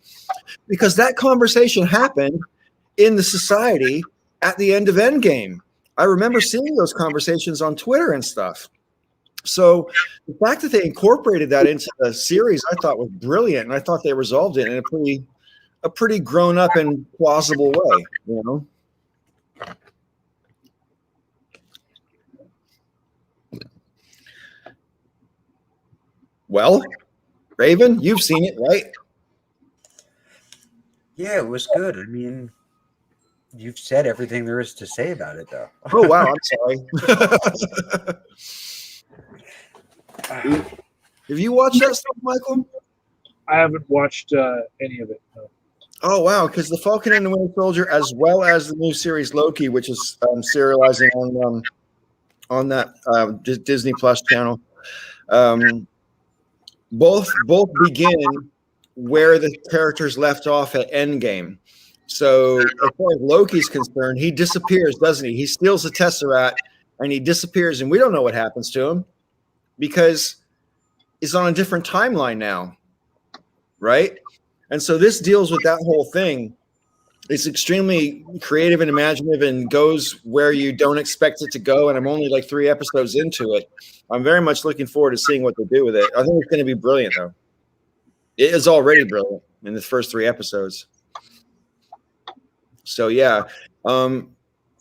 because that conversation happened in the society at the end of Endgame. I remember seeing those conversations on Twitter and stuff. So the fact that they incorporated that into the series, I thought was brilliant, and I thought they resolved it in a pretty grown up and plausible way. Well, Raven, you've seen it, right? Yeah, it was good. I mean, you've said everything there is to say about it, though. Oh, wow. I'm sorry. Have you watched that stuff, Michael? I haven't watched any of it. No. Oh, wow. Because The Falcon and the Winter Soldier, as well as the new series Loki, which is serializing on that Disney Plus channel, both begin where the characters left off at Endgame. So as far as Loki's concerned, he disappears, doesn't he? He steals the Tesseract and he disappears, and we don't know what happens to him because he's on a different timeline now, right? And so this deals with that whole thing. It's extremely creative and imaginative and goes where you don't expect it to go, and I'm only like 3 episodes into it. I'm very much looking forward to seeing what they do with it. I think it's going to be brilliant, though. It is already brilliant in the first 3 episodes. So, yeah. From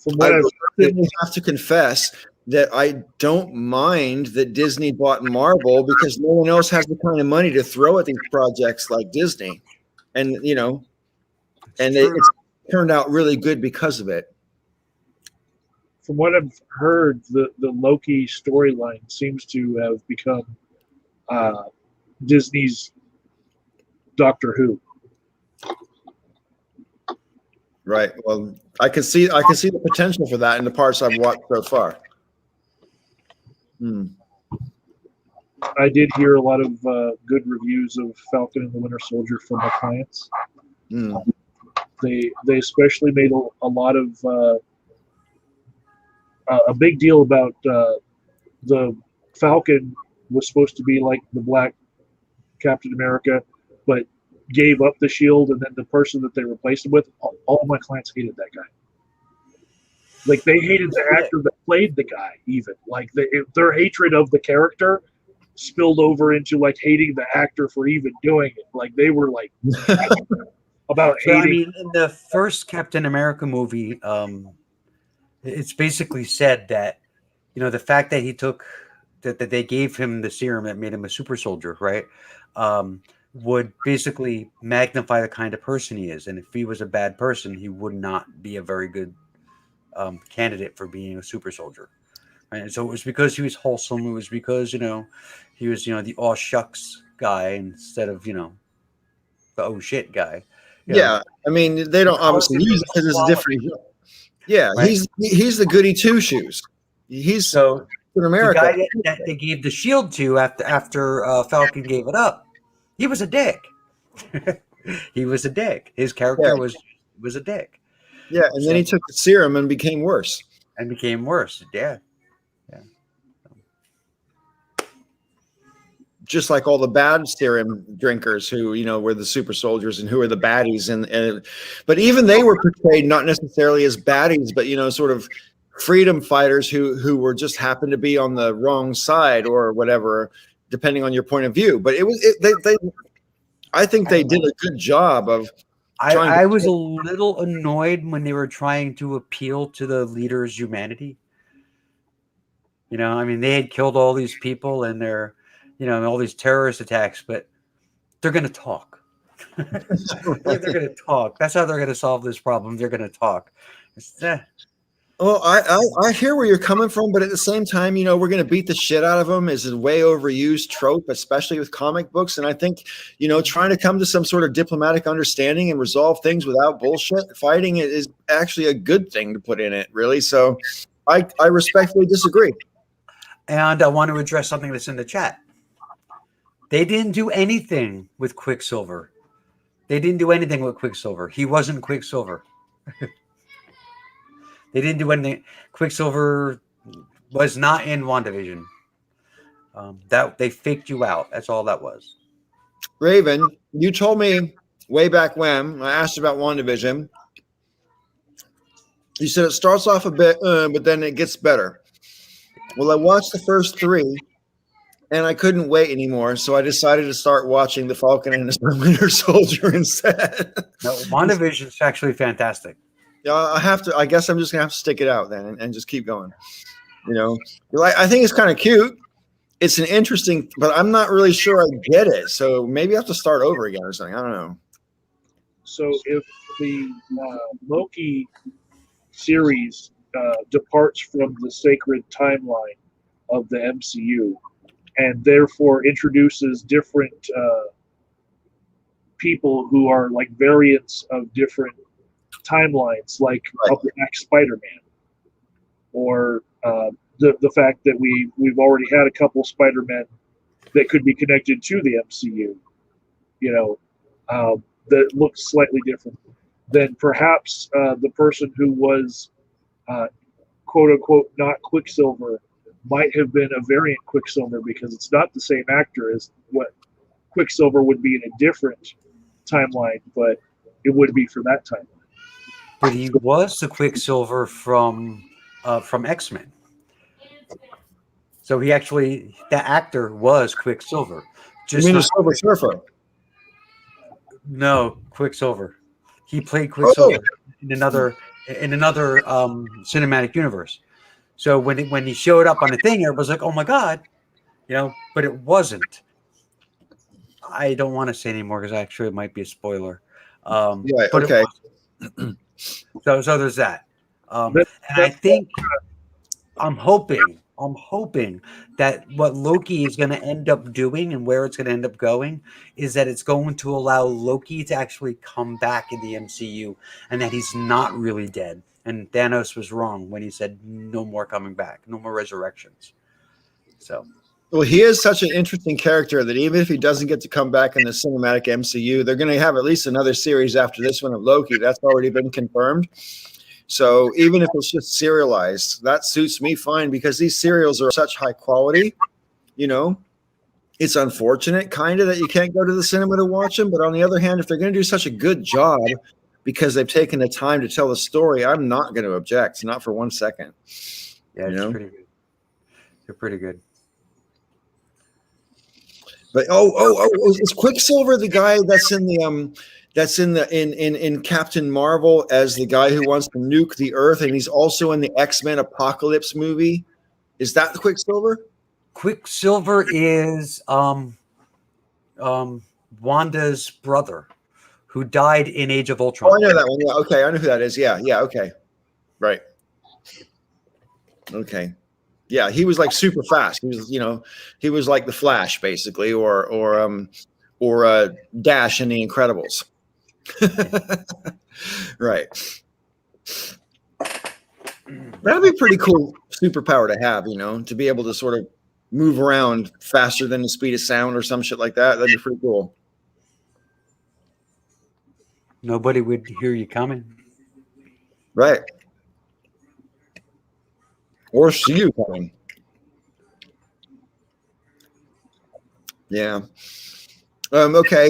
what I have to confess that I don't mind that Disney bought Marvel because no one else has the kind of money to throw at these projects like Disney. And, it's turned out really good because of it. From what I've heard, the Loki storyline seems to have become Disney's Doctor Who. Right. Well, I can see the potential for that in the parts I've watched so far. I did hear a lot of good reviews of Falcon and the Winter Soldier from my clients. They especially made a lot of a big deal about the Falcon was supposed to be like the Black Captain America, but gave up the shield, and then the person that they replaced him with, all my clients hated that guy. Like, they hated the actor that played the guy, even. Like, their hatred of the character spilled over into, like, hating the actor for even doing it. Like, they were, like, about hating. I mean, in the first Captain America movie, it's basically said that, the fact that he took, that they gave him the serum that made him a super soldier, right, would basically magnify the kind of person he is. And if he was a bad person, he would not be a very good candidate for being a super soldier. Right? And so it was because he was wholesome. It was because, he was, the aw shucks guy instead of, the oh shit guy. Yeah. I mean, they don't obviously use it because it's different. Yeah. Right? He's the goody two shoes. He's so in America. The guy that they gave the shield to after Falcon gave it up, he was a dick. He was a dick. His character was a dick. Yeah, and then he took the serum and became worse. Yeah. Just like all the bad serum drinkers who, were the super soldiers and who were the baddies. But even they were portrayed not necessarily as baddies, but, sort of freedom fighters who were just happened to be on the wrong side or whatever, depending on your point of view. But I think they did a good job of I was a little annoyed when they were trying to appeal to the leader's humanity. You know, I mean, they had killed all these people and they're, you know, all these terrorist attacks, but they're going to talk. They're going to talk. That's how they're going to solve this problem. They're going to talk. Well, I hear where you're coming from, but at the same time, you know, we're going to beat the shit out of them is a way overused trope, especially with comic books. And I think, you know, trying to come to some sort of diplomatic understanding and resolve things without bullshit fighting is actually a good thing to put in it, really. So I respectfully disagree. And I want to address something that's in the chat. They didn't do anything with Quicksilver. They didn't do anything with Quicksilver. He wasn't Quicksilver. They didn't do anything. Quicksilver was not in WandaVision. That they faked you out. That's all that was. Raven, you told me way back when I asked about WandaVision. You said it starts off a bit, but then it gets better. Well, I watched the first 3, and I couldn't wait anymore, so I decided to start watching The Falcon and the Winter Soldier instead. No, WandaVision is actually fantastic. Yeah, I guess I'm just gonna have to stick it out then and just keep going. You know, I think it's kind of cute. It's an interesting, but I'm not really sure I get it. So maybe I have to start over again or something. I don't know. So if the Loki series departs from the sacred timeline of the MCU and therefore introduces different people who are like variants of different timelines, like Upper Deck Spider-Man, or the fact that we've already had a couple Spider-Men that could be connected to the MCU, you know, that looks slightly different, then perhaps the person who was quote unquote not Quicksilver might have been a variant Quicksilver, because it's not the same actor as what Quicksilver would be in a different timeline, but it would be for that timeline. But he was the Quicksilver from X-Men. So he actually, the actor was Quicksilver. You mean the Silver Surfer? No, Quicksilver. He played Quicksilver in another cinematic universe. So when he showed up on the thing, everybody was like, "Oh my god," you know. But it wasn't. I don't want to say anymore because actually it might be a spoiler. Right. But Okay. So there's that. And I think I'm hoping that what Loki is going to end up doing and where it's going to end up going is that it's going to allow Loki to actually come back in the MCU, and that he's not really dead. And Thanos was wrong when he said no more coming back, no more resurrections. So. Well, he is such an interesting character that even if he doesn't get to come back in the cinematic MCU, they're going to have at least another series after this one of Loki. That's already been confirmed. So even if it's just serialized, that suits me fine, because these serials are such high quality. You know, it's unfortunate kind of that you can't go to the cinema to watch them. But on the other hand, if they're going to do such a good job because they've taken the time to tell the story, I'm not going to object. Not for 1 second. Yeah, it's pretty good. They're pretty good. But is Quicksilver the guy that's in the in Captain Marvel as the guy who wants to nuke the Earth, and he's also in the X-Men Apocalypse movie? Is that the Quicksilver? Quicksilver is Wanda's brother, who died in Age of Ultron. Oh, I know that one. Yeah, okay, I know who that is. Yeah, okay, right, okay. Yeah, he was like super fast. He was, he was like the Flash, basically, or Dash in The Incredibles. Right. That'd be a pretty cool superpower to have, to be able to sort of move around faster than the speed of sound or some shit like that. That'd be pretty cool. Nobody would hear you coming. Right. Or see you coming. Yeah. Okay.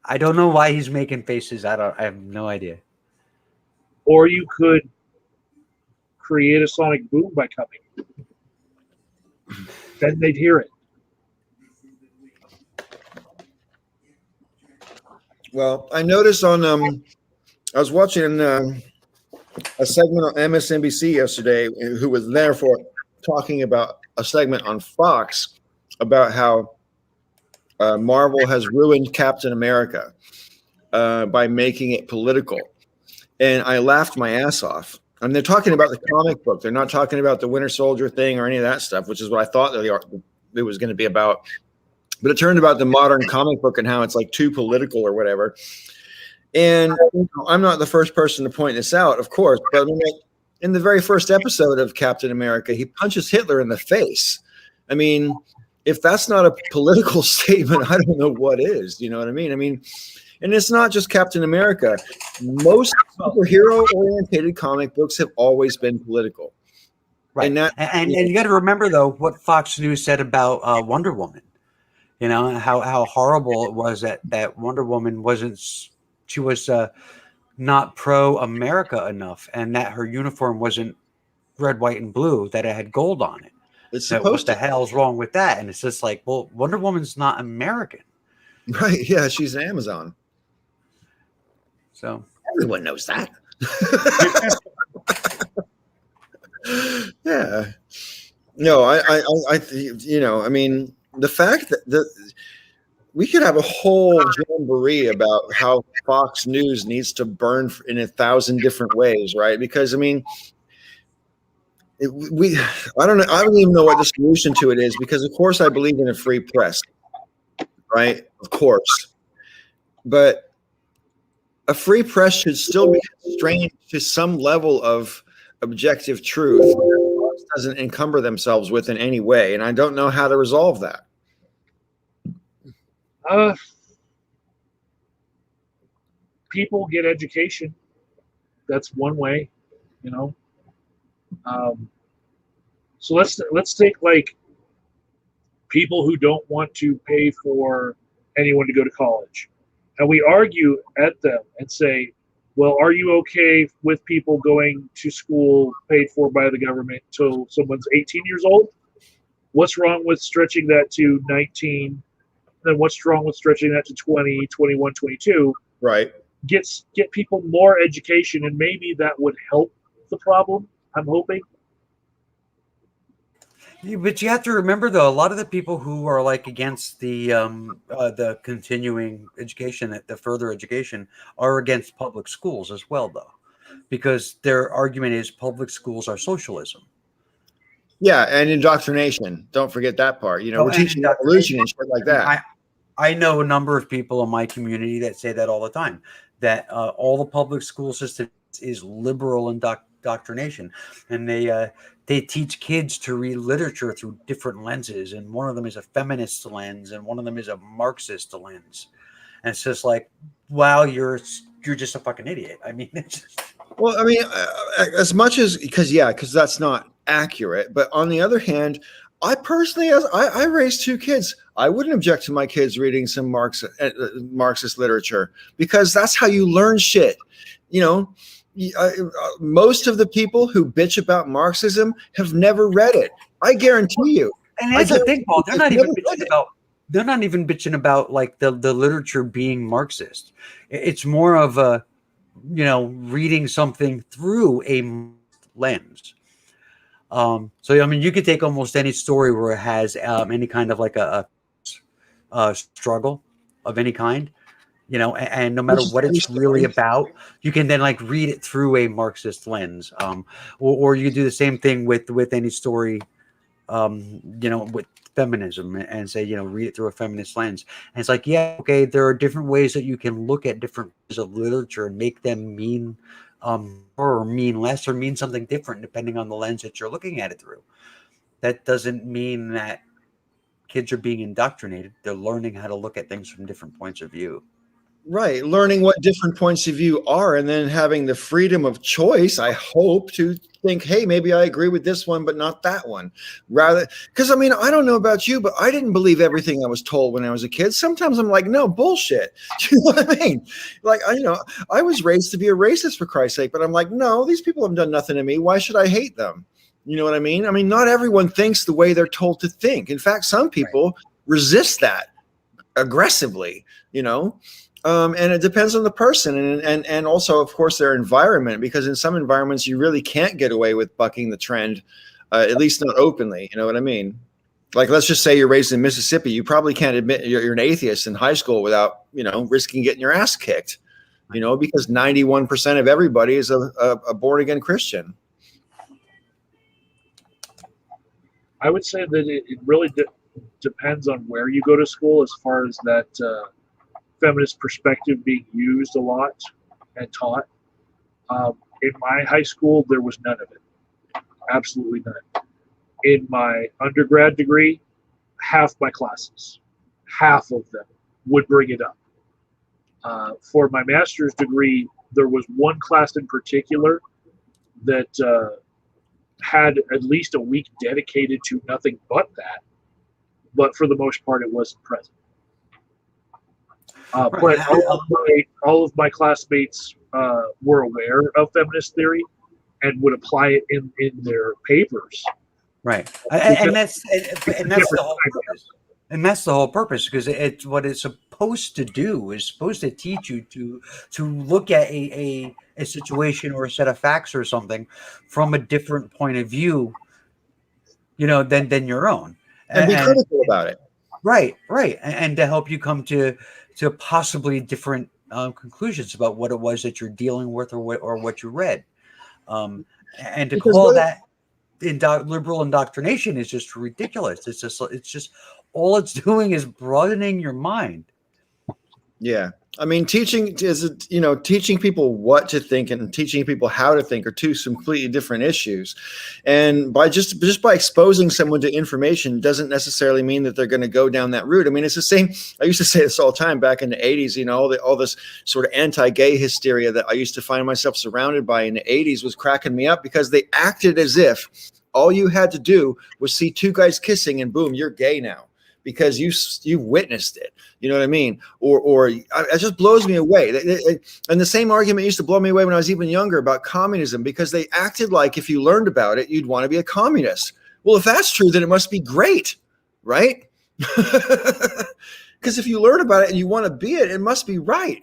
I don't know why he's making faces. I have no idea. Or you could create a sonic boom by coming. Then they'd hear it. Well, I noticed on I was watching a segment on MSNBC yesterday, who was therefore talking about a segment on Fox about how Marvel has ruined Captain America by making it political. And I laughed my ass off. And they're talking about the comic book. They're not talking about the Winter Soldier thing or any of that stuff, which is what I thought it was going to be about. But it turned about the modern comic book and how it's like too political or whatever. And I'm not the first person to point this out, of course, but I mean, like, in the very first episode of Captain America, he punches Hitler in the face. I mean, if that's not a political statement, I don't know what is. You know what I mean? I mean, and it's not just Captain America. Most superhero-oriented comic books have always been political. Right. And you got to remember, though, what Fox News said about Wonder Woman. You know, how horrible it was that Wonder Woman wasn't – she was not pro-America enough, and that her uniform wasn't red, white, and blue, that it had gold on it. It's supposed to. What the hell's wrong with that? And it's just like, well, Wonder Woman's not American. Right, yeah, she's an Amazon. So everyone knows that. Yeah. No, I you know, I mean, the fact that we could have a whole jamboree about how Fox News needs to burn in 1,000 different ways, right? Because I mean, I don't even know what the solution to it is, because of course I believe in a free press, right? Of course, but a free press should still be constrained to some level of objective truth that doesn't encumber themselves with in any way, and I don't know how to resolve that. People get education. That's one way, you know. So let's take like people who don't want to pay for anyone to go to college, and we argue at them and say, well, are you okay with people going to school paid for by the government till someone's 18 years old? What's wrong with stretching that to 19? Then what's wrong with stretching that to 20, 21, 22? Right. Get people more education, and maybe that would help the problem, I'm hoping. But you have to remember, though, a lot of the people who are like against the continuing education, the further education, are against public schools as well, though, because their argument is public schools are socialism. Yeah, and indoctrination. Don't forget that part. You know, we're teaching evolution and shit like that. I know a number of people in my community that say that all the time, that all the public school system is liberal indoctrination, and they teach kids to read literature through different lenses, and one of them is a feminist lens, and one of them is a Marxist lens, and it's just like, wow, you're just a fucking idiot. I mean, it's just... Well, I mean, as much as because that's not accurate, but on the other hand, I personally, as I raised 2 kids, I wouldn't object to my kids reading some Marxist literature, because that's how you learn shit. You know, most of the people who bitch about Marxism have never read it. I guarantee you. And that's the thing, Paul. They're not even bitching about like the literature being Marxist. It's more of a, you know, reading something through a lens. So I mean, you could take almost any story where it has any kind of like a struggle of any kind, you know, and no matter what it's really about, you can then like read it through a Marxist lens, or you do the same thing with any story, you know, with feminism, and say, you know, read it through a feminist lens. And it's like, yeah, okay, there are different ways that you can look at different pieces of literature and make them mean or mean less or mean something different depending on the lens that you're looking at it through. That doesn't mean that kids are being indoctrinated. They're learning how to look at things from different points of view. Right. Learning what different points of view are, and then having the freedom of choice, I hope, to think, hey, maybe I agree with this one, but not that one. Rather, because I mean, I don't know about you, but I didn't believe everything I was told when I was a kid. Sometimes I'm like, no, bullshit. You know what I mean? Like, I was raised to be a racist, for Christ's sake, but I'm like, no, these people have done nothing to me. Why should I hate them? You know what I mean? I mean, not everyone thinks the way they're told to think. In fact, some people resist that aggressively, you know? And it depends on the person and also, of course, their environment, because in some environments you really can't get away with bucking the trend, at least not openly. You know what I mean? Like, let's just say you're raised in Mississippi. You probably can't admit you're an atheist in high school without, risking getting your ass kicked, because 91% of everybody is a born again Christian. I would say that it really depends on where you go to school as far as that feminist perspective being used a lot and taught. In my high school, there was none of it. Absolutely none. In my undergrad degree, half my classes, half of them would bring it up. For my master's degree, there was one class in particular that had at least a week dedicated to nothing but that. But for the most part, it wasn't present. But all of my classmates were aware of feminist theory and would apply it in their papers. Right, and that's the whole purpose. And that's the whole purpose, because it's what it's supposed to do. It's supposed to teach you to look at a situation or a set of facts or something from a different point of view, than your own, and be critical about it. Right, and to help you come to possibly different conclusions about what it was that you're dealing with or what you read, and to call that liberal indoctrination is just ridiculous. It's just all it's doing is broadening your mind. Yeah. I mean, teaching people what to think and teaching people how to think are two completely different issues. And by just by exposing someone to information doesn't necessarily mean that they're going to go down that route. I mean, it's the same. I used to say this all the time back in the 80s, all this sort of anti-gay hysteria that I used to find myself surrounded by in the 80s was cracking me up, because they acted as if all you had to do was see two guys kissing and boom, you're gay now, because you witnessed it. You know what I mean? Or it just blows me away. And the same argument used to blow me away when I was even younger about communism, because they acted like if you learned about it, you'd want to be a communist. Well, if that's true, then it must be great, right? Because if you learn about it and you want to be it, it must be right,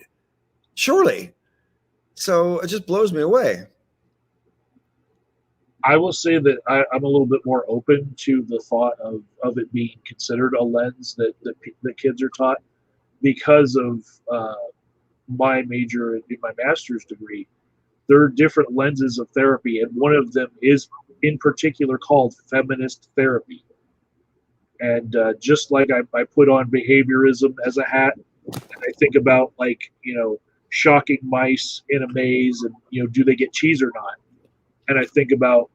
surely. So it just blows me away. I will say that I'm a little bit more open to the thought of it being considered a lens that kids are taught, because of my major in my master's degree. There are different lenses of therapy, and one of them is in particular called feminist therapy. And just like I put on behaviorism as a hat, and I think about shocking mice in a maze, and do they get cheese or not? And I think about,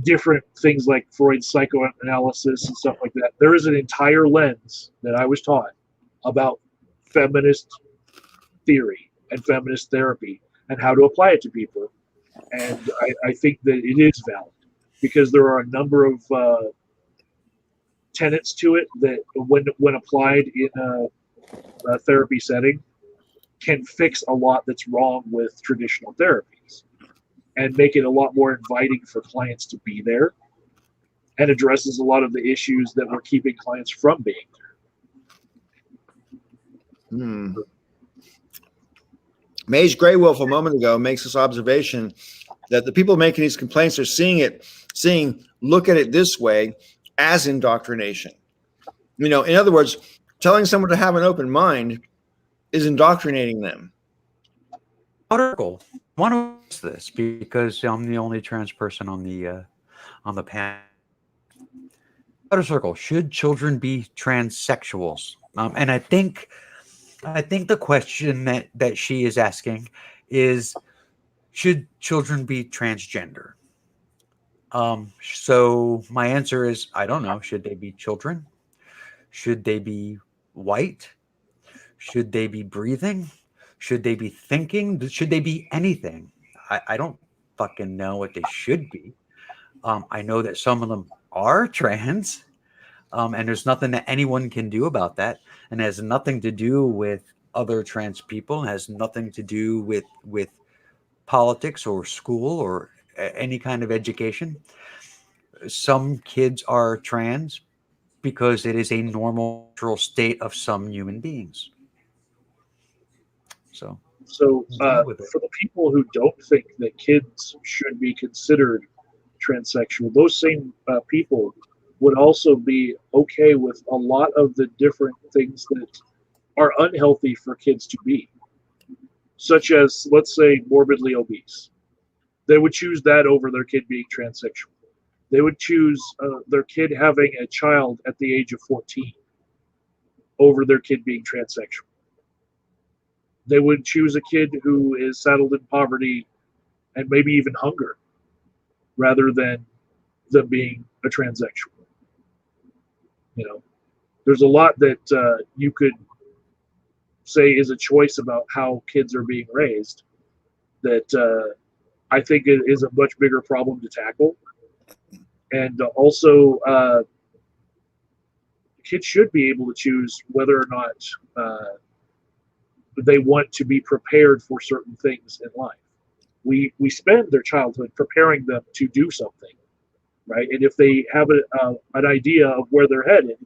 different things like Freud's psychoanalysis and stuff like that. There is an entire lens that I was taught about feminist theory and feminist therapy and how to apply it to people. And I think that it is valid, because there are a number of tenets to it that when applied in a therapy setting can fix a lot that's wrong with traditional therapies and make it a lot more inviting for clients to be there, and addresses a lot of the issues that were keeping clients from being there. Mage Grey Wolf a moment ago makes this observation that the people making these complaints are saying, look at it this way, as indoctrination. In other words, telling someone to have an open mind is indoctrinating them. Article. I want to ask this because I'm the only trans person on the panel. Outer circle. Should children be transsexuals? And I think the question that she is asking is, should children be transgender? So my answer is, I don't know. Should they be children? Should they be white? Should they be breathing? Should they be thinking? Should they be anything? I don't fucking know what they should be. I know that some of them are trans, and there's nothing that anyone can do about that, and it has nothing to do with other trans people. It has nothing to do with politics or school or any kind of education. Some kids are trans because it is a normal natural state of some human beings. So So with it. for the people who don't think that kids should be considered transsexual, those same people would also be okay with a lot of the different things that are unhealthy for kids to be, such as, let's say, morbidly obese. They would choose that over their kid being transsexual. They would choose their kid having a child at the age of 14 over their kid being transsexual. They would choose a kid who is saddled in poverty and maybe even hunger rather than them being a transsexual. You know, there's a lot that you could say is a choice about how kids are being raised that I think it is a much bigger problem to tackle. And also, kids should be able to choose whether or not they want to be prepared for certain things in life. We spend their childhood preparing them to do something, right? And if they have an idea of where they're headed,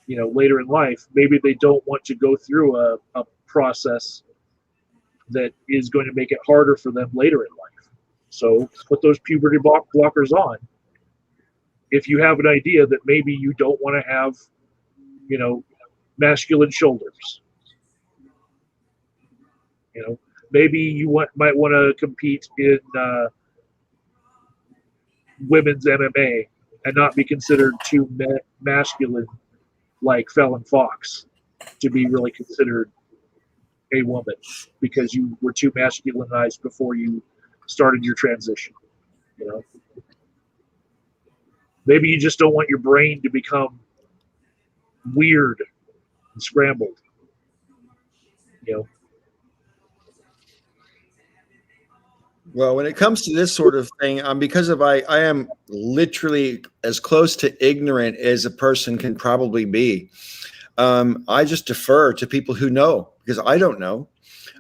you know, later in life, maybe they don't want to go through a process that is going to make it harder for them later in life. So put those puberty blockers on. If you have an idea that maybe you don't want to have, you know, masculine shoulders, you know, maybe you might want to compete in women's MMA and not be considered too masculine like Fallon Fox to be really considered a woman because you were too masculinized before you started your transition. You know, maybe you just don't want your brain to become weird and scrambled. You know. Well, when it comes to this sort of thing, because of I am literally as close to ignorant as a person can probably be. I just defer to people who know because I don't know.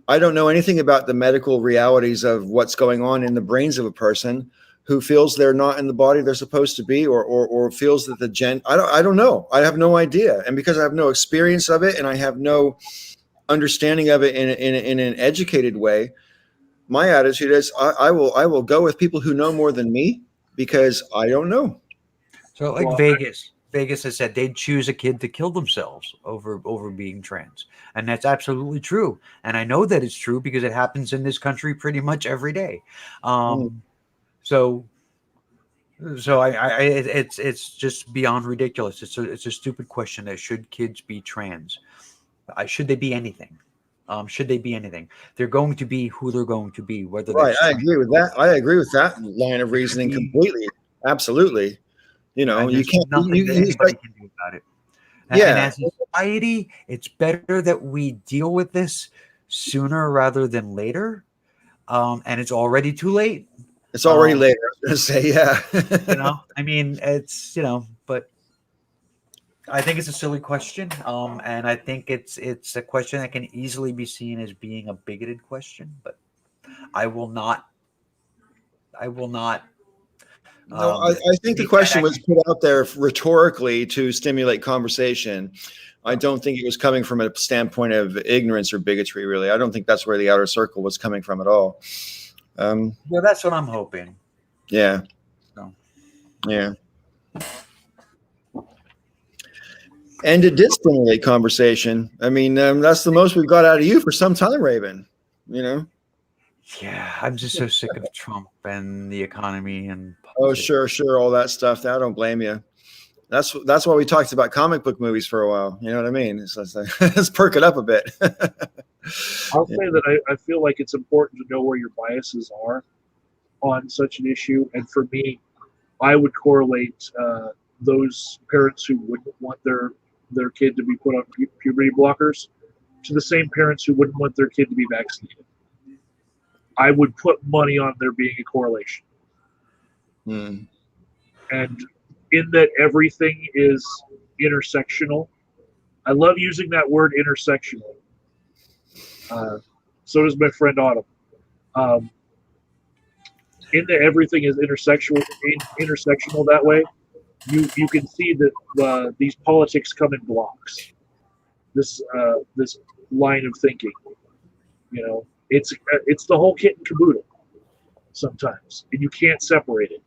I don't know anything about the medical realities of what's going on in the brains of a person who feels they're not in the body they're supposed to be, or feels that the I don't know. I have no idea, and because I have no experience of it and I have no understanding of it in an educated way. My attitude is I will go with people who know more than me because I don't know. So like Vegas has said they'd choose a kid to kill themselves over being trans, and that's absolutely true. And I know that it's true because it happens in this country pretty much every day. So it's just beyond ridiculous. It's a stupid question. That should kids be trans? Should they be anything? Should they be anything? They're going to be who they're going to be. Whether Right, that's I agree with that. I agree with that line of reasoning be, completely. Absolutely. You know, and you there's can't. nothing that anybody can do about it. And Yeah, as a society, it's better that we deal with this sooner rather than later. And it's already too late. it's already late. I was going to say, You yeah. know, I mean, it's but I think it's a silly question. And I think it's a question that can easily be seen as being a bigoted question. But I will not. I will not. No, I think the Make that question was put out there rhetorically to stimulate conversation. I don't think it was coming from a standpoint of ignorance or bigotry, really. I don't think that's where the outer circle was coming from at all. Well, that's what I'm hoping. Yeah. So. Yeah. And it did stimulate conversation. I mean, that's the most we've got out of you for some time, Raven. You know? Yeah, I'm just so sick of Trump and the economy and politics. Sure, all that stuff. I don't blame you. That's why we talked about comic book movies for a while. You know what I mean? Let's perk it up a bit. I'll say that I feel like it's important to know where your biases are on such an issue. And for me, I would correlate those parents who wouldn't want their kid to be put on puberty blockers to the same parents who wouldn't want their kid to be vaccinated. I would put money on there being a correlation. And in that everything is intersectional. I love using that word intersectional. So does my friend Autumn. In that everything is intersectional that way, you can see that these politics come in blocks. This line of thinking, it's the whole kit and caboodle sometimes, and you can't separate it.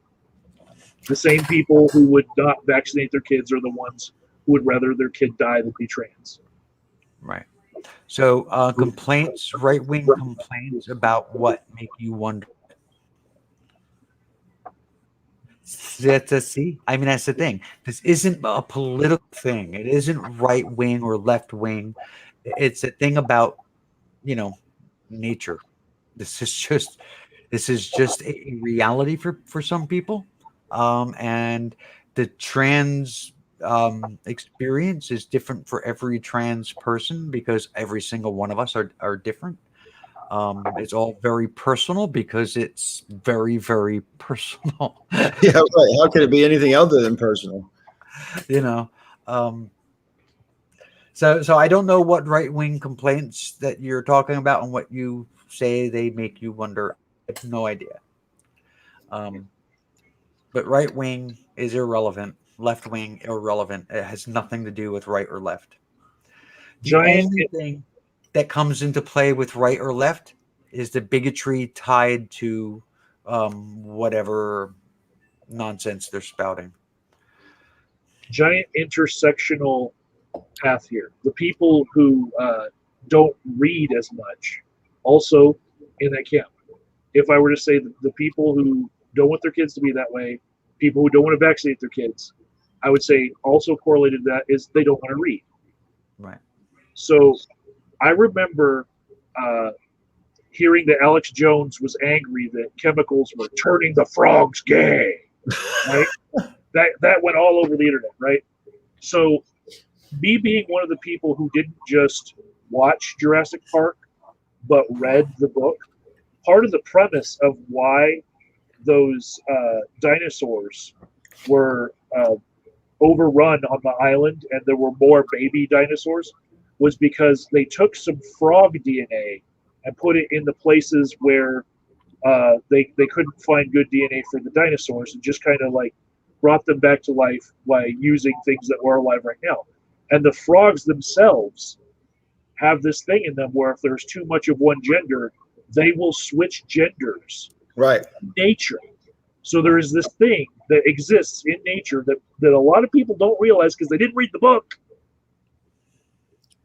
The same people who would not vaccinate their kids are the ones who would rather their kid die than be trans. Right. So complaints, right-wing complaints about what make you wonder. See, I mean, that's the thing. This isn't a political thing. It isn't right-wing or left-wing. It's a thing about, nature. This is just a reality for some people, and the trans experience is different for every trans person because every single one of us are different. It's all very personal because it's very, very personal. Yeah, right. How could it be anything other than personal? you know. Um, so I don't know what right wing complaints that you're talking about and what you say they make you wonder. I have no idea. But right wing is irrelevant. Left wing irrelevant. It has nothing to do with right or left. The only thing that comes into play with right or left is the bigotry tied to whatever nonsense they're spouting. Giant intersectional path here. The people who don't read as much also in that camp. If I were to say the people who don't want their kids to be that way, people who don't want to vaccinate their kids, I would say also correlated to that is they don't want to read. Right. So I remember hearing that Alex Jones was angry that chemicals were turning the frogs gay. Right? that went all over the internet, right? So me being one of the people who didn't just watch Jurassic Park but read the book, part of the premise of why those dinosaurs were overrun on the island and there were more baby dinosaurs was because they took some frog DNA and put it in the places where they couldn't find good DNA for the dinosaurs and just kind of like brought them back to life by using things that were alive right now. And the frogs themselves have this thing in them where if there's too much of one gender, they will switch genders. Right. Nature. So there is this thing that exists in nature that a lot of people don't realize because they didn't read the book.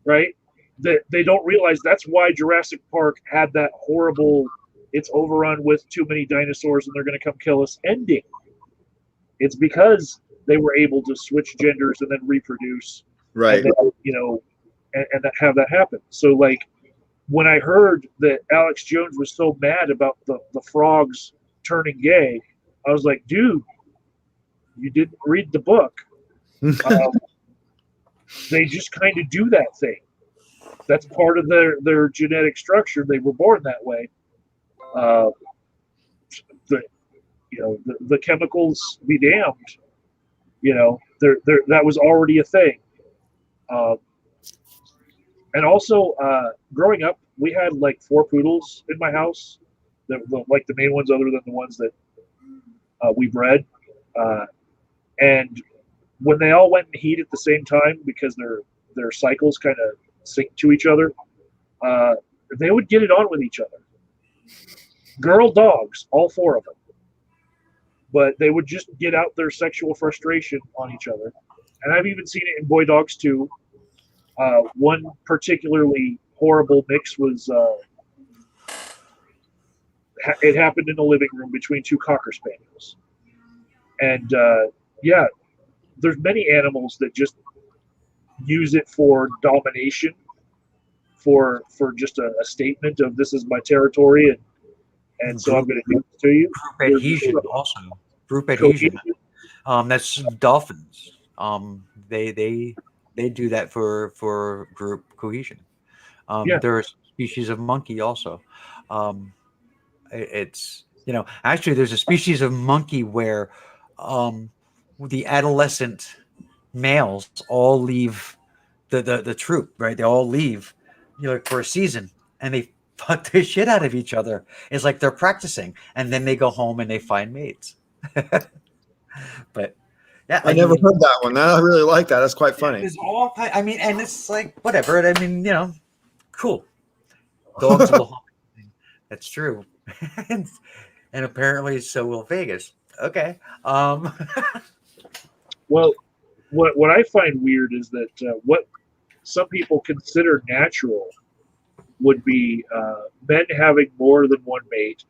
Right? That they don't realize that's why Jurassic Park had that horrible, it's overrun with too many dinosaurs and they're going to come kill us ending. It's because they were able to switch genders and then reproduce. Right. And then, and have that happen. So like when I heard that Alex Jones was so mad about the frogs turning gay, I was like, dude, you didn't read the book. They just kind of do that thing. That's part of their genetic structure. They were born that way. The chemicals be damned. That was already a thing. And also, growing up, we had like 4 poodles in my house, like the main ones, other than the ones that we bred. And when they all went in heat at the same time, because their cycles kind of sync to each other, they would get it on with each other. Girl dogs, all 4 of them. But they would just get out their sexual frustration on each other. And I've even seen it in boy dogs too. One particularly horrible mix was it happened in the living room between 2 Cocker Spaniels. And there's many animals that just use it for domination, for just a statement of this is my territory and so I'm going to do this to you. Group adhesion also. Group adhesion. That's dolphins. They do that for group cohesion. There are species of monkey also. It's actually there's a species of monkey where the adolescent males all leave the troop, right? They all leave for a season and they fuck the shit out of each other. It's like they're practicing and then they go home and they find mates. But Yeah, I never heard that one. I really like that. That's quite funny. It's all. I mean, and it's like whatever. I mean, cool. Dogs will hump. That's true, and apparently so will Vegas. Okay. Well, what I find weird is that what some people consider natural would be men having more than one mate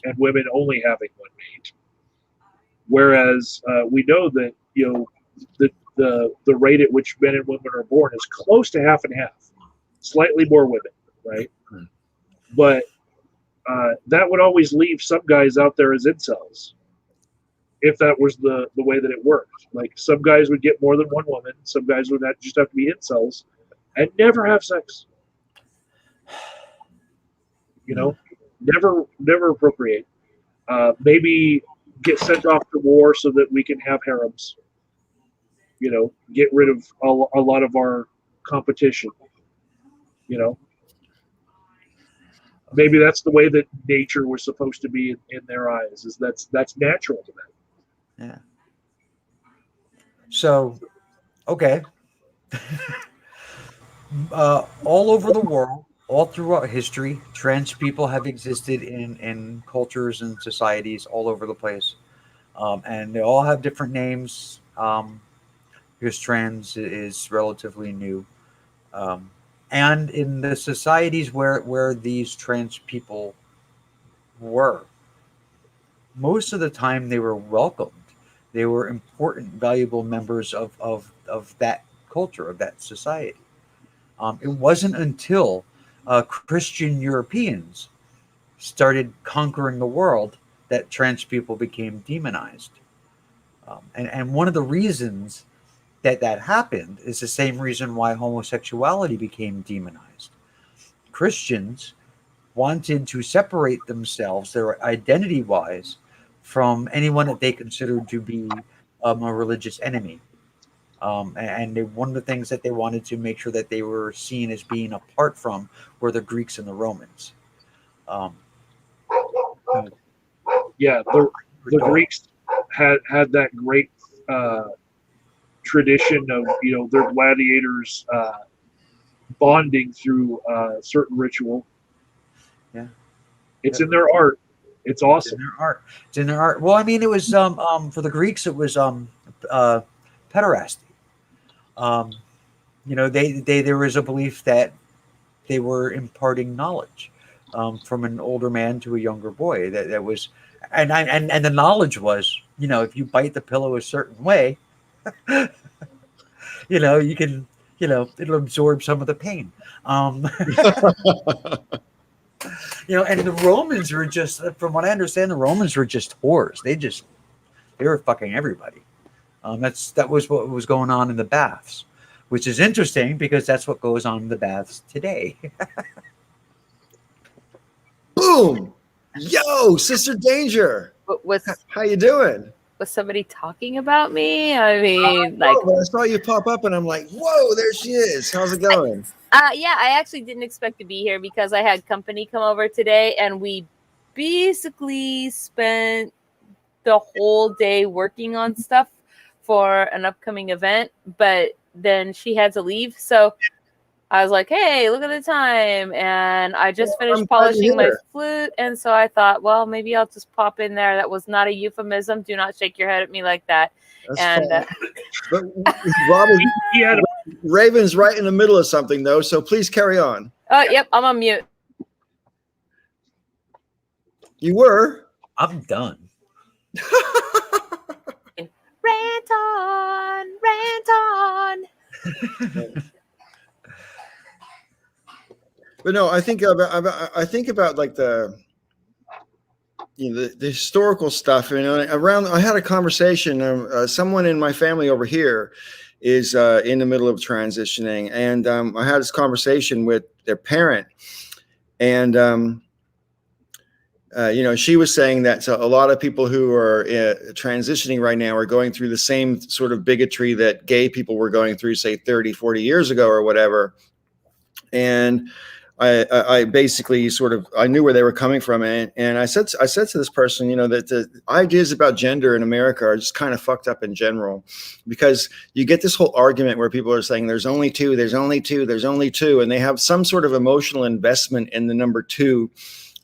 and women only having one mate. Whereas we know that the rate at which men and women are born is close to half and half, slightly more women, right? But that would always leave some guys out there as incels, if that was the way that it worked. Like some guys would get more than one woman, some guys would just have to be incels and never have sex. Never procreate. Maybe get sent off to war so that we can have harems. Get rid of a lot of our competition. Maybe that's the way that nature was supposed to be in their eyes. Is that's natural to them. Yeah. So, okay. All over the world, all throughout history, trans people have existed in cultures and societies all over the place, and they all have different names. Because trans is relatively new, and in the societies where these trans people were, most of the time they were welcomed. They were important, valuable members of that culture, of that society. It wasn't until Christian Europeans started conquering the world that trans people became demonized. And one of the reasons that happened is the same reason why homosexuality became demonized. Christians wanted to separate themselves, their identity-wise, from anyone that they considered to be a religious enemy. One of the things that they wanted to make sure that they were seen as being apart from were the Greeks and the Romans. Yeah, the Greeks had that great tradition of their gladiators bonding through certain ritual. Yeah, it's in their art. It's awesome. It's in their art. Well, I mean, it was for the Greeks, it was pederasty. There was a belief that they were imparting knowledge from an older man to a younger boy. That was, and the knowledge was, if you bite the pillow a certain way, you can, it'll absorb some of the pain. And the Romans were just, from what I understand, the Romans were just whores. They were fucking everybody. That was what was going on in the baths, which is interesting because that's what goes on in the baths today. Boom! Yo, Sister Danger. How you doing? Was somebody talking about me? I mean, I saw you pop up, and I'm like, whoa, there she is. How's it going? Yeah, I actually didn't expect to be here because I had company come over today, and we basically spent the whole day working on stuff for an upcoming event, but then she had to leave. So I was like, hey, look at the time. And I just finished polishing my flute. And so I thought, well, maybe I'll just pop in there. That was not a euphemism. Do not shake your head at me like that. That's but Robert, Raven's right in the middle of something, though. So please carry on. Oh, yep. I'm on mute. You were? I'm done. Rant on, rant on. But no, I think about like the historical stuff. I had a conversation. Someone in my family over here is in the middle of transitioning, and I had this conversation with their parent, and she was saying that a lot of people who are transitioning right now are going through the same sort of bigotry that gay people were going through, say 30, 40 years ago or whatever. And I basically sort of I knew where they were coming from, and I said to this person, that the ideas about gender in America are just kind of fucked up in general, because you get this whole argument where people are saying there's only two, there's only two, there's only two, and they have some sort of emotional investment in the number two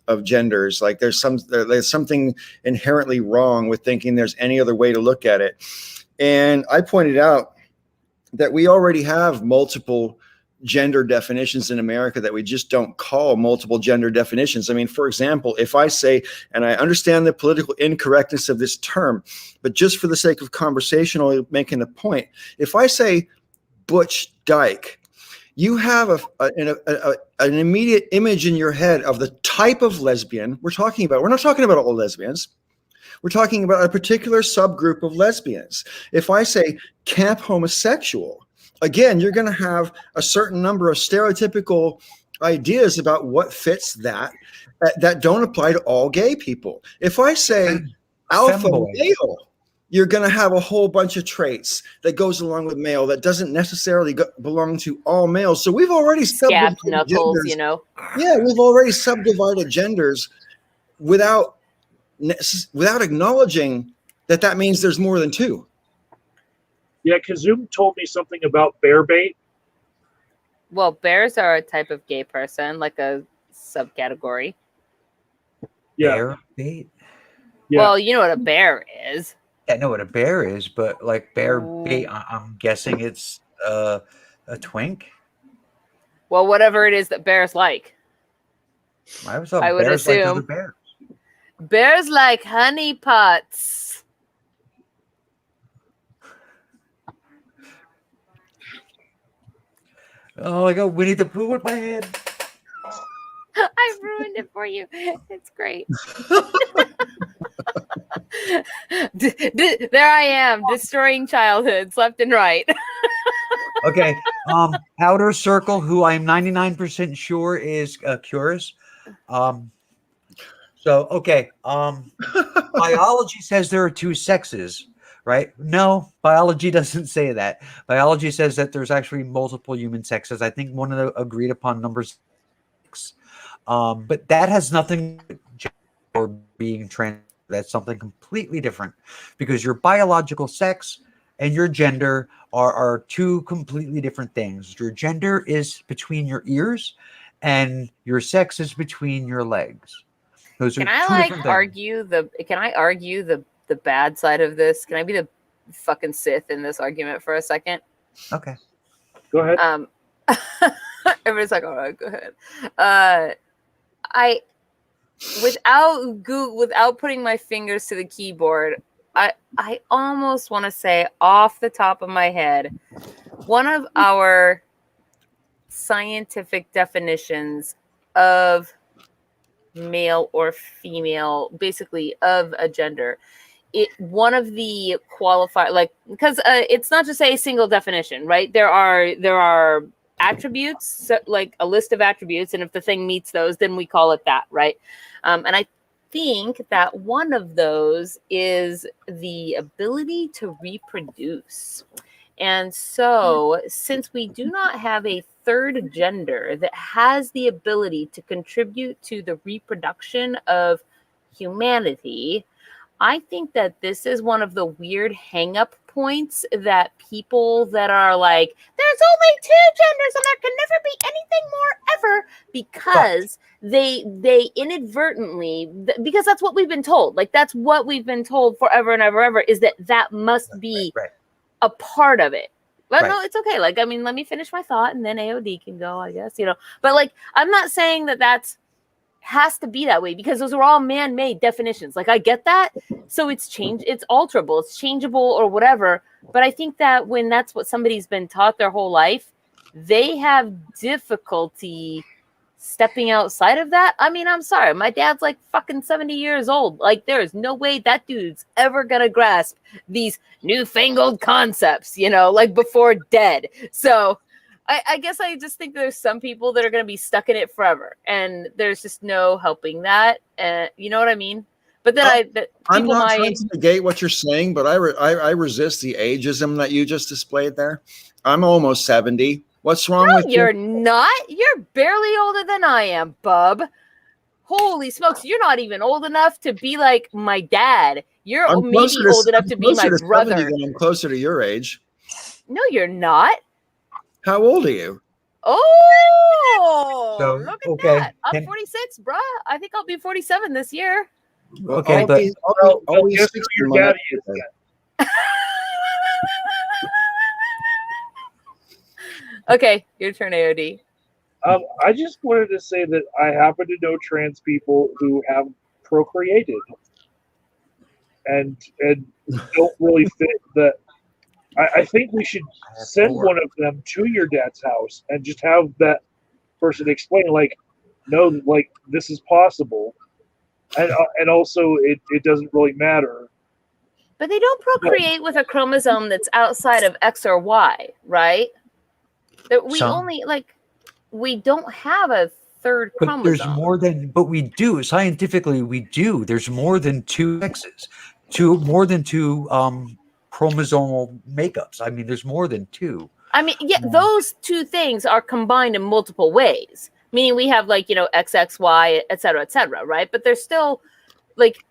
of genders. Like there's something inherently wrong with thinking there's any other way to look at it. And I pointed out that we already have multiple gender definitions in America that we just don't call multiple gender definitions. I mean, for example, if I say, and I understand the political incorrectness of this term, but just for the sake of conversational making a point, if I say butch dyke, you have an immediate image in your head of the type of lesbian we're talking about. We're not talking about all lesbians. We're talking about a particular subgroup of lesbians. If I say camp homosexual, again, you're going to have a certain number of stereotypical ideas about what fits that don't apply to all gay people. If I say alpha male, you're going to have a whole bunch of traits that goes along with male that doesn't necessarily belong to all males. So we've already scabbed knuckles, genders. Yeah, we've already subdivided genders without acknowledging that means there's more than two. Yeah, Kazoom told me something about bear bait. Well, bears are a type of gay person, like a subcategory. Yeah. Bear bait? Yeah. Well, you know what a bear is. I know what a bear is, but like bear bait, I'm guessing it's a twink. Well, whatever it is that bears like. I would assume. like other bears. Bears like honey pots. Oh, I got Winnie the Pooh in my head. I ruined it for you. It's great. There I am, destroying childhoods left and right. Okay. Outer Circle, who I'm 99% sure is Curious. Biology says there are two sexes, right? No, biology doesn't say that. Biology says that there's actually multiple human sexes. I think one of the agreed upon numbers 6. But that has nothing to do with being trans. That's something completely different, because your biological sex and your gender are two completely different things. Your gender is between your ears, and your sex is between your legs. Those Can are I two like different argue the? Can I argue the bad side of this? Can I be the fucking Sith in this argument for a second? things. Okay. Go ahead. Everybody's like, all right, go ahead. Without putting my fingers to the keyboard, I almost want to say off the top of my head, one of our scientific definitions of male or female, basically of a gender, one of the because it's not just a single definition, right? There are attributes, like a list of attributes, and if the thing meets those, then we call it that, right? And I think that one of those is the ability to reproduce. And so, since we do not have a third gender that has the ability to contribute to the reproduction of humanity, I think that this is one of the weird hang-up points that people that are like, there's only two genders and there can never be anything more ever, because they inadvertently, because that's what we've been told. Like, that's what we've been told forever and ever, is that must be a part of it. But no, it's okay. Like, I mean, let me finish my thought and then AOD can go, I guess, But like, I'm not saying that has to be that way, because those are all man-made definitions. Like, I get that. So it's alterable, it's changeable or whatever. But I think that when that's what somebody's been taught their whole life, they have difficulty stepping outside of that. I mean, I'm sorry. My dad's like fucking 70 years old. Like, there is no way that dude's ever gonna grasp these newfangled concepts, like before dead. So I guess I just think there's some people that are going to be stuck in it forever, and there's just no helping that. You know what I mean? But then I'm not trying to negate what you're saying, but I resist the ageism that you just displayed there. I'm almost 70. What's wrong No, with you're not. You're barely older than I am, bub. Holy smokes, you're not even old enough to be like my dad. You're I'm maybe closer to, old enough I'm to be my closer to 70 brother. than I'm closer to your age. No, you're not. How old are you? Oh, So, look at okay. that. I'm 46, bruh. I think I'll be 47 this year. Okay, I'll but be, Well, I'll be guess who 60 your when I- daddy is then? Okay, your turn, AOD. I just wanted to say that I happen to know trans people who have procreated and don't really fit that. I think we should send one of them to your dad's house and just have that person explain, like, no, like this is possible, and also it doesn't really matter. But they don't procreate with a chromosome that's outside of X or Y, right? That we Some. only like we don't have a third But chromosome. there's more than, but we do. Scientifically, we do. There's more than two X's, more than two chromosomal makeups. I mean, there's more than two. I mean, yeah, those two things are combined in multiple ways. Meaning we have like, XXY, et cetera, right? But they're still like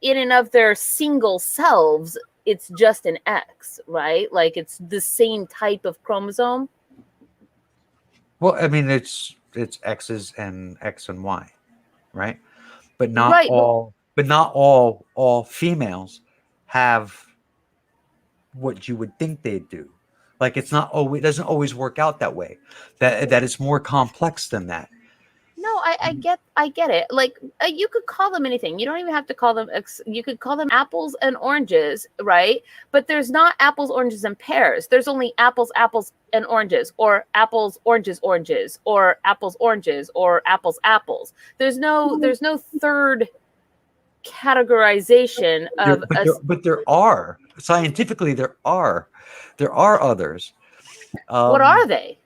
in and of their single selves, it's just an X, right? Like it's the same type of chromosome. Well, I mean, it's X's and X and Y, right? But not Right, all. But not all females have what you would think they do. Like it's not always, it doesn't always work out that way. That it's more complex than that. No, I get it. Like you could call them anything. You don't even have to call them. You could call them apples and oranges, right? But there's not apples, oranges, and pears. There's only apples, and oranges, or apples, oranges, or apples, oranges, or apples, apples. There's no third categorization of. But there are scientifically there are others. What are they?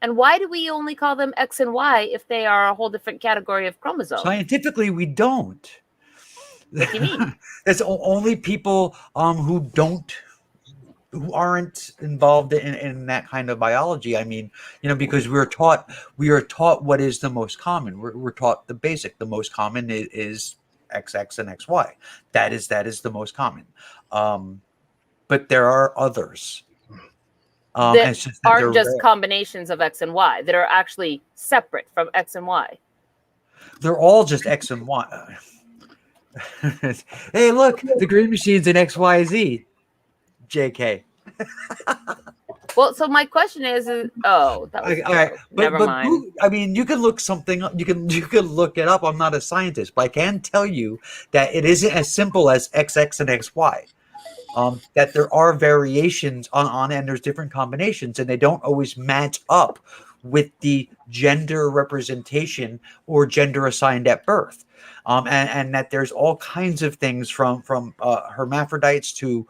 And why do we only call them X and Y if they are a whole different category of chromosome? Scientifically, we don't. What do you mean? That's only people who aren't involved in that kind of biology. I mean, because we are taught what is the most common. We're taught the basic. The most common is XX and XY. That is the most common. But there are others. That aren't just rare. Combinations of X and Y, that are actually separate from X and Y. They're all just X and Y. Hey, look, the Green Machine's in XYZ. JK. Well, so my question is that was okay. Never mind. I mean, you can look something up. You can look it up. I'm not a scientist, but I can tell you that it isn't as simple as XX and XY. That there are variations on and there's different combinations, and they don't always match up with the gender representation or gender assigned at birth. And that there's all kinds of things from hermaphrodites to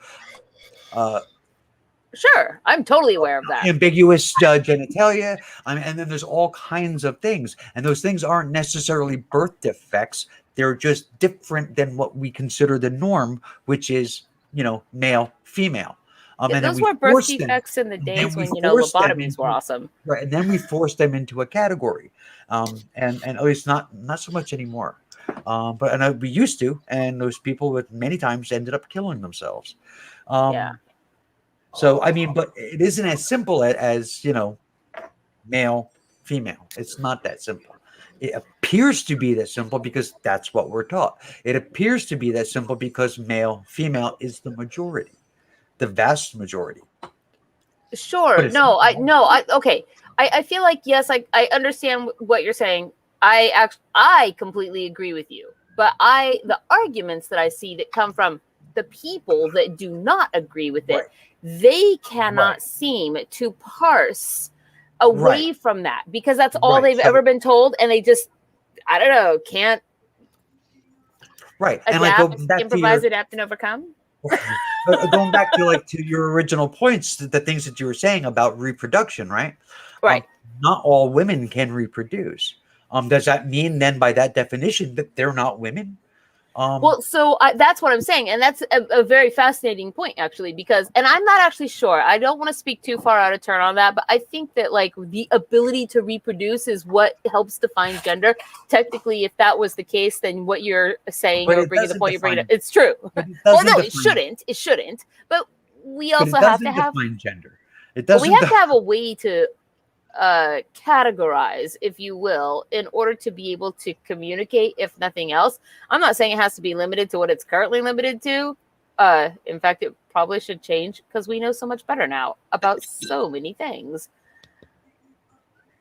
sure, I'm totally aware of that. Ambiguous genitalia. And then there's all kinds of things, and those things aren't necessarily birth defects. They're just different than what we consider the norm, which is male, female. And those were birth defects in the days when lobotomies were awesome. Right, and then we forced them into a category, and at least not so much anymore. But we used to, and those people many times ended up killing themselves. Yeah. So I mean, but it isn't as simple as male, female. It's not that simple. It appears to be that simple because that's what we're taught. It appears to be that simple because male, female is the majority, the vast majority. Sure. Okay. I feel like, yes, I understand what you're saying. I completely agree with you. But the arguments that I see that come from the people that do not agree with it, right. They cannot seem to parse away from that because that's all they've ever been told, and they just, I don't know, can't adapt, and improvise, adapt, and overcome. Going back to your original points, the things that you were saying about reproduction, right? Right. Not all women can reproduce. Does that mean then, by that definition, that they're not women? Well, so that's what I'm saying, and that's a very fascinating point, actually, because, and I'm not actually sure. I don't want to speak too far out of turn on that, but I think that like the ability to reproduce is what helps define gender. Technically, if that was the case, then what you're saying But or it bringing the doesn't point you're bringing, define- it's true. but it Well, doesn't no, it define- shouldn't. It shouldn't. But we but also it have to doesn't have. define gender. It But doesn't. we have to have a way to categorize, if you will, in order to be able to communicate, if nothing else. I'm not saying it has to be limited to what it's currently limited to. In fact, it probably should change because we know so much better now about so many things.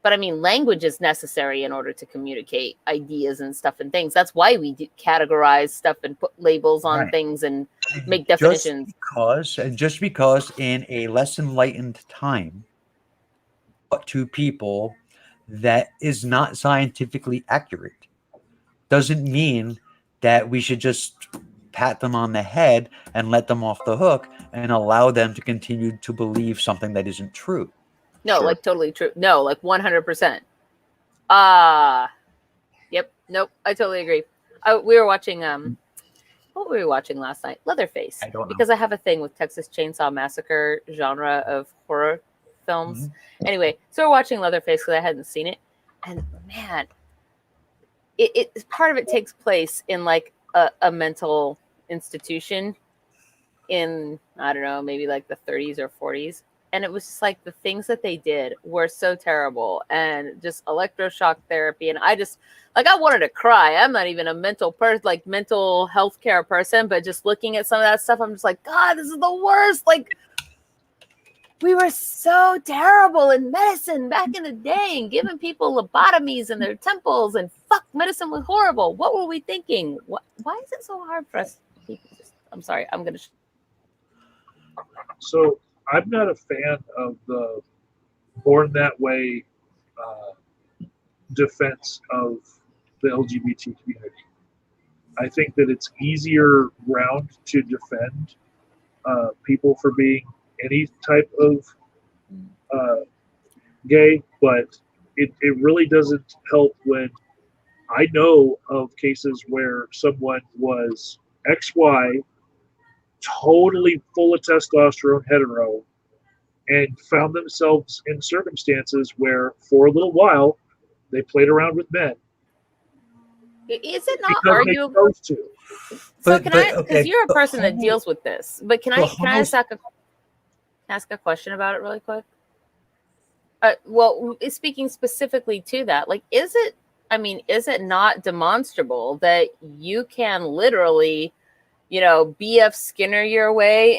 But I mean, language is necessary in order to communicate ideas and stuff and things. That's why we do categorize stuff and put labels on Right. things and make definitions. Just because in a less enlightened time, to people that is not scientifically accurate doesn't mean that we should just pat them on the head and let them off the hook and allow them to continue to believe something that isn't true. No, Sure. like totally true. No, like 100%. Yep. Nope. I totally agree. We were watching what were we watching last night? Leatherface. I don't know. Because I have a thing with Texas Chainsaw Massacre genre of horror films. Anyway, so we're watching Leatherface because I hadn't seen it, and man, it part of it takes place in like a mental institution in, I don't know, maybe like the 30s or 40s. And it was just like the things that they did were so terrible, and just electroshock therapy. And I just like, I wanted to cry. I'm not even a mental person, like mental health care person, but just looking at some of that stuff, I'm just like, God, this is the worst. Like, we were so terrible in medicine back in the day and giving people lobotomies in their temples, and fuck, medicine was horrible. What were we thinking? Why is it so hard for us? I'm sorry. I'm going to. So I'm not a fan of the Born That Way defense of the LGBT community. I think that it's easier ground to defend people for being any type of gay, but it really doesn't help when I know of cases where someone was XY, totally full of testosterone, hetero, and found themselves in circumstances where for a little while they played around with men. Is it not because they arguable? chose to. So But- can but, I? Because okay, you're a but person that homo- deals with this. But can I? but Can I ask a question about it really quick? Well, speaking specifically to that, like, is it? I mean, is it not demonstrable that you can literally, BF Skinner your way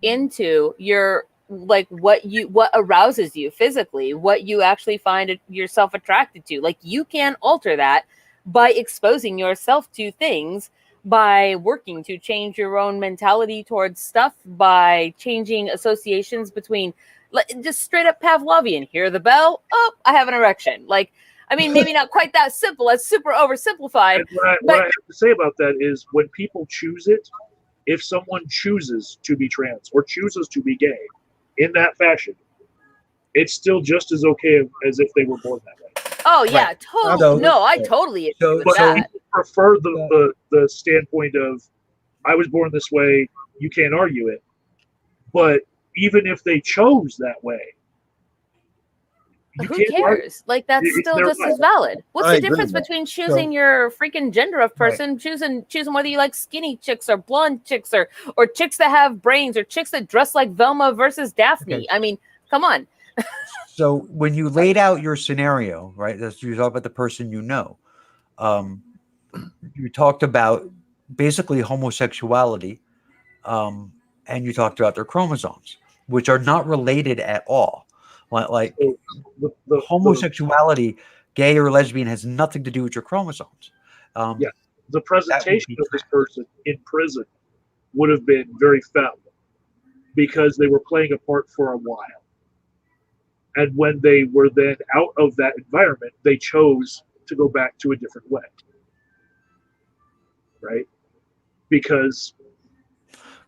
into your, like, what arouses you physically, what you actually find yourself attracted to? Like, you can alter that by exposing yourself to things, by working to change your own mentality towards stuff, by changing associations between, just straight up Pavlovian. Hear the bell? Oh, I have an erection. Like, I mean, maybe not quite that simple. That's super oversimplified. And what I have to say about that is when people choose it, if someone chooses to be trans or chooses to be gay in that fashion, it's still just as okay as if they were born that way. Oh yeah, Right. totally. So- No, I totally agree so- with But that. people prefer the standpoint of, I was born this way, you can't argue it. But even if they chose that way, you Who can't argue. cares? Like, that's It's still their just right. as valid. What's I the agree difference with that. between choosing your freaking gender of person, choosing whether you like skinny chicks or blonde chicks or chicks that have brains or chicks that dress like Velma versus Daphne? Okay. I mean, come on. So when you laid out your scenario, right, that's you talk about the person you know. You talked about basically homosexuality, and you talked about their chromosomes, which are not related at all. Like So the homosexuality, gay or lesbian, has nothing to do with your chromosomes. Yeah. the presentation be of this person in prison would have been very foul because they were playing a part for a while. And when they were then out of that environment, they chose to go back to a different way. Right? Because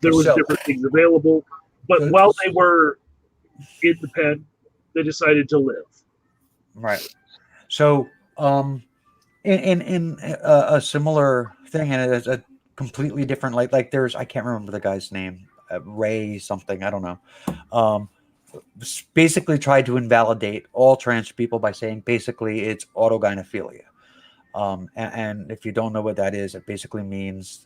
there was So- different things available. But So- while they were in the pen, they decided to live. Right. So, in a similar thing, and it's a completely different, like there's, I can't remember the guy's name, Ray something, I don't know. Basically tried to invalidate all trans people by saying basically it's autogynephilia. And if you don't know what that is, it basically means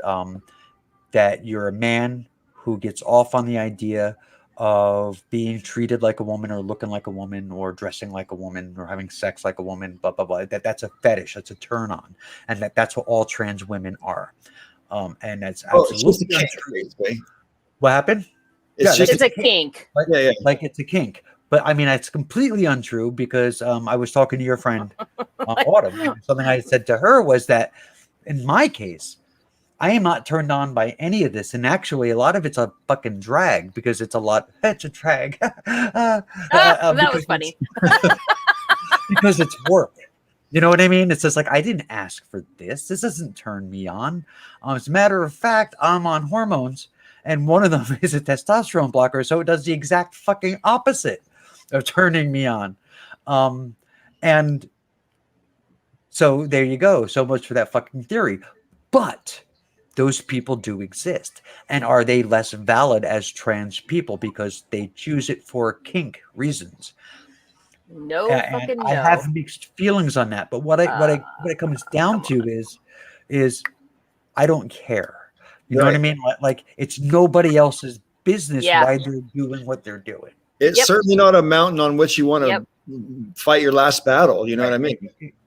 that you're a man who gets off on the idea of being treated like a woman or looking like a woman or dressing like a woman or having sex like a woman, blah, blah, blah. That's a fetish. That's a turn on. And that's what all trans women are. And that's absolutely untrue. What happened? It's a kink. Like it's a kink. But I mean, it's completely untrue because I was talking to your friend Autumn. And something I said to her was that in my case, I am not turned on by any of this. And actually, a lot of it's a fucking drag because it's a drag. That was funny. Because it's work. You know what I mean? It's just like, I didn't ask for this. This doesn't turn me on. As a matter of fact, I'm on hormones. And one of them is a testosterone blocker. So it does the exact fucking opposite of turning me on. And so there you go. So much for that fucking theory. But those people do exist. And are they less valid as trans people because they choose it for kink reasons? No fucking no. I have mixed feelings on that. But what it comes down to is I don't care. You know what I mean? Like it's nobody else's business why they're doing what they're doing. It's certainly not a mountain on which you want to fight your last battle. You know what I mean?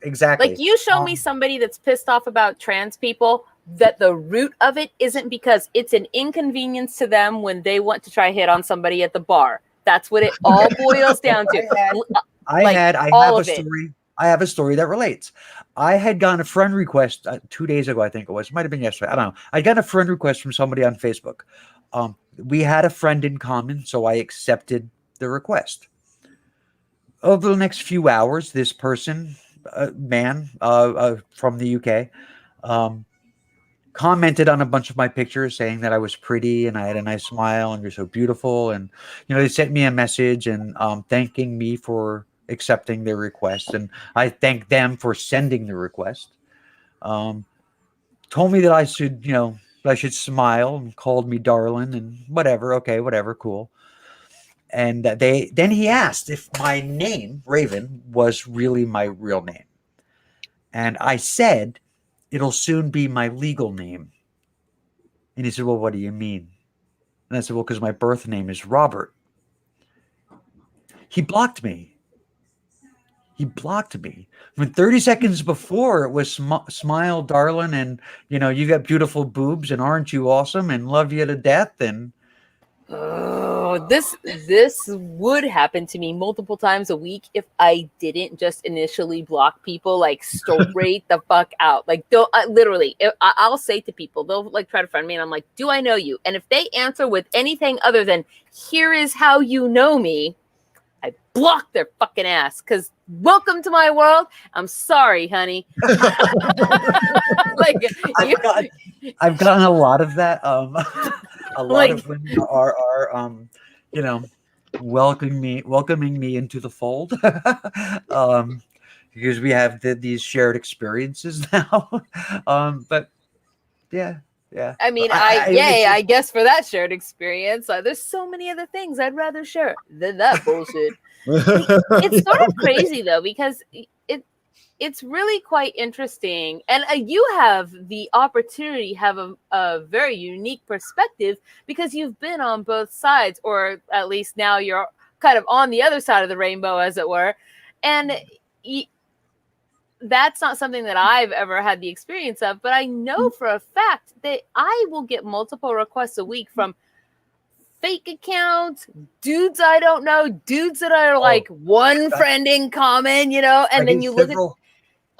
Exactly. Like you show me somebody that's pissed off about trans people, that the root of it isn't because it's an inconvenience to them when they want to try hit on somebody at the bar. That's what it all boils down to. I have a story that relates. I had gotten a friend request 2 days ago, I think it was. It might have been yesterday. I don't know. I got a friend request from somebody on Facebook. We had a friend in common, so I accepted the request. Over the next few hours, this person, man from the UK, commented on a bunch of my pictures saying that I was pretty and I had a nice smile and you're so beautiful. And, they sent me a message and thanking me for accepting their request. And I thank them for sending the request. Told me that I should smile and called me darling and whatever. Okay, whatever. Cool. And then he asked if my name, Raven, was really my real name. And I said, it'll soon be my legal name. And he said, well, what do you mean? And I said, well, because my birth name is Robert. He blocked me. When 30 seconds before it was smile, darling, and, you got beautiful boobs, and aren't you awesome, and love you to death, and... Oh, this would happen to me multiple times a week if I didn't just initially block people like straight the fuck out. Like, don't literally. I'll say to people, they'll like try to friend me, and I'm like, "Do I know you?" And if they answer with anything other than "Here is how you know me," I block their fucking ass. Because welcome to my world. I'm sorry, honey. Like I've gotten a lot of that. A lot of women are welcoming me into the fold because we have these shared experiences now. But yeah. I mean, I guess for that shared experience, there's so many other things I'd rather share than that bullshit. It's sort of crazy though, because it's really quite interesting. And you have the opportunity, have a very unique perspective because you've been on both sides, or at least now you're kind of on the other side of the rainbow, as it were. And that's not something that I've ever had the experience of, but I know for a fact that I will get multiple requests a week from fake accounts, dudes I don't know, dudes that are like one friend in common, and then you look at...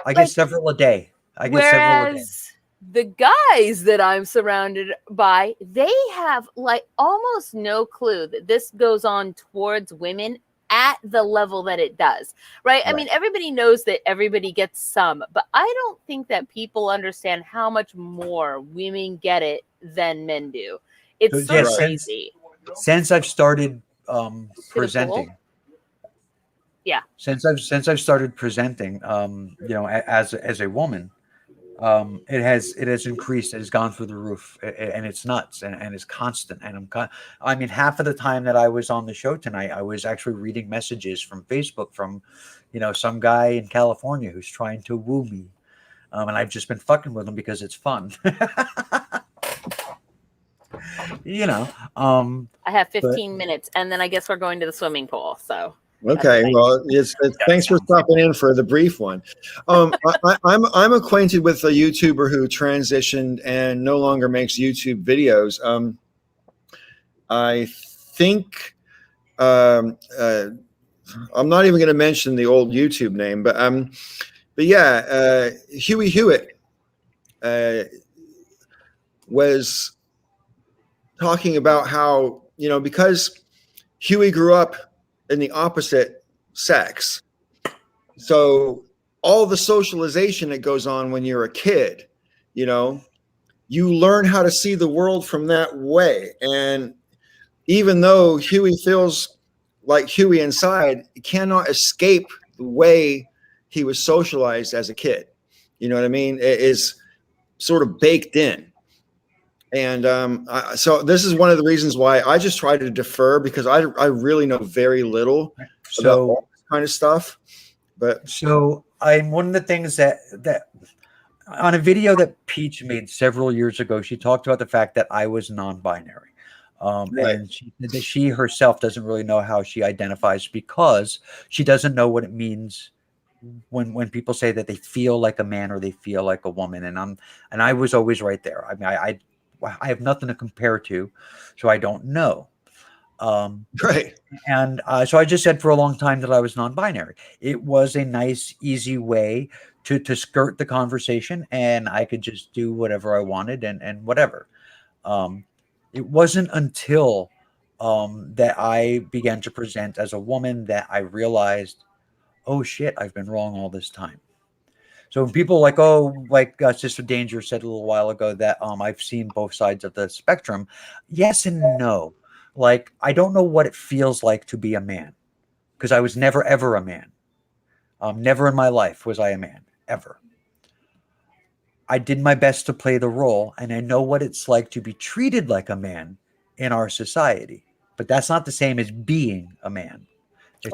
I get several a day. Whereas the guys that I'm surrounded by, they have like almost no clue that this goes on towards women at the level that it does, right? I mean, everybody knows that everybody gets some, but I don't think that people understand how much more women get it than men do. It's so crazy. Since I've started presenting, Yeah. Since I've started presenting, as a woman, it has increased. It has gone through the roof, and it's nuts, and it's constant. And I mean, half of the time that I was on the show tonight, I was actually reading messages from Facebook from, some guy in California who's trying to woo me, and I've just been fucking with him because it's fun. I have 15 minutes, and then I guess we're going to the swimming pool. So Okay, well, thanks for stopping in for the brief one. I'm acquainted with a YouTuber who transitioned and no longer makes YouTube videos. I think I'm not even going to mention the old YouTube name, but yeah, Huey Hewitt was talking about how, because Huey grew up in the opposite sex, so all the socialization that goes on when you're a kid, you learn how to see the world from that way. And even though Huey feels like Huey inside, he cannot escape the way he was socialized as a kid. You know what I mean? It is sort of baked in. And so this is one of the reasons why I just try to defer, because I really know very little about all this kind of stuff. But so I'm one of the things that on a video that Peach made several years ago, she talked about the fact that I was non-binary. Right. And she said that she herself doesn't really know how she identifies, because she doesn't know what it means when people say that they feel like a man or they feel like a woman. And I was always right there. I mean, I have nothing to compare to, so I don't know. Right. And so I just said for a long time that I was non-binary. It was a nice, easy way to skirt the conversation, and I could just do whatever I wanted and whatever. It wasn't until that I began to present as a woman that I realized, oh shit, I've been wrong all this time. So when people like Sister Danger said a little while ago that I've seen both sides of the spectrum. Yes and no. Like, I don't know what it feels like to be a man, because I was never ever a man. Never in my life was I a man, ever. I did my best to play the role, and I know what it's like to be treated like a man in our society. But that's not the same as being a man.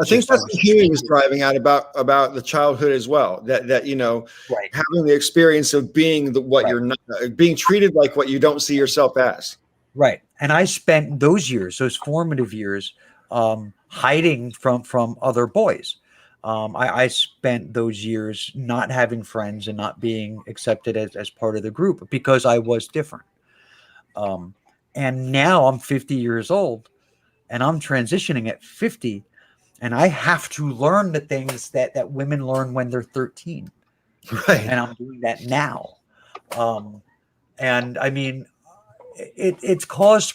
I think that's what Huey was driving at about the childhood as well. That right. having the experience of being what you're not, being treated like what you don't see yourself as. Right. And I spent those years, those formative years, hiding from other boys. I spent those years not having friends and not being accepted as part of the group because I was different. And now I'm 50 years old, and I'm transitioning at 50, and I have to learn the things that women learn when they're 13. Right. And I'm doing that now. And I mean, it's caused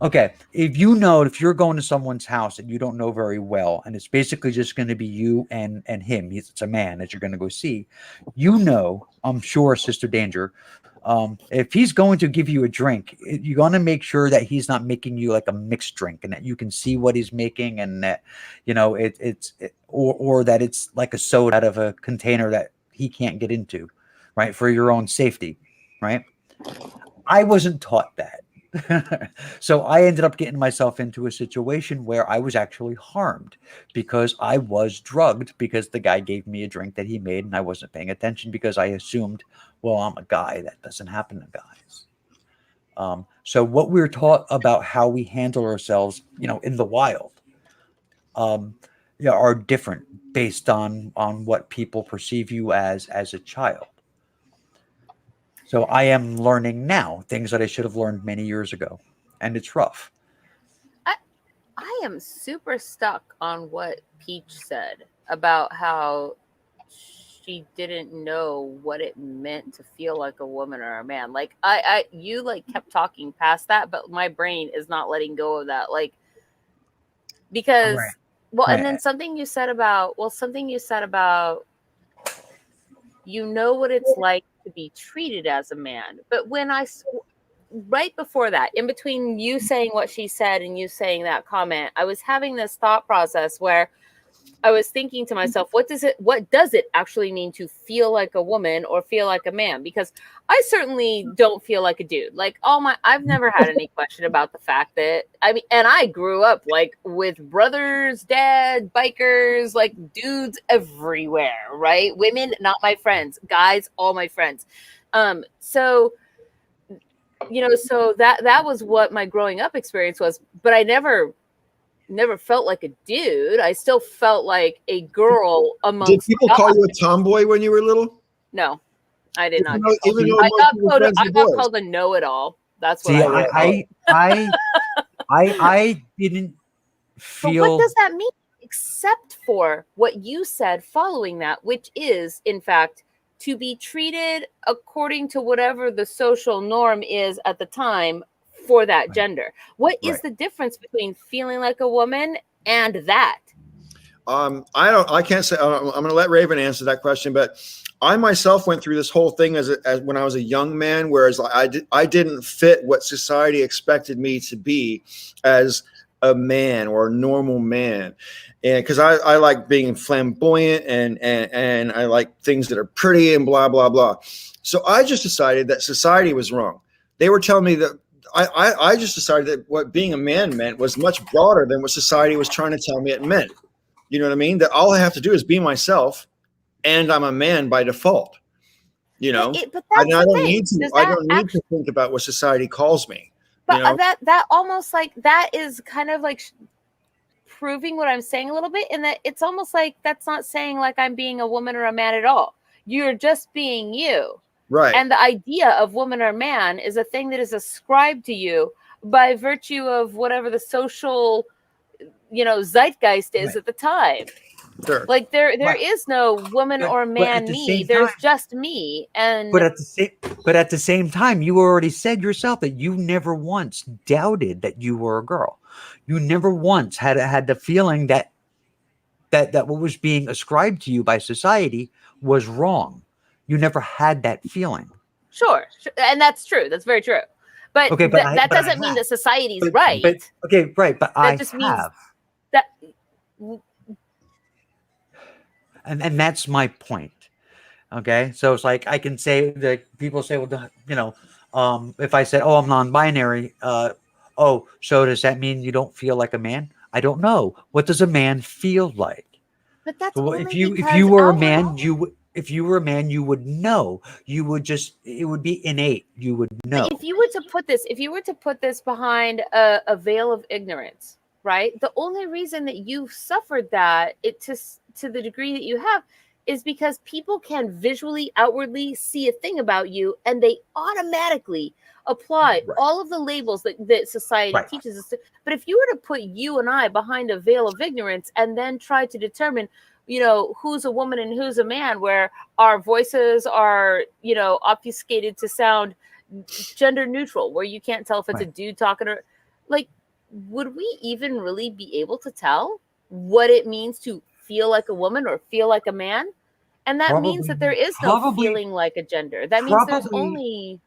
okay, if you're going to someone's house and you don't know very well, and it's basically just going to be you and him, it's a man that you're going to go see, I'm sure, Sister Danger, if he's going to give you a drink, you're going to make sure that he's not making you like a mixed drink, and that you can see what he's making, and that or that it's like a soda out of a container that he can't get into, right, for your own safety, right? I wasn't taught that. So I ended up getting myself into a situation where I was actually harmed because I was drugged because the guy gave me a drink that he made, and I wasn't paying attention because I assumed, well, I'm a guy. That doesn't happen to guys. So what we're taught about how we handle ourselves, in the wild, are different based on what people perceive you as a child. So I am learning now things that I should have learned many years ago, and it's rough. I am super stuck on what Peach said about how she didn't know what it meant to feel like a woman or a man. Like you kept talking past that, but my brain is not letting go of that. Like, because and then something you said about you know what it's like to be treated as a man. But when right before that, in between you saying what she said and you saying that comment, I was having this thought process where I was thinking to myself, what does it actually mean to feel like a woman or feel like a man? Because I certainly don't feel like a dude. Like I've never had any question about the fact that, I mean, and I grew up like with brothers, dad, bikers, like dudes everywhere, right? Women, not my friends, guys, all my friends. So so that was what my growing up experience was, but I never felt like a dude. I still felt like a girl Did amongst people guys. call you a tomboy when you were little? No, I did not. Even though I most of your friends I were got boys. called a know-it-all. That's what See, I I didn't But feel. what does that mean? Except for what you said following that, which is, in fact, to be treated according to whatever the social norm is at the time for that Right. gender. What is Right. the difference between feeling like a woman and that? I can't say. I'm going to let Raven answer that question, but I myself went through this whole thing as when I was a young man, whereas I didn't fit what society expected me to be as a man or a normal man. And because I like being flamboyant and I like things that are pretty and blah, blah, blah. So I just decided that society was wrong. They were telling me that I just decided that what being a man meant was much broader than what society was trying to tell me it meant. You know what I mean? That all I have to do is be myself and I'm a man by default. You know, But that's I the don't thing. need to. Does I that don't need to think about what society calls me. But You know, that almost like that is kind of like proving what I'm saying a little bit, in that it's almost like that's not saying like I'm being a woman or a man at all. You're just being you. right? And the idea of woman or man is a thing that is ascribed to you by virtue of whatever the social, zeitgeist is Right. at the time. Sure. Like there Right. is no woman But- or but at man the me. same There's time- just me. And But at the same time, you already said yourself that you never once doubted that you were a girl. You never once had the feeling that what was being ascribed to you by society was wrong. You never had that feeling. sure, and that's true. That's very true. But Okay, but I- that but I doesn't mean have. that society's But- right. but- okay, right, but I just means have. that And that's my point. Okay, so it's like I can say that people say, well, if I said, oh, I'm non-binary, oh, so does that mean you don't feel like a man? I don't know. What does a man feel like? But that's So only if you because were a our- man, if you were a man, you would know. You would just, it would be innate. You would know. If you were to put this behind a veil of ignorance, right? The only reason that you've suffered that to the degree that you have is because people can visually, outwardly see a thing about you, and they automatically apply Right. all of the labels that society Right. teaches us to. But if you were to put you and I behind a veil of ignorance and then try to determine, who's a woman and who's a man, where our voices are, obfuscated to sound gender neutral, where you can't tell if it's a Right. dude talking, or like, would we even really be able to tell what it means to feel like a woman or feel like a man? And that means that there is no Probably- feeling like a gender. That means there's probably- only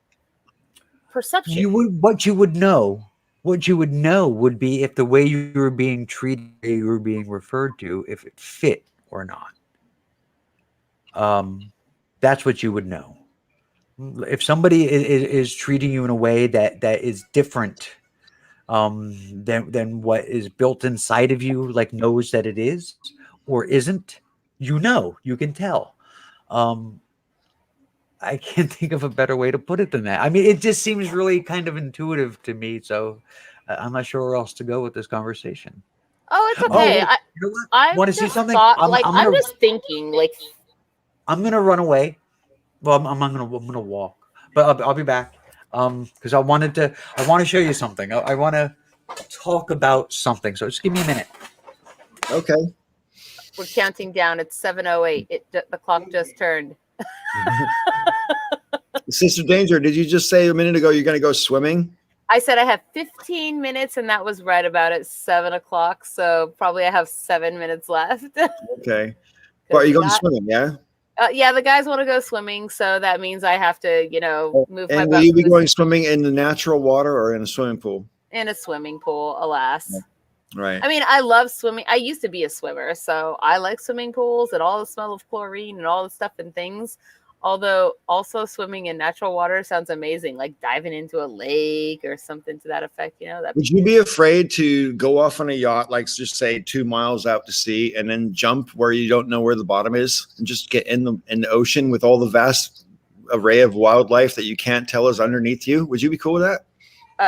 perception. What you would know would be if the way you were being treated, you were being referred to, if it fit or not. That's what you would know. If somebody is treating you in a way that is different than what is built inside of you, like knows that it is or isn't, you can tell. I can't think of a better way to put it than that. I mean, it just seems really kind of intuitive to me. So I'm not sure where else to go with this conversation. Oh, it's Oh, okay. wait, you know what? I Want to see just something? thought, I'm gonna- just thinking, like, I'm gonna run away. Well, I'm gonna walk, but I'll be back. Because I want to show you something. I want to talk about something. So just give me a minute. Okay. we're counting down. It's 7:08. The clock just turned. Sister Danger, did you just say a minute ago you're going to go swimming? I said I have 15 minutes, and that was right about at 7 o'clock. So probably I have 7 minutes left. Okay. But are you going swimming? Yeah. Yeah, the guys want to go swimming, so that means I have to, move my And butt will you be from going swimming in the natural water or in a swimming pool? in a swimming pool. Alas, Right. I mean, I love swimming. I used to be a swimmer, so I like swimming pools and all the smell of chlorine and all the stuff and things. Although, also swimming in natural water sounds amazing, like diving into a lake or something to that effect. You know, that. Would you be afraid to go off on a yacht, like just say 2 miles out to sea, and then jump where you don't know where the bottom is, and just get in the ocean with all the vast array of wildlife that you can't tell is underneath you? Would you be cool with that?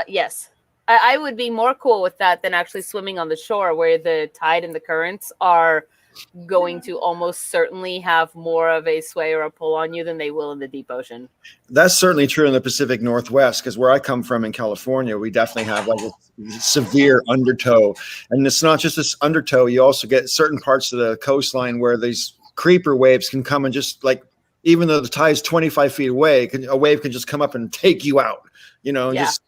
Yes, I would be more cool with that than actually swimming on the shore, where the tide and the currents are going to almost certainly have more of a sway or a pull on you than they will in the deep ocean. That's certainly true in the Pacific Northwest, because where I come from in California, we definitely have like a severe undertow. And it's not just this undertow, you also get certain parts of the coastline where these creeper waves can come and just like, even though the tide's 25 feet away, a wave can just come up and take you out, just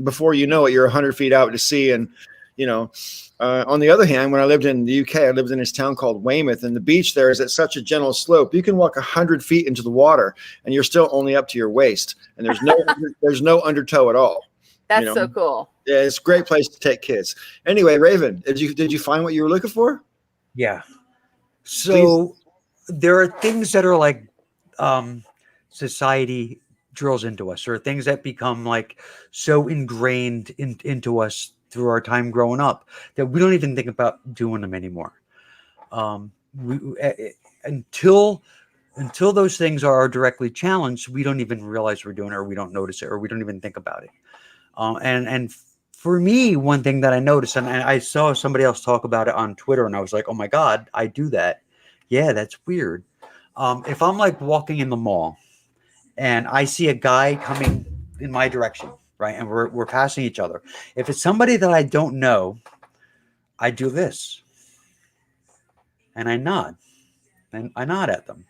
before you know it, you're 100 feet out to sea. And, on the other hand, when I lived in the UK, I lived in this town called Weymouth, and the beach there is at such a gentle slope. You can walk 100 feet into the water and you're still only up to your waist. And there's no undertow at all. That's so cool. Yeah, it's a great place to take kids. Anyway, Raven, did you find what you were looking for? Yeah. So there are things that are like society drills into us, or things that become like so ingrained into us through our time growing up that we don't even think about doing them anymore. Until those things are directly challenged, we don't even realize we're doing it, or we don't notice it, or we don't even think about it. And for me, one thing that I noticed, and I saw somebody else talk about it on Twitter, and I was like, oh my God, I do that. Yeah, that's weird. If I'm like walking in the mall and I see a guy coming in my direction, right, and we're passing each other. If it's somebody that I don't know, I do this, and I nod at them.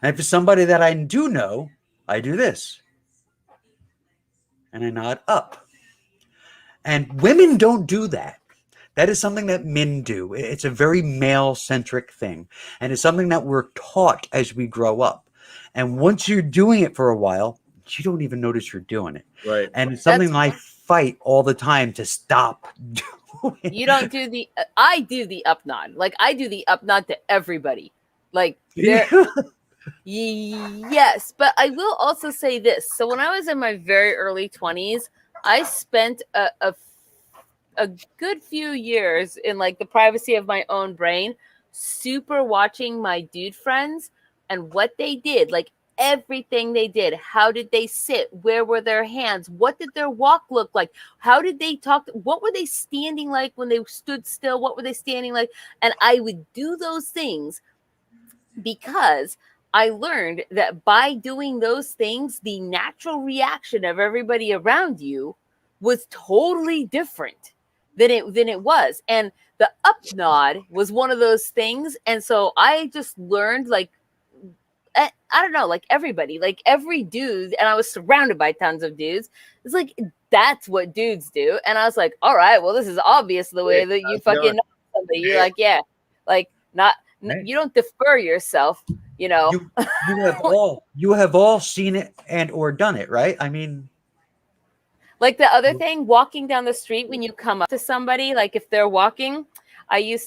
And if it's somebody that I do know, I do this, and I nod up. And women don't do that. That is something that men do. It's a very male-centric thing, and it's something that we're taught as we grow up. And once you're doing it for a while, you don't even notice you're doing it. Right. And it's something I fight all the time to stop doing. You don't do the I do the up nod. Like, I do the up nod to everybody. Like, yes, but I will also say this. So when I was in my very early 20s, I spent a good few years in like the privacy of my own brain, super watching my dude friends and what they did. Like, everything they did. How did they sit? Where were their hands? What did their walk look like? How did they talk? What were they standing like when they stood still? What were they standing like? And I would do those things because I learned that by doing those things, the natural reaction of everybody around you was totally different than it was. And the up nod was one of those things. And so I just learned, like, I don't know, like everybody, like every dude, and I was surrounded by tons of dudes. It's like, that's what dudes do. And I was like, all right, well, this is obvious the way that you fucking know somebody. You're like, yeah, like you don't defer yourself, you know. You have all seen it and or done it, right? I mean, like the other thing, walking down the street when you come up to somebody, like if they're walking, I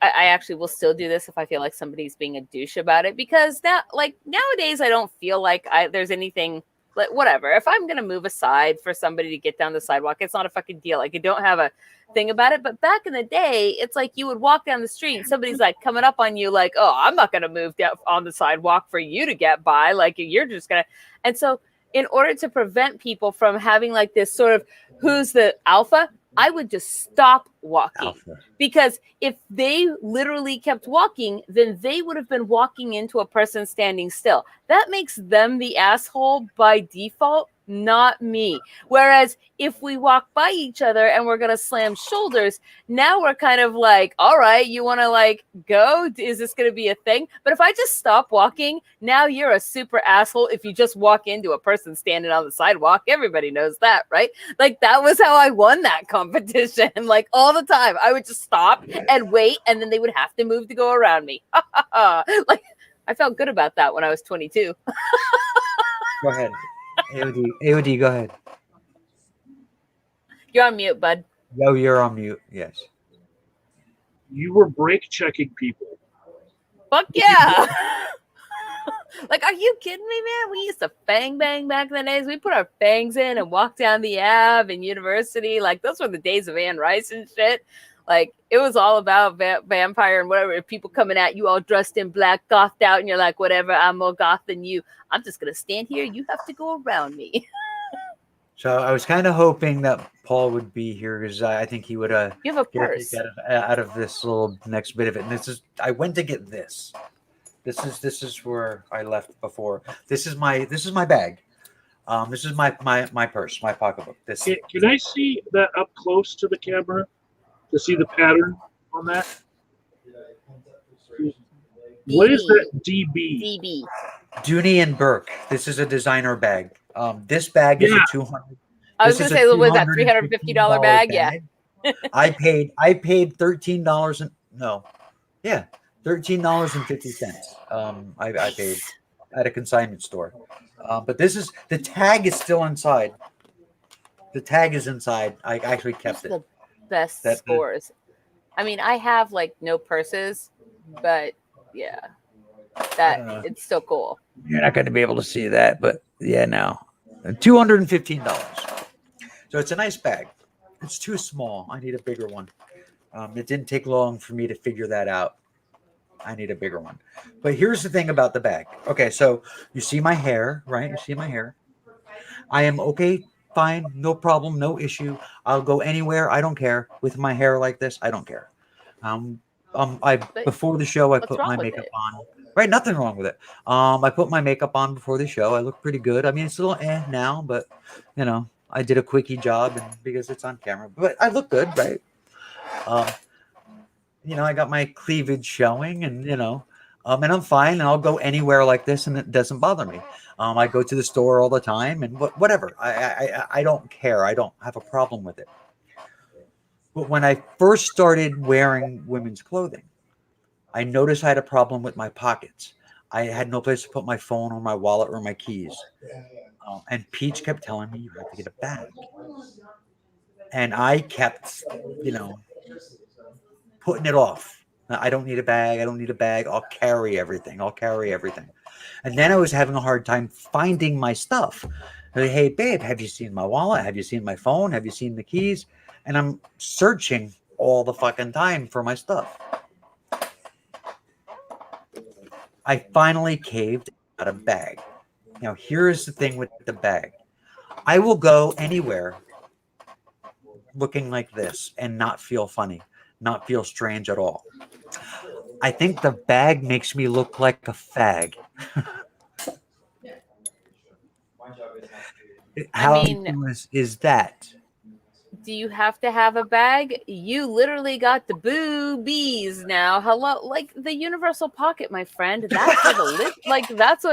actually will still do this if I feel like somebody's being a douche about it, because nowadays I don't feel like there's anything, like, whatever. If I'm going to move aside for somebody to get down the sidewalk, it's not a fucking deal. Like, I don't have a thing about it. But back in the day, it's like you would walk down the street and somebody's like coming up on you like, oh, I'm not going to move down on the sidewalk for you to get by. Like, you're just going to. And so in order to prevent people from having like this sort of who's the alpha, I would just stop walking. Because if they literally kept walking, then they would have been walking into a person standing still. That makes them the asshole by default, not me. Whereas if we walk by each other and we're going to slam shoulders, now we're kind of like, all right, you want to like go? Is this going to be a thing? But if I just stop walking, now you're a super asshole if you just walk into a person standing on the sidewalk. Everybody knows that, right? Like, that was how I won that competition. Like, all the time, I would just stop and wait, and then they would have to move to go around me. Like, I felt good about that when I was 22. Go ahead. AOD, go ahead. You're on mute, bud. No, you're on mute. Yes. You were brake checking people. Fuck yeah. Like, are you kidding me, man? We used to bang back in the days. We put our bangs in and walk down the Ave in university. Like, those were the days of Anne Rice and shit. Like, it was all about vampire and whatever. People coming at you all dressed in black, gothed out, and you're like, whatever, I'm more goth than you. I'm just going to stand here. You have to go around me. So I was kind of hoping that Paul would be here because I think he would You have a get a purse. kick out of this little next bit of it. And I went to get this. This is where I left before. This is my bag. This is my purse, my pocketbook. Can I see that up close to the camera to see the pattern on that? What is that DB? DB. Dooney and Burke. This is a designer bag. This bag is a 200. I was going to say, was that $350 bag? Yeah. I paid $13 $13.50. I paid at a consignment store. But the tag is still inside. The tag is inside. I actually kept it. The best scores. I mean, I have like no purses, but yeah, it's still cool. You're not going to be able to see that, but yeah, no, $215. So it's a nice bag. It's too small. I need a bigger one. It didn't take long for me to figure that out. I need a bigger one. But here's the thing about the bag. Okay, so you see my hair, right? You see my hair. I am okay, fine, no problem, no issue. I'll go anywhere. I don't care. With my hair like this, I don't care. Before the show, I put my makeup on. Right, nothing wrong with it. I put my makeup on before the show. I look pretty good. I mean, it's a little now, but you know, I did a quickie job and because it's on camera. But I look good, right? You know, I got my cleavage showing, and you know, and I'm fine. And I'll go anywhere like this, and it doesn't bother me. I go to the store all the time, and whatever. I don't care. I don't have a problem with it. But when I first started wearing women's clothing, I noticed I had a problem with my pockets. I had no place to put my phone or my wallet or my keys. And Peach kept telling me, you have to get a bag. And I kept, you know, putting it off. I don't need a bag. I don't need a bag. I'll carry everything. And then I was having a hard time finding my stuff. Like, hey, babe, have you seen my wallet? Have you seen my phone? Have you seen the keys? And I'm searching all the fucking time for my stuff. I finally caved out a bag. Now, here's the thing with the bag. I will go anywhere looking like this and not feel funny, not feel strange at all. I think the bag makes me look like a fag. How is that? Do you have to have a bag? You literally got the boobies now. Hello, like the universal pocket, my friend. That's where the lip, like that's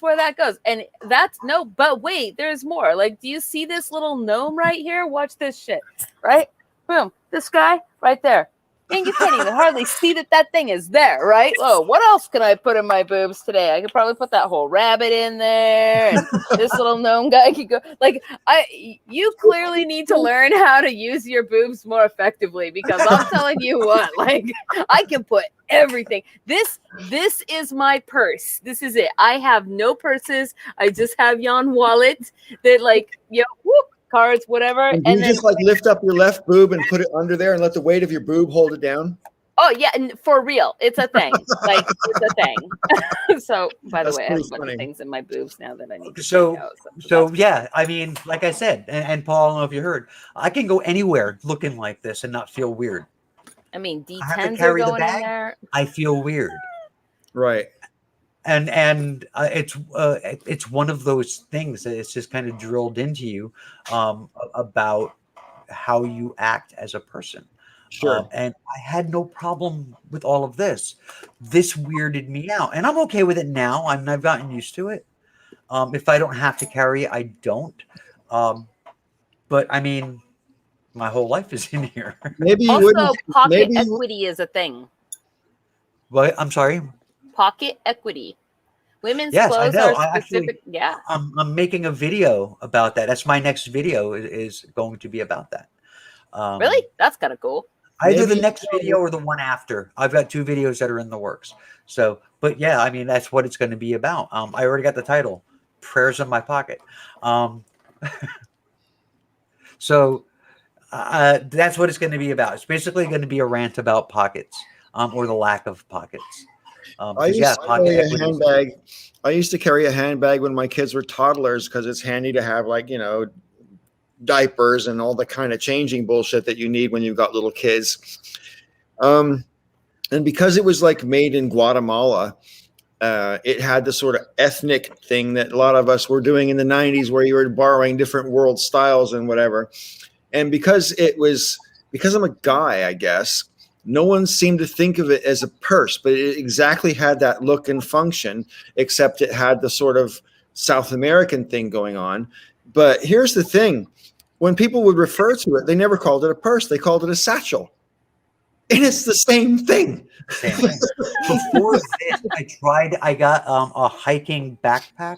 where that goes. And but wait, there's more. Like, do you see this little gnome right here? Watch this shit. Right? Boom. This guy right there. And you can't even hardly see that thing is there, right? Oh, what else can I put in my boobs today? I could probably put that whole rabbit in there, and this little gnome guy could go. Like, you clearly need to learn how to use your boobs more effectively, because I'm telling you what, like, I can put everything. This is my purse. This is it. I have no purses. I just have yon wallet that, like, whoop. Cards, whatever. And you just like lift up your left boob and put it under there and let the weight of your boob hold it down? Oh yeah, and for real, it's a thing. Like, it's a thing. So, by the way, I have a bunch of things in my boobs now that I need to so yeah, I mean, like I said, and Paul, I don't know if you heard, I can go anywhere looking like this and not feel weird. I mean, D10s are going in there. I feel weird. Right. And it's one of those things that it's just kind of drilled into you about how you act as a person. Sure. And I had no problem with all of this. This weirded me out, and I'm okay with it now. I've gotten used to it. If I don't have to carry it, I don't. But I mean, my whole life is in here. Maybe you also pocket equity is a thing. What? I'm sorry. Pocket equity. Women's clothes are specific. Yeah. I'm making a video about that. That's my next video is going to be about that. Really? That's kind of cool. Either the Maybe- next video or the one after. I've got 2 videos that are in the works. So, but yeah, I mean, that's what it's going to be about. I already got the title, Prayers in My Pocket. So that's what it's going to be about. It's basically going to be a rant about pockets, or the lack of pockets. I used Yeah, to pocket carry a equities. handbag. I used to carry a handbag when my kids were toddlers because it's handy to have, like, diapers and all the kind of changing bullshit that you need when you've got little kids. And because it was like made in Guatemala, it had the sort of ethnic thing that a lot of us were doing in the 90s, where you were borrowing different world styles and whatever. And because I'm a guy, I guess, no one seemed to think of it as a purse, but it exactly had that look and function, except it had the sort of South American thing going on. But here's the thing. When people would refer to it, they never called it a purse. They called it a satchel. And it's the same thing. Same thing. Before this, I got a hiking backpack.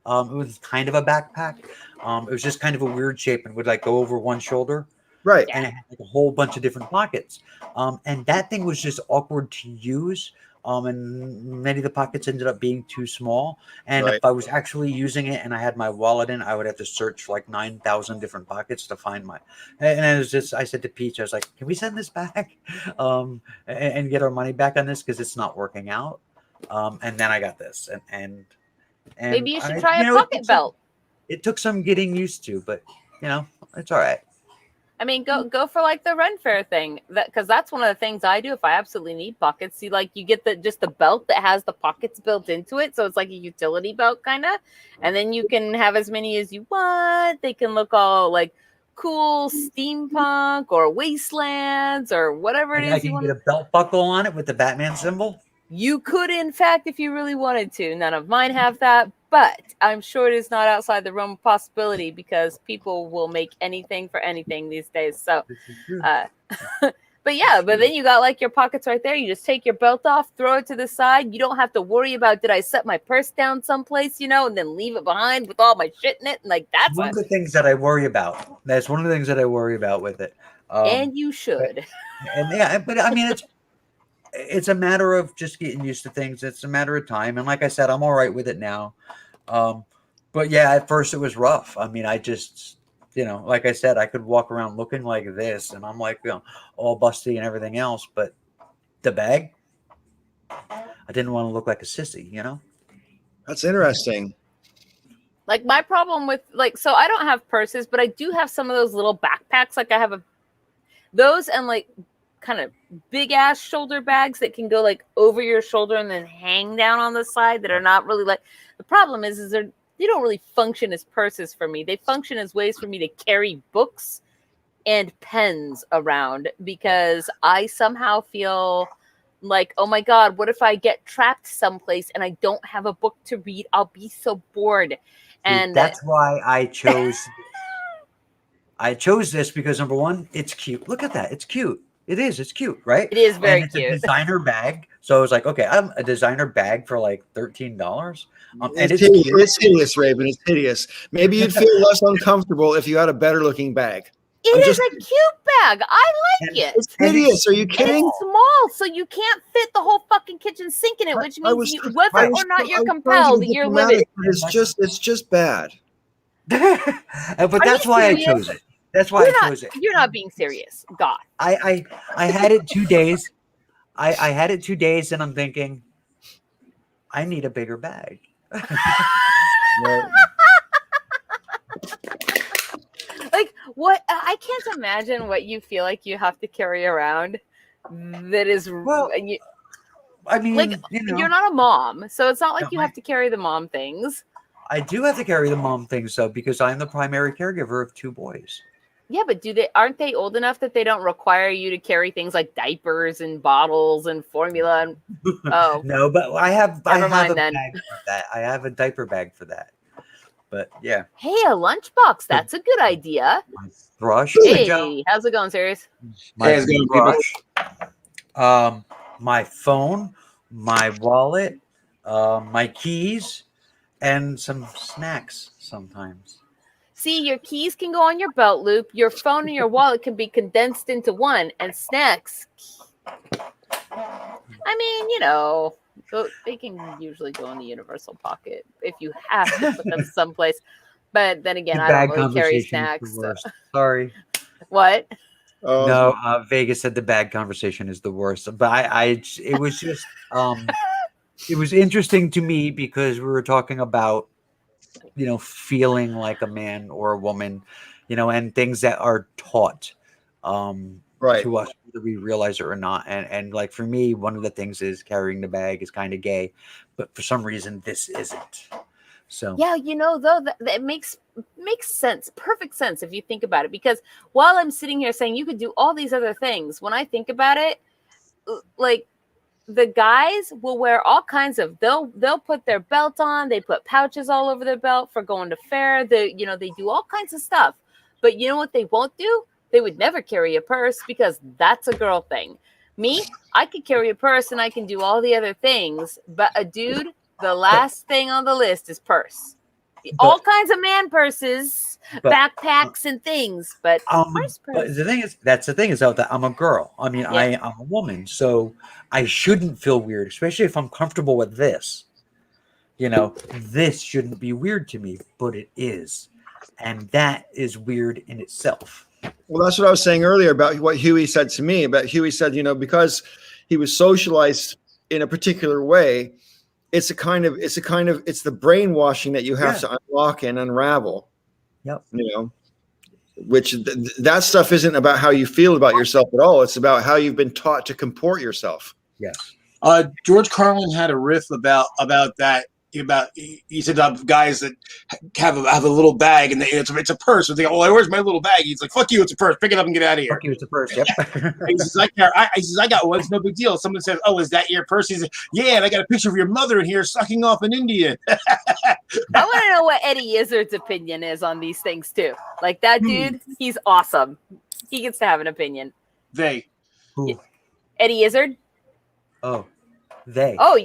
It was kind of a backpack. It was just kind of a weird shape and would like go over one shoulder. Right. And it had like a whole bunch of different pockets. And that thing was just awkward to use. And many of the pockets ended up being too small. And Right. if I was actually using it and I had my wallet in, I would have to search for like 9,000 different pockets to find my. And it was just, I said to Peach, I was like, can we send this back and get our money back on this? Because it's not working out. And then I got this. And Maybe you should try a pocket belt. It took some getting used to, but it's all right. I mean, go for like the Ren Fair thing, because that's one of the things I do if I absolutely need pockets. See, like you get the belt that has the pockets built into it, so it's like a utility belt kind of, and then you can have as many as you want. They can look all like cool steampunk or wastelands or whatever it is. I can get a belt buckle on it with the Batman symbol. You could, in fact, if you really wanted to. None of mine have that, but I'm sure it is not outside the realm of possibility because people will make anything for anything these days. So, but then you got like your pockets right there. You just take your belt off, throw it to the side. You don't have to worry about, did I set my purse down someplace, and then leave it behind with all my shit in it. And like, that's one of the things that I worry about. That's one of the things that I worry about with it. And you should. But I mean, it's a matter of just getting used to things. It's a matter of time. And like I said, I'm all right with it now. But yeah, at first it was rough. I mean, I just, like I said, I could walk around looking like this and I'm like, all busty and everything else. But the bag, I didn't want to look like a sissy, That's interesting. Like my problem with so I don't have purses, but I do have some of those little backpacks. Like I have those and like kind of big ass shoulder bags that can go like over your shoulder and then hang down on the side that are not really like, the problem is they don't really function as purses for me. They function as ways for me to carry books and pens around because I somehow feel like, oh my God, what if I get trapped someplace and I don't have a book to read? I'll be so bored. And that's why I chose this because number one, it's cute. Look at that. It's cute. It's cute, right? It is very cute. It's a designer bag. So I was like, okay, I'm a designer bag for like $13. And it's hideous, Raven. It's hideous. Maybe you'd feel less uncomfortable if you had a better looking bag. It is a cute bag. I like it. It's hideous. Are you kidding? It's small, so you can't fit the whole fucking kitchen sink in it, which means whether or not you're compelled, you're limited. It's just bad. But that's why I chose it. That's why I chose it. You're not being serious. God. I had it 2 days. I had it 2 days and I'm thinking, I need a bigger bag. Like what? I can't imagine what you feel like you have to carry around. That is, I mean, like you're not a mom, so it's not like you have to carry the mom things. I do have to carry the mom things though because I'm the primary caregiver of 2 boys. Yeah, but aren't they old enough that they don't require you to carry things like diapers and bottles and formula? And no, but I have a then. bag for that. I have a diaper bag for that. But yeah. Hey, a lunchbox. That's a good idea. My brush. Hey, how's it going, Sirius? My brush. My phone, my wallet, my keys, and some snacks sometimes. See, your keys can go on your belt loop. Your phone and your wallet can be condensed into one. And snacks, I mean, they can usually go in the universal pocket if you have to put them someplace. But then again, The I don't bag really carry conversation is snacks. the So. worst. Sorry. What? Oh, No, Vegas said the bag conversation is the worst. But it was just, it was interesting to me because we were talking about, feeling like a man or a woman, and things that are taught right. to us, whether we realize it or not. And like for me, one of the things is carrying the bag is kind of gay, but for some reason this isn't. So Yeah, though that makes sense, perfect sense if you think about it. Because while I'm sitting here saying you could do all these other things, when I think about it, like the guys will wear all kinds of they'll put their belt on, they put pouches all over their belt for going to fair. They do all kinds of stuff. But you know what they won't do? They would never carry a purse because that's a girl thing. Me, I could carry a purse and I can do all the other things, but a dude, the last thing on the list is purse. All kinds of man purses, backpacks, and things, but purse. But the thing is, that I'm a girl. I mean, I'm a woman, so I shouldn't feel weird, especially if I'm comfortable with this. This shouldn't be weird to me, but it is, and that is weird in itself. Well, that's what I was saying earlier about what Huey said to me. About Huey said, because he was socialized in a particular way, it's the brainwashing that you have to unlock and unravel. Yep. Which that stuff isn't about how you feel about yourself at all. It's about how you've been taught to comport yourself. Yes. George Carlin had a riff about that. He said guys that have a little bag and it's a purse. And they go, "Oh, where's my little bag?" He's like, "Fuck you, it's a purse. Pick it up and get out of here." Fuck you, it's a purse. Yep. He says, I got one. It's no big deal. Someone says, "Oh, is that your purse?" He says, "Yeah, and I got a picture of your mother in here sucking off an Indian." I want to know what Eddie Izzard's opinion is on these things too. Like that dude, he's awesome. He gets to have an opinion. They. Who? Eddie Izzard. Oh, they. Oh,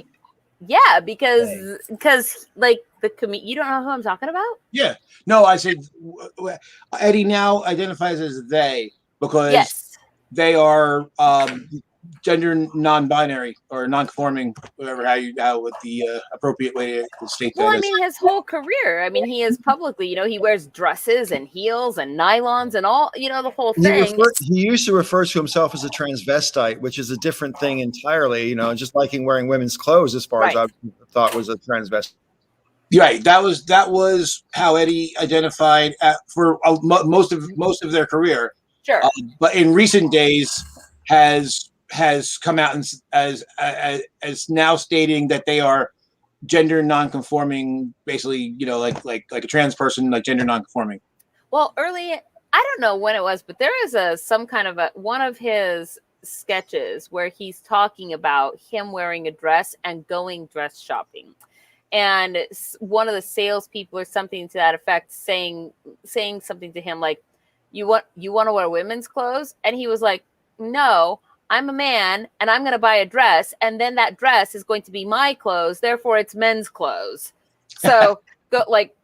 yeah, because like you don't know who I'm talking about? Yeah. No, I said Eddie now identifies as they because they are gender non-binary or non-conforming, whatever how with the appropriate way to state that. Well, I mean, his whole career. I mean, he is publicly, he wears dresses and heels and nylons and all, the whole thing. He used to refer to himself as a transvestite, which is a different thing entirely. Just liking wearing women's clothes, as far as I thought was a transvestite. Right. That was how Eddie identified for most of their career. Sure. But in recent days has come out as now stating that they are gender non-conforming, basically, like a trans person, like gender non-conforming. Well, early, I don't know when it was, but there is some kind of one of his sketches where he's talking about him wearing a dress and going dress shopping. And one of the salespeople or something to that effect saying something to him like, you want to wear women's clothes? And he was like, no, I'm a man and I'm going to buy a dress. And then that dress is going to be my clothes. Therefore, it's men's clothes. So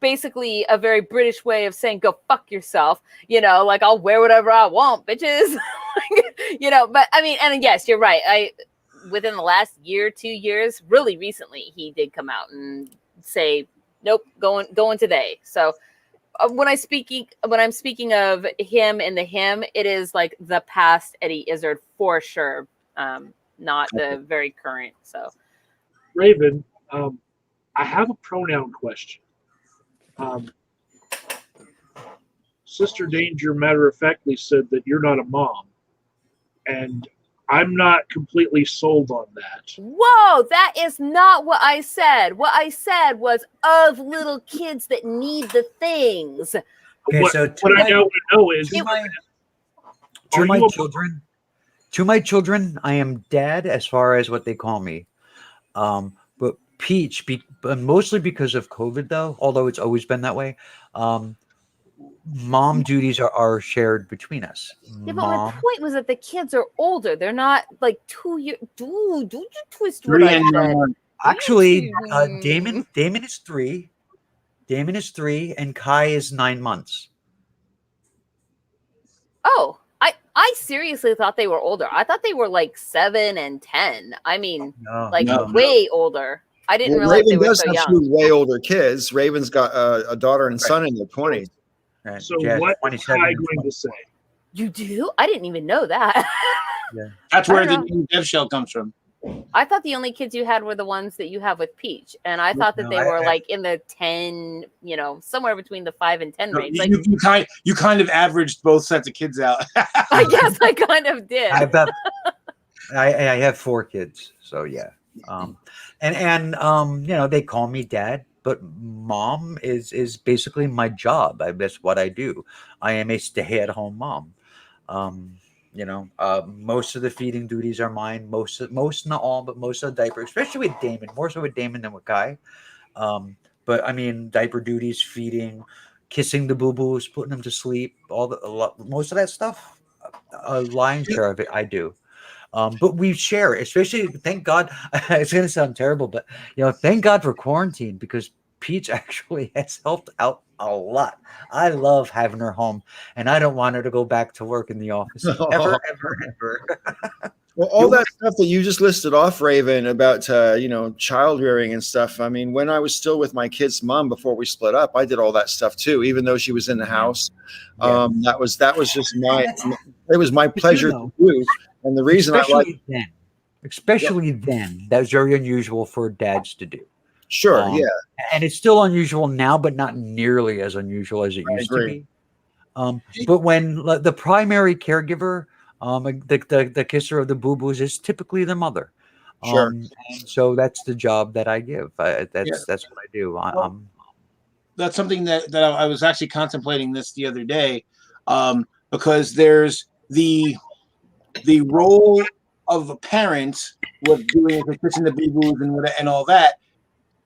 basically a very British way of saying, go fuck yourself. Like I'll wear whatever I want, bitches. But I mean, and yes, you're right. Within the last year, 2 years, really recently, he did come out and say, nope, going today. So when I'm speaking of him and the him, it is like the past Eddie Izzard for sure, not the very current. So, Raven, I have a pronoun question. Sister Danger matter-of-factly said that you're not a mom, and I'm not completely sold on that. Whoa, that is not what I said. What I said was of little kids that need the things. Okay, what I now want to know is, to my children, I am dad as far as what they call me. But Peach, mostly because of COVID, though, although it's always been that way, mom duties are shared between us. Yeah, but my point was that the kids are older. They're not like 2 years. Dude, you twist what I said. Actually, Damon is 3. Damon is 3 and Kai is 9 months. Oh, I seriously thought they were older. I thought they were like 7 and 10. I mean, way older. I didn't realize Raven they were does so have young. 2 way older kids. Raven's got a daughter and son in their 20s. Right. So what is Kai going to say? You do? I didn't even know that. Yeah. That's where the new dev shell comes from. I thought the only kids you had were the ones that you have with Peach, and I thought that they were like in the 10, somewhere between the 5 and 10 range. You kind of averaged both sets of kids out. I guess I kind of did. I have 4 kids, so yeah. They call me dad, but mom is basically my job. That's what I do. I am a stay-at-home mom. Most of the feeding duties are mine. Most, not all, but most of the diaper, especially with Damon, more so with Damon than with Kai. But I mean, diaper duties, feeding, kissing the boo-boos, putting them to sleep, most of that stuff, a lion's share of it, I do. But we share, especially, thank God. It's going to sound terrible, but thank God for quarantine, because Peach actually has helped out a lot. I love having her home, and I don't want her to go back to work in the office ever. Well, all that stuff that you just listed off, Raven, about child rearing and stuff. I mean, when I was still with my kid's mom before we split up, I did all that stuff too, even though she was in the house. Yeah. That was just it was my pleasure to do. And the reason especially then, that was very unusual for dads to do. Sure, yeah. And it's still unusual now, but not nearly as unusual as it used to be. But when the primary caregiver, the kisser of the boo-boos, is typically the mother. Sure. And so that's the job that I give. That's what I do. That's something that I was actually contemplating this the other day, because there's the role of a parent with doing the kissing the boo-boos and all that,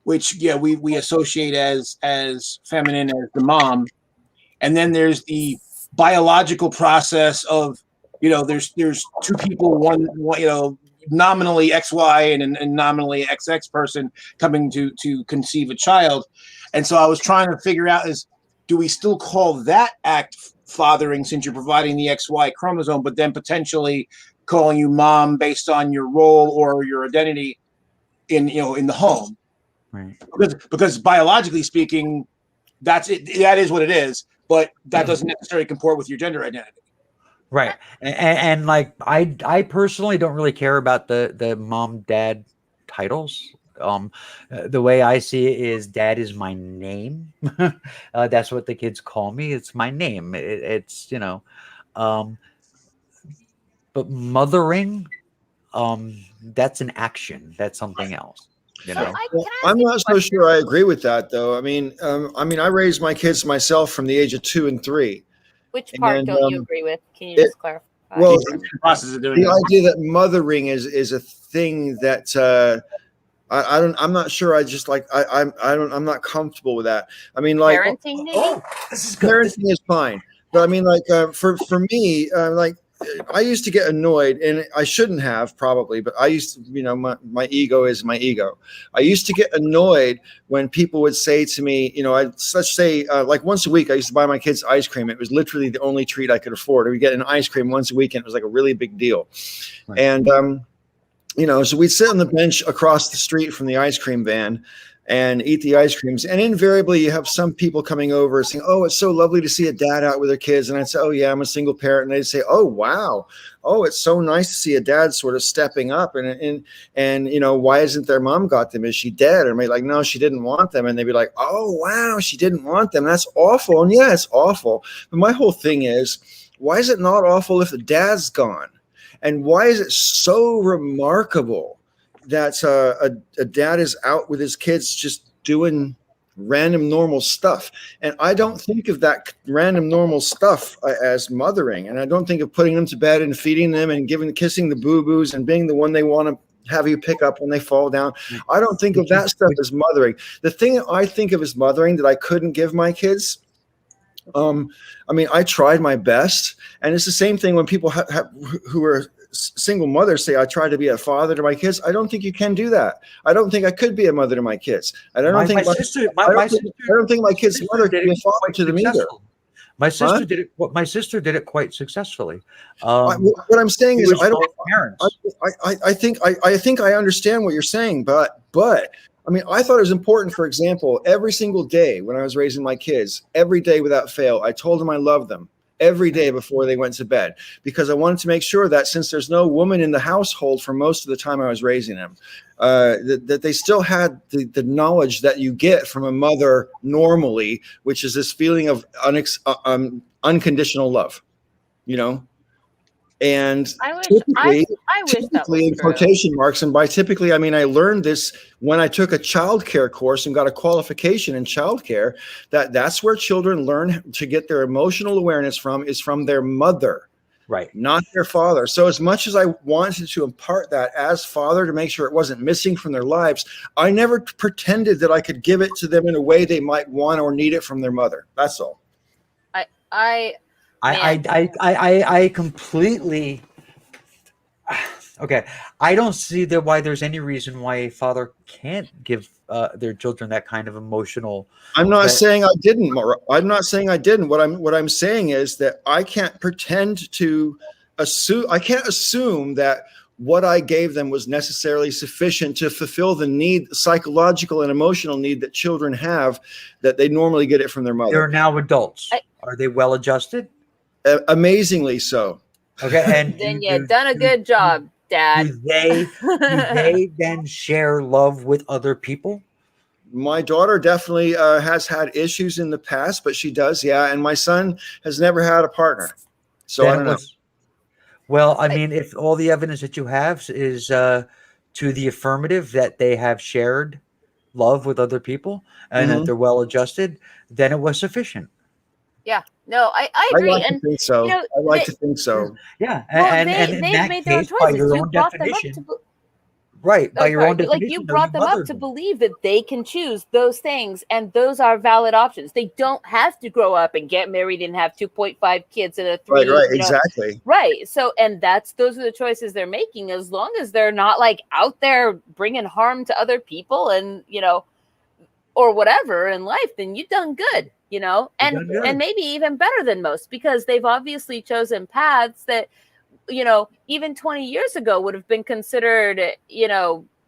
which we associate as feminine, as the mom. And then there's the biological process of, there's 2 people, one nominally XY and nominally XX person coming to conceive a child. And so I was trying to figure out, do we still call that act fathering, since you're providing the XY chromosome, but then potentially calling you mom based on your role or your identity in the home? Right. Because biologically speaking, that's it. That is what it is, but that doesn't necessarily comport with your gender identity. Right. And like, I personally don't really care about the mom dad titles. The way I see it is, dad is my name. That's what the kids call me. It's my name. It's but mothering, that's an action. That's something else. I'm not so sure I agree with that, though. I mean, I raised my kids myself from the age of 2 and 3. Which part don't you agree with? Can you just clarify? Well, the idea that mothering is a thing that I'm not sure. I'm not comfortable with that. I mean, like, parenting. Parenting is fine, but I mean, like, for me, I used to get annoyed, and I shouldn't have, probably, but I used to, my ego is my ego. I used to get annoyed when people would say to me, let's say, like, once a week, I used to buy my kids ice cream. It was literally the only treat I could afford. We get an ice cream once a week, and it was like a really big deal. Right. And, so we'd sit on the bench across the street from the ice cream van and eat the ice creams. And invariably, you have some people coming over saying, "Oh, it's so lovely to see a dad out with their kids." And I'd say, "Oh, yeah, I'm a single parent." And they'd say, "Oh, wow. Oh, it's so nice to see a dad sort of stepping up. And why isn't their mom got them? Is she dead?" And I'd be like, "No, she didn't want them." And they'd be like, "Oh, wow, she didn't want them. That's awful." And yeah, it's awful. But my whole thing is, why is it not awful if the dad's gone? And why is it so remarkable that a dad is out with his kids just doing random normal stuff? And I don't think of that random normal stuff as mothering. And I don't think of putting them to bed and feeding them and kissing the boo-boos and being the one they want to have you pick up when they fall down. I don't think of that stuff as mothering. The thing I think of as mothering that I couldn't give my kids, I tried my best. And it's the same thing when people who are single mothers say, I try to be a father to my kids. I don't think you can do that. I don't think I could be a mother to my kids. I don't think my kid's mother could be a father to them either. My sister did it. My sister did it quite successfully. What I'm saying is, I think I understand what you're saying, but I mean, I thought it was important. For example, every single day when I was raising my kids, every day without fail, I told them I loved them every day before they went to bed, because I wanted to make sure that since there's no woman in the household for most of the time I was raising them, that they still had the knowledge that you get from a mother normally, which is this feeling of unconditional love, you know. And typically in quotation marks, and by typically I mean I learned this when I took a child care course and got a qualification in child care, that's where children learn to get their emotional awareness from, is from their mother, right, not their father. So as much as I wanted to impart that as father to make sure it wasn't missing from their lives, I never pretended that I could give it to them in a way they might want or need it from their mother. That's all. I completely. Okay, I don't see why there's any reason why a father can't give their children that kind of emotional. I'm not saying I didn't. I'm not saying I didn't. What I'm saying is that I can't pretend to assume. I can't assume that what I gave them was necessarily sufficient to fulfill the need, psychological and emotional need that children have, that they normally get it from their mother. They're now adults. Are they well adjusted? Amazingly so. Okay, and then you've done a good job, Dad. Do they then share love with other people? My daughter definitely has had issues in the past, but she does, yeah. And my son has never had a partner, so I don't know. Well, I mean, if all the evidence that you have is to the affirmative that they have shared love with other people and that they're well adjusted, then it was sufficient. Yeah, no, I agree. I like to think so. I like to think so. Yeah, well, and in that case, by your own definition, right? By your own definition, like you brought them up to believe that they can choose those things, and those are valid options. They don't have to grow up and get married and have 2.5 kids and a 3. Right, exactly. Right. So, and those are the choices they're making. As long as they're not like out there bringing harm to other people, and or whatever in life, then you've done good. And maybe even better than most, because they've obviously chosen paths that, even 20 years ago would have been considered,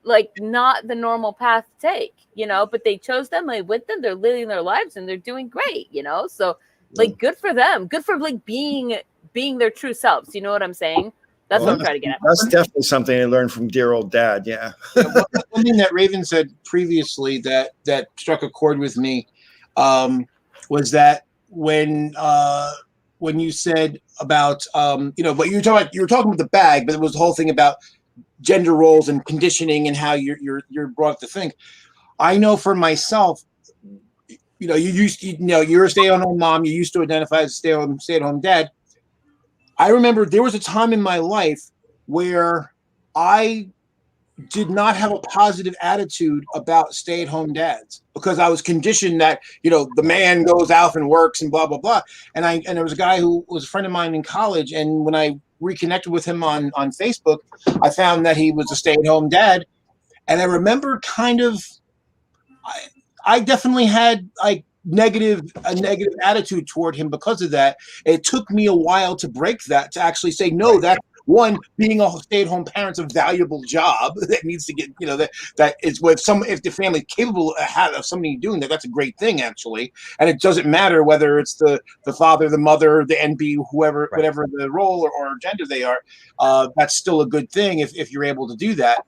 like not the normal path to take, but they chose them, they went them, they're living their lives and they're doing great, so like, good for them, good for like being their true selves. You know what I'm saying? That's what I'm trying to get at. That's definitely something I learned from dear old Dad. Yeah. One thing that Raven said previously that struck a chord with me, was that when you said about but you were talking about the bag, but it was the whole thing about gender roles and conditioning and how you're brought to think. I know for myself, you're a stay-at-home mom. You used to identify as a stay-at-home dad. I remember there was a time in my life where I did not have a positive attitude about stay-at-home dads, because I was conditioned that the man goes out and works and blah blah blah. And there was a guy who was a friend of mine in college, and when I reconnected with him on Facebook, I found that he was a stay-at-home dad. And I remember I definitely had like a negative attitude toward him because of that. It took me a while to break that, to actually say no, that one, being a stay-at-home parent's a valuable job that needs to get, that is if the family's capable of somebody doing that, that's a great thing, actually. And it doesn't matter whether it's the father, the mother, the NB, whoever, whatever the role or gender they are. That's still a good thing if you're able to do that.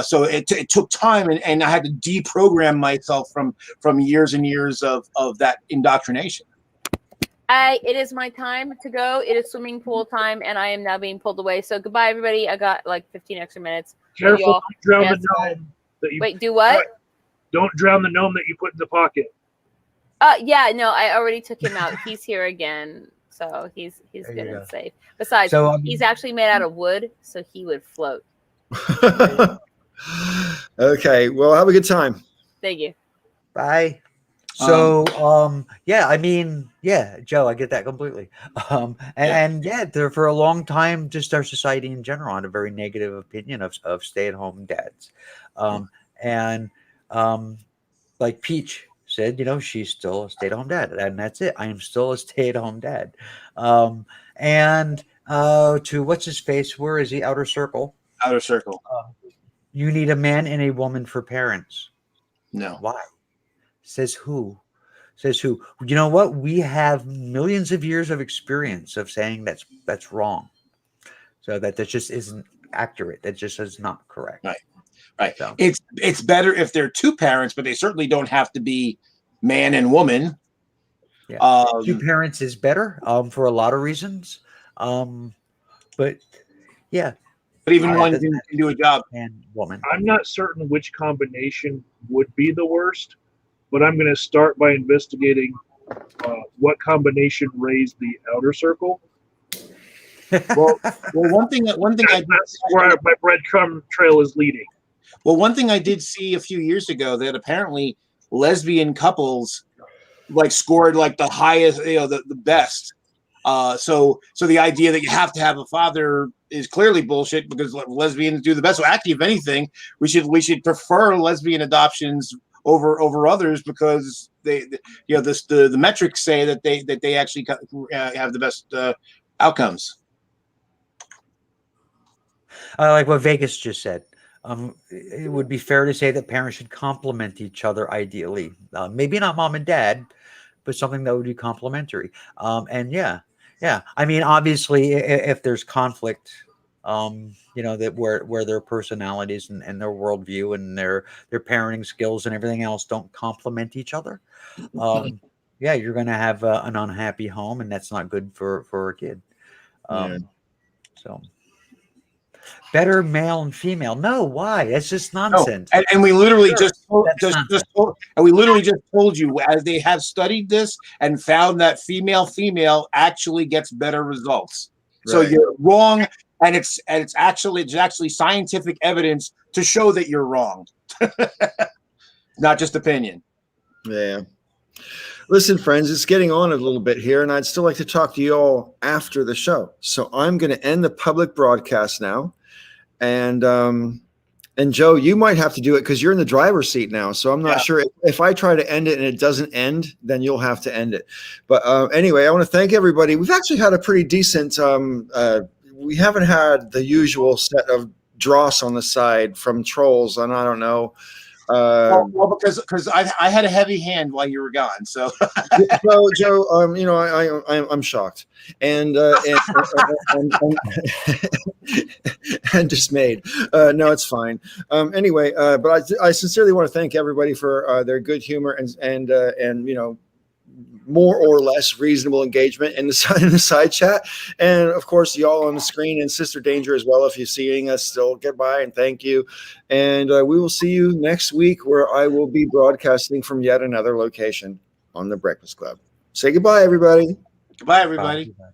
So it took time, and I had to deprogram myself from years and years of that indoctrination. It is my time to go. It is swimming pool time, and I am now being pulled away. So goodbye, everybody. I got like 15 extra minutes. Careful, don't drown the gnome. Wait, do what? Don't drown the gnome that you put in the pocket. Yeah, no, I already took him out. He's here again, so he's good and safe. Besides, he's actually made out of wood, so he would float. Okay, well, have a good time. Thank you. Bye. So, yeah, I mean, yeah, Joe, I get that completely. And yeah, there, for a long time, just our society in general had a very negative opinion of stay-at-home dads. And like Peach said, you know, she's still a stay-at-home dad, and that's it. I am still a stay-at-home dad. And to what's his face? Where is he? Outer Circle. Outer Circle. You need a man and a woman for parents. No. Why? Says who? Says who? You know what? We have millions of years of experience of saying that's wrong. So that just isn't accurate. That just is not correct. Right. So. It's better if they're two parents, but they certainly don't have to be man and woman. Yeah. Two parents is better for a lot of reasons. But yeah. But even one can do a job. And woman. I'm not certain which combination would be the worst, but I'm going to start by investigating what combination raised the outer circle. Well, one thing that's where my breadcrumb trail is leading. Well, one thing I did see a few years ago that apparently lesbian couples like scored like the highest, you know, the best. So the idea that you have to have a father is clearly bullshit because lesbians do the best. So actually, if anything, we should prefer lesbian adoptions over others because they you know the metrics say that they actually have the best outcomes. I like what Vegas just said. It would be fair to say that parents should complement each other ideally. Maybe not mom and dad, but something that would be complementary. And yeah. I mean, obviously, if there's conflict, you know, that where their personalities and their worldview and their parenting skills and everything else don't complement each other, yeah, you're going to have an unhappy home, and that's not good for a kid. So. Better male and female? No, why? That's just nonsense. No. And we literally just told you as they have studied this and found that female actually gets better results. Right. So you're wrong, and it's actually scientific evidence to show that you're wrong, not just opinion. Yeah. Listen, friends, it's getting on a little bit here, and I'd still like to talk to you all after the show. So I'm going to end the public broadcast now. And Joe, you might have to do it because you're in the driver's seat now. So I'm not sure if I try to end it and it doesn't end, then you'll have to end it. But anyway, I want to thank everybody. We've actually had a pretty decent. We haven't had the usual set of dross on the side from trolls, and I don't know. Well, because I had a heavy hand while you were gone, so. Well, Joe, you know, I'm shocked and dismayed. No, it's fine. Anyway, but I sincerely want to thank everybody for their good humor and you know, more or less reasonable engagement in the side chat, and of course y'all on the screen and Sister Danger as well. If you're seeing us still, goodbye and thank you, and we will see you next week where I will be broadcasting from yet another location on the Breakfast Club. Say goodbye, everybody. Goodbye, everybody. Bye.